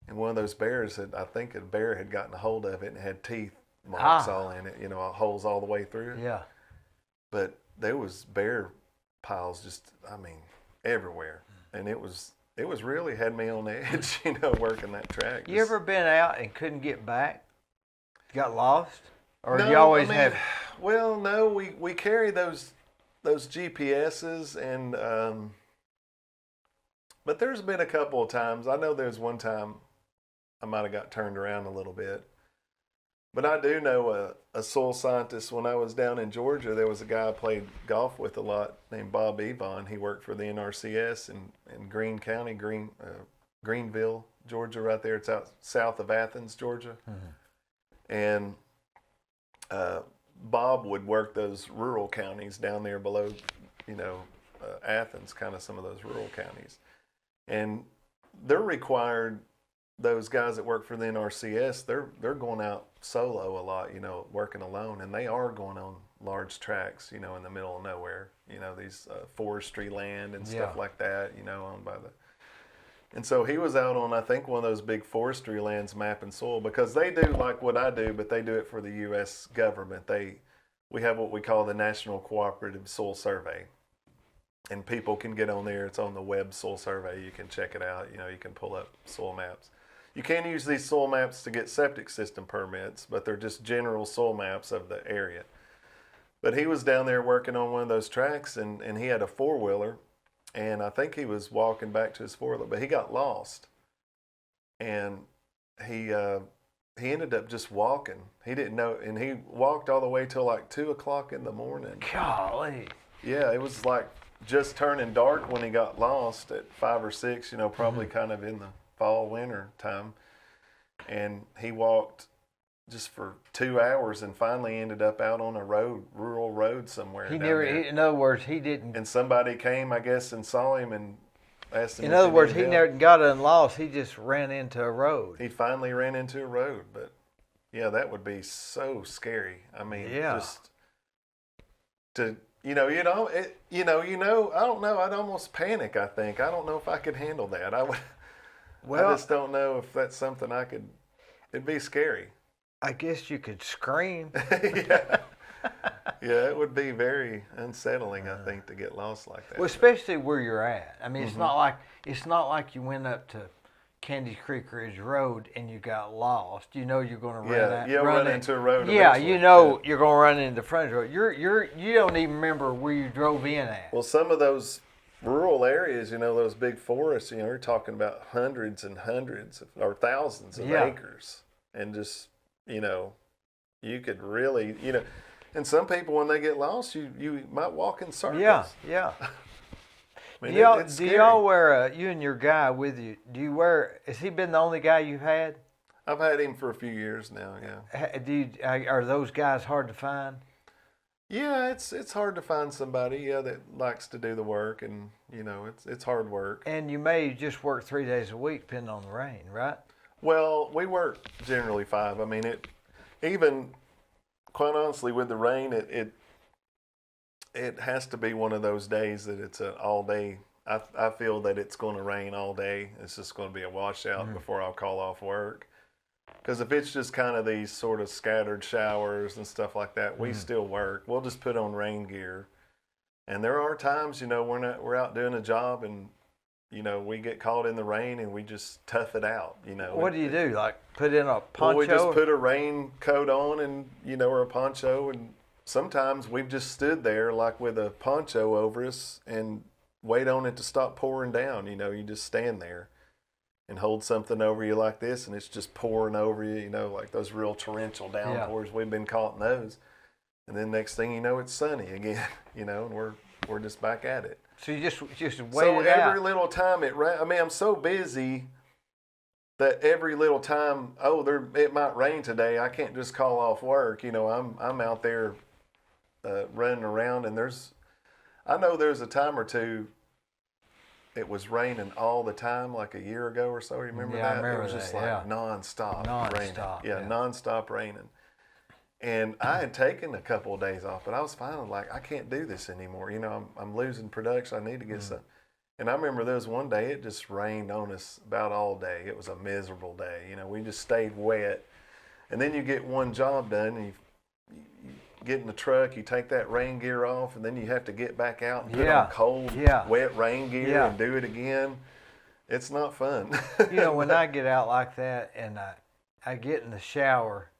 and one of those bears I think a bear had gotten a hold of it and had teeth marks all in it, holes all the way through it. Yeah. But there was bear piles just, I mean, everywhere. And it was really had me on edge, working that track. You ever been out and couldn't get back? Got lost? Or No, you always I mean, have? Well, no, we carry those GPSs, and but there's been a couple of times. I know there's one time I might have got turned around a little bit. But I do know a soil scientist. When I was down in Georgia, there was a guy I played golf with a lot named Bob Evon. He worked for the NRCS in Greene County, Greenville, Georgia, right there. It's out south of Athens, Georgia. And Bob would work those rural counties down there below, Athens, kind of some of those rural counties. And they're required, those guys that work for the NRCS, they're going out solo a lot, working alone, and they are going on large tracks, in the middle of nowhere, these forestry land and stuff like that, owned by the. And so he was out on, I think, one of those big forestry lands mapping soil, because they do like what I do, but they do it for the U.S. government. We have what we call the National Cooperative Soil Survey. And people can get on there. It's on the web soil survey. You can check it out. You can pull up soil maps. You can use these soil maps to get septic system permits, but they're just general soil maps of the area. But he was down there working on one of those tracks, and he had a four-wheeler, and I think he was walking back to his four-wheeler, but he got lost. And he ended up just walking. He didn't know, and he walked all the way till like 2 o'clock in the morning. Golly. Yeah, it was like just turning dark when he got lost at 5 or 6, probably kind of in the fall, winter time. And he walked just for 2 hours and finally ended up out on a rural road somewhere. In other words, he didn't. And somebody came, I guess, and saw him and asked him. In other words, he never got unlost. He just ran into a road. He finally ran into a road, but yeah, that would be so scary. I mean, just to. I don't know. I'd almost panic, I think. I don't know if I could handle that. I just don't know if that's something I could. It'd be scary. I guess you could scream. Yeah. Yeah, it would be very unsettling, I think, to get lost like that. Well, especially where you're at. I mean, it's not like you went up to Candy Creek Ridge Road and you got lost. You're going to run into a road. Yeah, you're going to run into the front road. You don't even remember where you drove in at. Well, some of those rural areas, those big forests, you're talking about hundreds and hundreds or thousands of acres, and just you could really and some people, when they get lost, you might walk in circles. Yeah. I mean, do y'all wear you and your guy with you? Has he been the only guy you've had? I've had him for a few years now. Yeah. Are those guys hard to find? Yeah, it's hard to find somebody, yeah, that likes to do the work, and it's hard work. And you may just work 3 days a week, depending on the rain, right? Well, we work generally 5. I mean, it even quite honestly with the rain, it has to be one of those days that it's an all day. I feel that it's going to rain all day. It's just going to be a washout before I'll call off work. Because if it's just kind of these sort of scattered showers and stuff like that, we still work. We'll just put on rain gear. And there are times, we're out doing a job and, we get caught in the rain and we just tough it out, What do you do? Like put in a poncho? Well, we just put a raincoat on and, or a poncho. And sometimes we've just stood there like with a poncho over us and wait on it to stop pouring down. You just stand there and hold something over you like this, and it's just pouring over you, like those real torrential downpours. We've been caught in those. And then next thing you know, it's sunny again, and we're just back at it. So you just wait so it out. every little time I'm so busy that every little time, it might rain today, I can't just call off work. I'm out there running around, and I know there's a time or two it was raining all the time, like a year ago or so. Remember that? I remember it was just that, like nonstop raining. Yeah, Nonstop raining. And I had taken a couple of days off, but I was finally like, I can't do this anymore. I'm losing production. I need to get some. And I remember there was one day it just rained on us about all day. It was a miserable day. We just stayed wet. And then you get one job done, and you get in the truck, you take that rain gear off, and then you have to get back out and put on cold, wet rain gear and do it again. It's not fun. When I get out like that and I get in the shower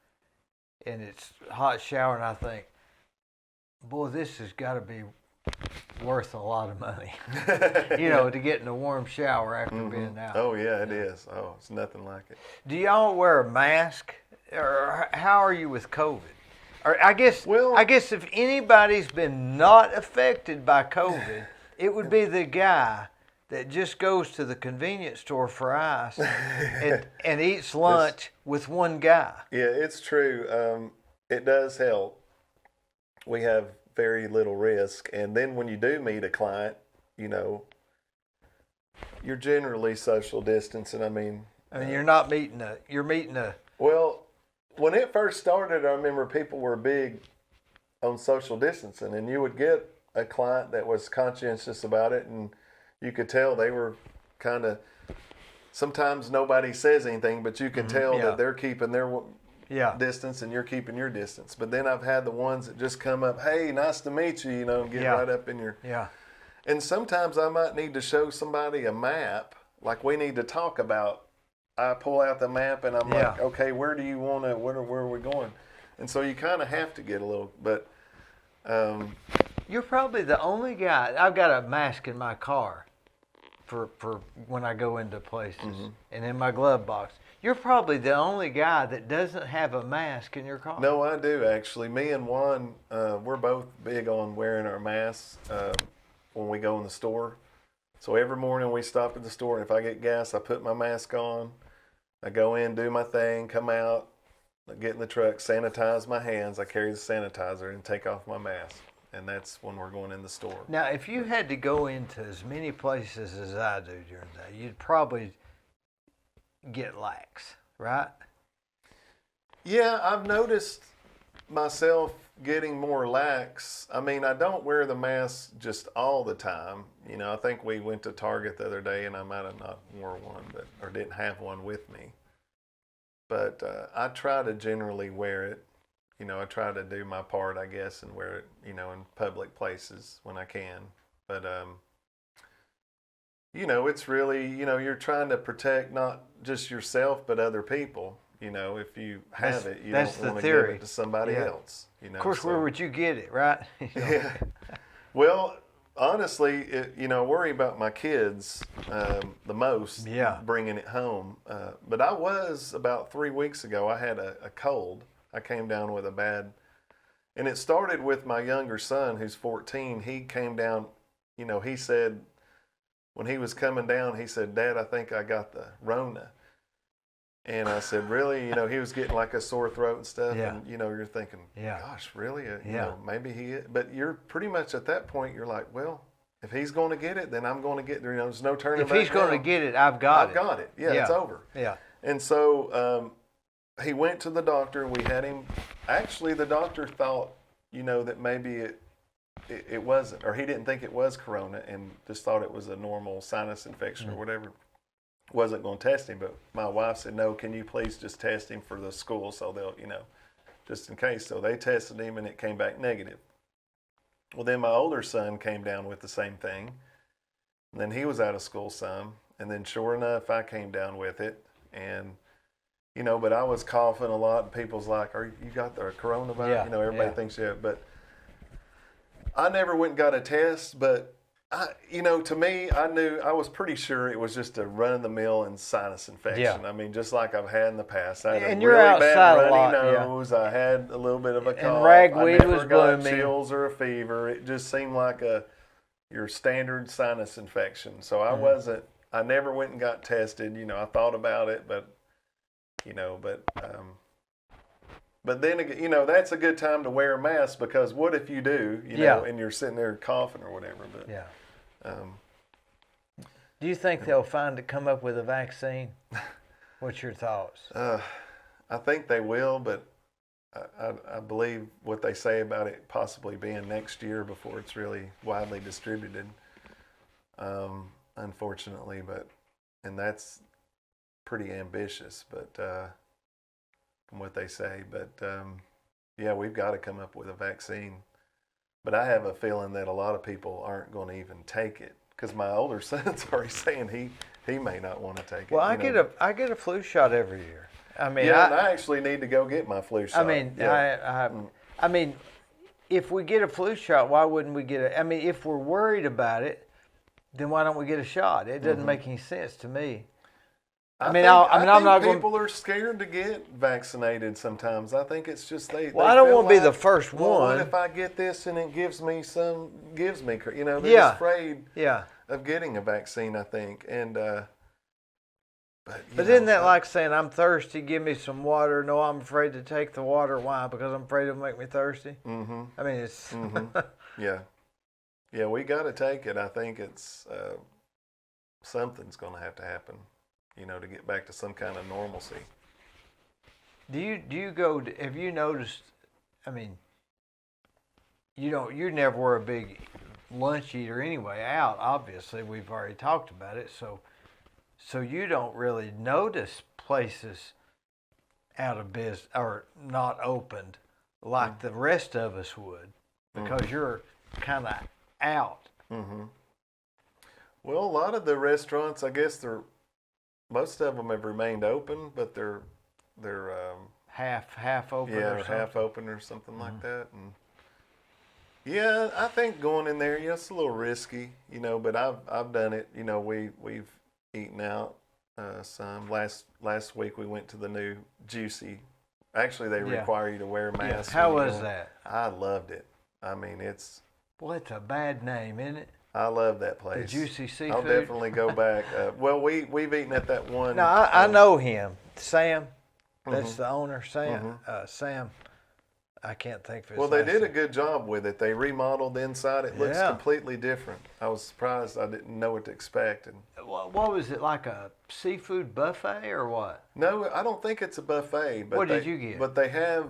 and it's a hot shower and I think, boy, this has got to be worth a lot of money, to get in a warm shower after being out. Oh, yeah, it is. Oh, it's nothing like it. Do y'all wear a mask? Or how are you with COVID? Or I guess if anybody's been not affected by COVID, it would be the guy that just goes to the convenience store for ice and eats lunch with one guy. Yeah, it's true. It does help. We have very little risk. And then when you do meet a client, you're generally social distancing. You're not meeting you're meeting a. Well, when it first started, I remember people were big on social distancing, and you would get a client that was conscientious about it, and you could tell they were kind of, sometimes nobody says anything, but you can tell that they're keeping their distance and you're keeping your distance. But then I've had the ones that just come up, hey, nice to meet you, and get right up in your... Yeah. And sometimes I might need to show somebody a map, like we need to talk about. I pull out the map and I'm like, okay, where do you want to, where are we going? And so you kind of have to get a little, but. You're probably the only guy, I've got a mask in my car for when I go into places and in my glove box. You're probably the only guy that doesn't have a mask in your car. No, I do actually. Me and Juan, we're both big on wearing our masks when we go in the store. So every morning we stop at the store, and if I get gas, I put my mask on. I go in, do my thing, come out, get in the truck, sanitize my hands. I carry the sanitizer and take off my mask. And that's when we're going in the store. Now, if you had to go into as many places as I do during the day, you'd probably get lax, right? Yeah, I've noticed myself getting more lax. I don't wear the mask just all the time. I think we went to Target the other day and I might have not wore one, or didn't have one with me. But I try to generally wear it. I try to do my part, I guess, and wear it, in public places when I can. But, it's really, you're trying to protect not just yourself, but other people. If you have it, you don't want to give it to somebody else. Of course, where would you get it, right? Yeah. Well, honestly, I worry about my kids the most, bringing it home. But I was, about 3 weeks ago, I had a cold. I came down with a bad, and it started with my younger son, who's 14. He came down, he said, when he was coming down, he said, Dad, I think I got the Rona. And I said, really? You know, he was getting like a sore throat and stuff. Yeah. And, you know, you're thinking, Yeah. gosh, really? You Yeah. know, maybe he is. But you're pretty much at that point, you're like, well, if he's going to get it, then I'm going to get it. You know, there's no turning If back he's going to now. get it, I've got I've it. got it. Yeah, it's over. Yeah. And so he went to the doctor, and we had him. Actually, the doctor thought, you know, that maybe it wasn't, or he didn't think it was corona, and just thought it was a normal sinus infection or whatever. Wasn't going to test him, but my wife said, no, can you please just test him for the school so they'll, you know, just in case. So they tested him, and it came back negative. Well, then my older son came down with the same thing. And then he was out of school some. And then sure enough, I came down with it. And, you know, but I was coughing a lot, and people's like, you got the coronavirus? Yeah, You know, everybody yeah. thinks you have. But I never went and got a test, but you know, to me, I was pretty sure it was just a run-of-the-mill and sinus infection. Yeah. I mean, just like I've had in the past. I had And a you're really outside bad a runny lot, yeah. nose. I had a little bit of a cough. And ragweed I never was got blooming. chills or a fever. It just seemed like your standard sinus infection. So I never went and got tested. You know, I thought about it, but then again, you know, that's a good time to wear a mask, because what if you do, you know, and you're sitting there coughing or whatever. But Yeah. Do you think they'll come up with a vaccine? What's your thoughts? I think they will, but I believe what they say about it possibly being next year before it's really widely distributed, unfortunately. And that's pretty ambitious, but from what they say. But yeah, we've got to come up with a vaccine. But I have a feeling that a lot of people aren't going to even take it, because my older son's already saying he may not want to take it. Well, you I get a flu shot every year. I mean, and I actually need to go get my flu shot. I mean, yeah. I mean, if we get a flu shot, why wouldn't we get it? I mean, if we're worried about it, then why don't we get a shot? It doesn't make any sense to me. I mean, think, I'm not going. People are scared to get vaccinated sometimes. I think it's just they. Well, they I don't feel want to be like, the first well, one. what if I get this and it gives me, you know, they're just afraid Yeah. of getting a vaccine, I think. And but isn't that like saying, I'm thirsty, give me some water? No, I'm afraid to take the water. Why? Because I'm afraid it'll make me thirsty? Mm-hmm. I mean, it's... Yeah, we got to take it. I think it's something's going to have to happen, you know, to get back to some kind of normalcy. Do you go, have you noticed, I mean, you never were a big lunch eater anyway, out, obviously, we've already talked about it, so you don't really notice places out of business or not opened like the rest of us would, because you're kind of out. Mm-hmm. Well, a lot of the restaurants, I guess most of them have remained open, but they're half open. Yeah, or something. half open or something like that. And yeah, I think going in there, it's a little risky, you know. But I've done it. You know, we've eaten out some. Last week we went to the new Juicy. Actually, they require you to wear a mask. How was that? I loved it. I mean, it's a bad name, isn't it? I love that place. The Juicy Seafood. I'll definitely go back. Well, we've eaten at that one. No, I know him, Sam. That's the owner, Sam. Sam. I can't think of his Well, they last did a name. good job with it. They remodeled the inside. It looks Yeah. completely different. I was surprised. I didn't know what to expect. And What was it, like a seafood buffet or what? no, I don't think it's a buffet. But What did you get? But they have,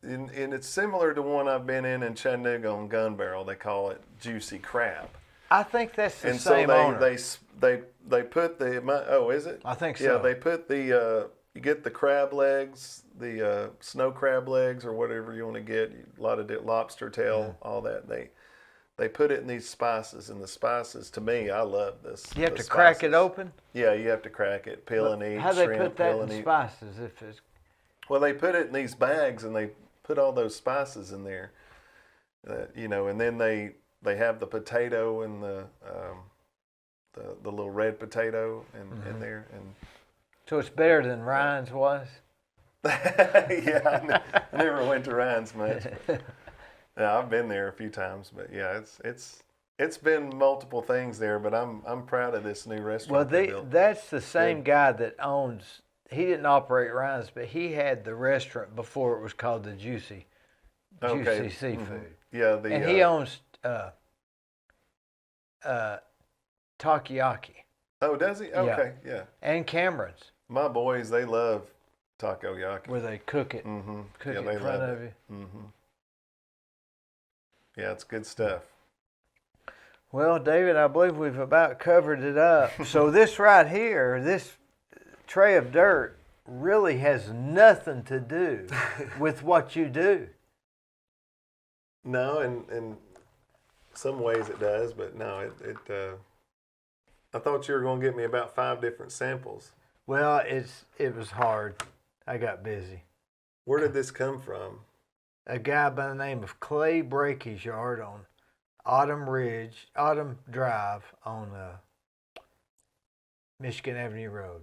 and it's similar to one I've been in Chattanooga on Gun Barrel. They call it Juicy Crab. I think that's the And same so owner. they put the is it? I think so. Yeah, they put the you get the crab legs, the snow crab legs or whatever you want to get. A lot of lobster tail, all that. They put it in these spices, and the spices, to me, I love this. You have the to crack it spices. open? Yeah, you have to crack it, peel and eat. How do they shrimp, put that peel in and eat. spices? If it's Well, they put it in these bags, and they put all those spices in there. You know, and then they have the potato and the little red potato in there, and so it's better than Ryan's was? yeah, I never went to Ryan's much. But, yeah, I've been there a few times, but yeah, it's been multiple things there. But I'm proud of this new Well, restaurant. they built. that's the same guy that owns he didn't operate Ryan's, but he had the restaurant before it was called the Juicy Seafood. Yeah, and he owns Takoyaki. Oh, does he? Okay, yeah. And Cameron's. My boys, they love takoyaki. Where they cook it, cook it in front of you. Yeah, it's good stuff. Well, David, I believe we've about covered it up. So this right here, this tray of dirt, really has nothing to do with what you do. No, in some ways it does, but no, I thought you were going to get me about 5 different samples. Well, it was hard. I got busy. Where did this come from? A guy by the name of Clay Breakage Yard on Autumn Drive on Michigan Avenue Road.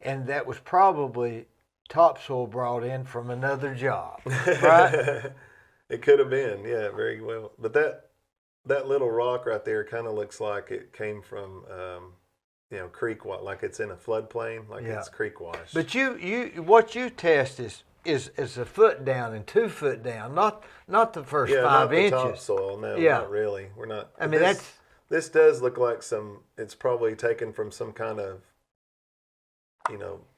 And that was probably topsoil brought in from another job, right? It could have been, yeah, very well. But that little rock right there kind of looks like it came from, creek wash, like it's in a floodplain, like it's creek wash. But what you test is a foot down and 2 foot down, not the first 5 inches. Yeah, not the topsoil. No, not really. We're not. I mean, this does look like it's probably taken from some kind of,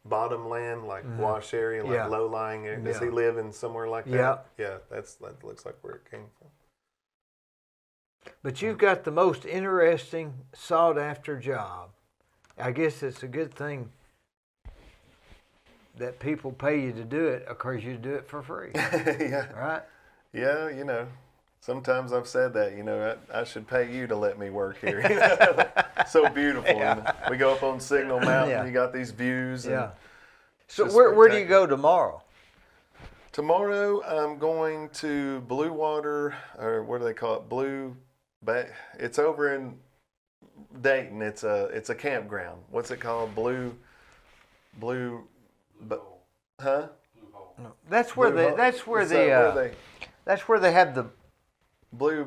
bottom land, like wash area, like low-lying area. Does he live in somewhere like that? Yeah, that looks like where it came from. But you've got the most interesting, sought-after job. I guess it's a good thing that people pay you to do it, because you do it for free. Yeah. Right? Yeah, sometimes I've said that, I should pay you to let me work here. So beautiful. Yeah. We go up on Signal Mountain, you got these views. Yeah. So where do you go tomorrow? Tomorrow I'm going to Blue Water, or what do they call it? It's over in Dayton. It's a campground. What's it called? Blue huh? No, that's where they have the Blue.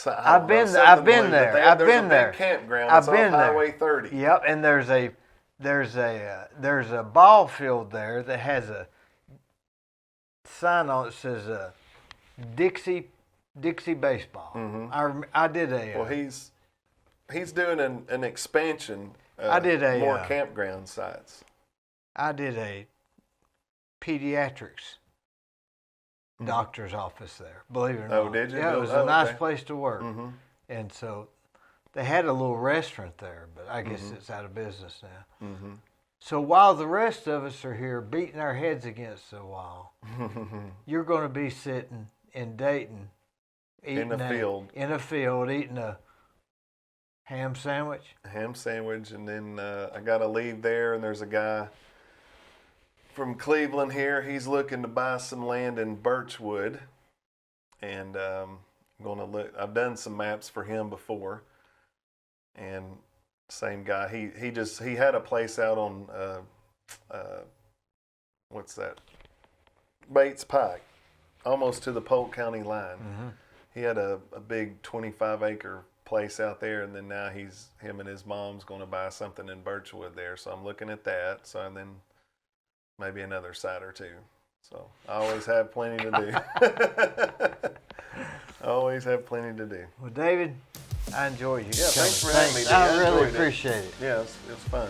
I've been there. I've been there. Campground. I've It's been off there. Highway 30. Yep, and there's a ball field there that has a sign on it that says Dixie baseball. Mm-hmm. I did a. Well, he's doing an expansion. I did a more campground sites. I did a pediatrics doctor's office there, believe it or not. Oh, did you? Yeah, it was a nice okay. place to work. Mm-hmm. And so they had a little restaurant there, but I guess it's out of business now. Mm-hmm. So while the rest of us are here beating our heads against the wall, you're going to be sitting in Dayton in a field eating a ham sandwich. And then I got to leave there, and there's a guy from Cleveland here. He's looking to buy some land in Birchwood, and I'm going to look. I've done some maps for him before, and same guy. He had a place out on what's that? Bates Pike, almost to the Polk County line. Mm-hmm. He had a big 25-acre place out there, and then now him and his mom's going to buy something in Birchwood there. So I'm looking at that. So and then maybe another site or two. So I always have plenty to do. Always have plenty to do. Well, David, I enjoyed you. Yeah, thanks for having me. I really appreciate it. Yeah, it was fun.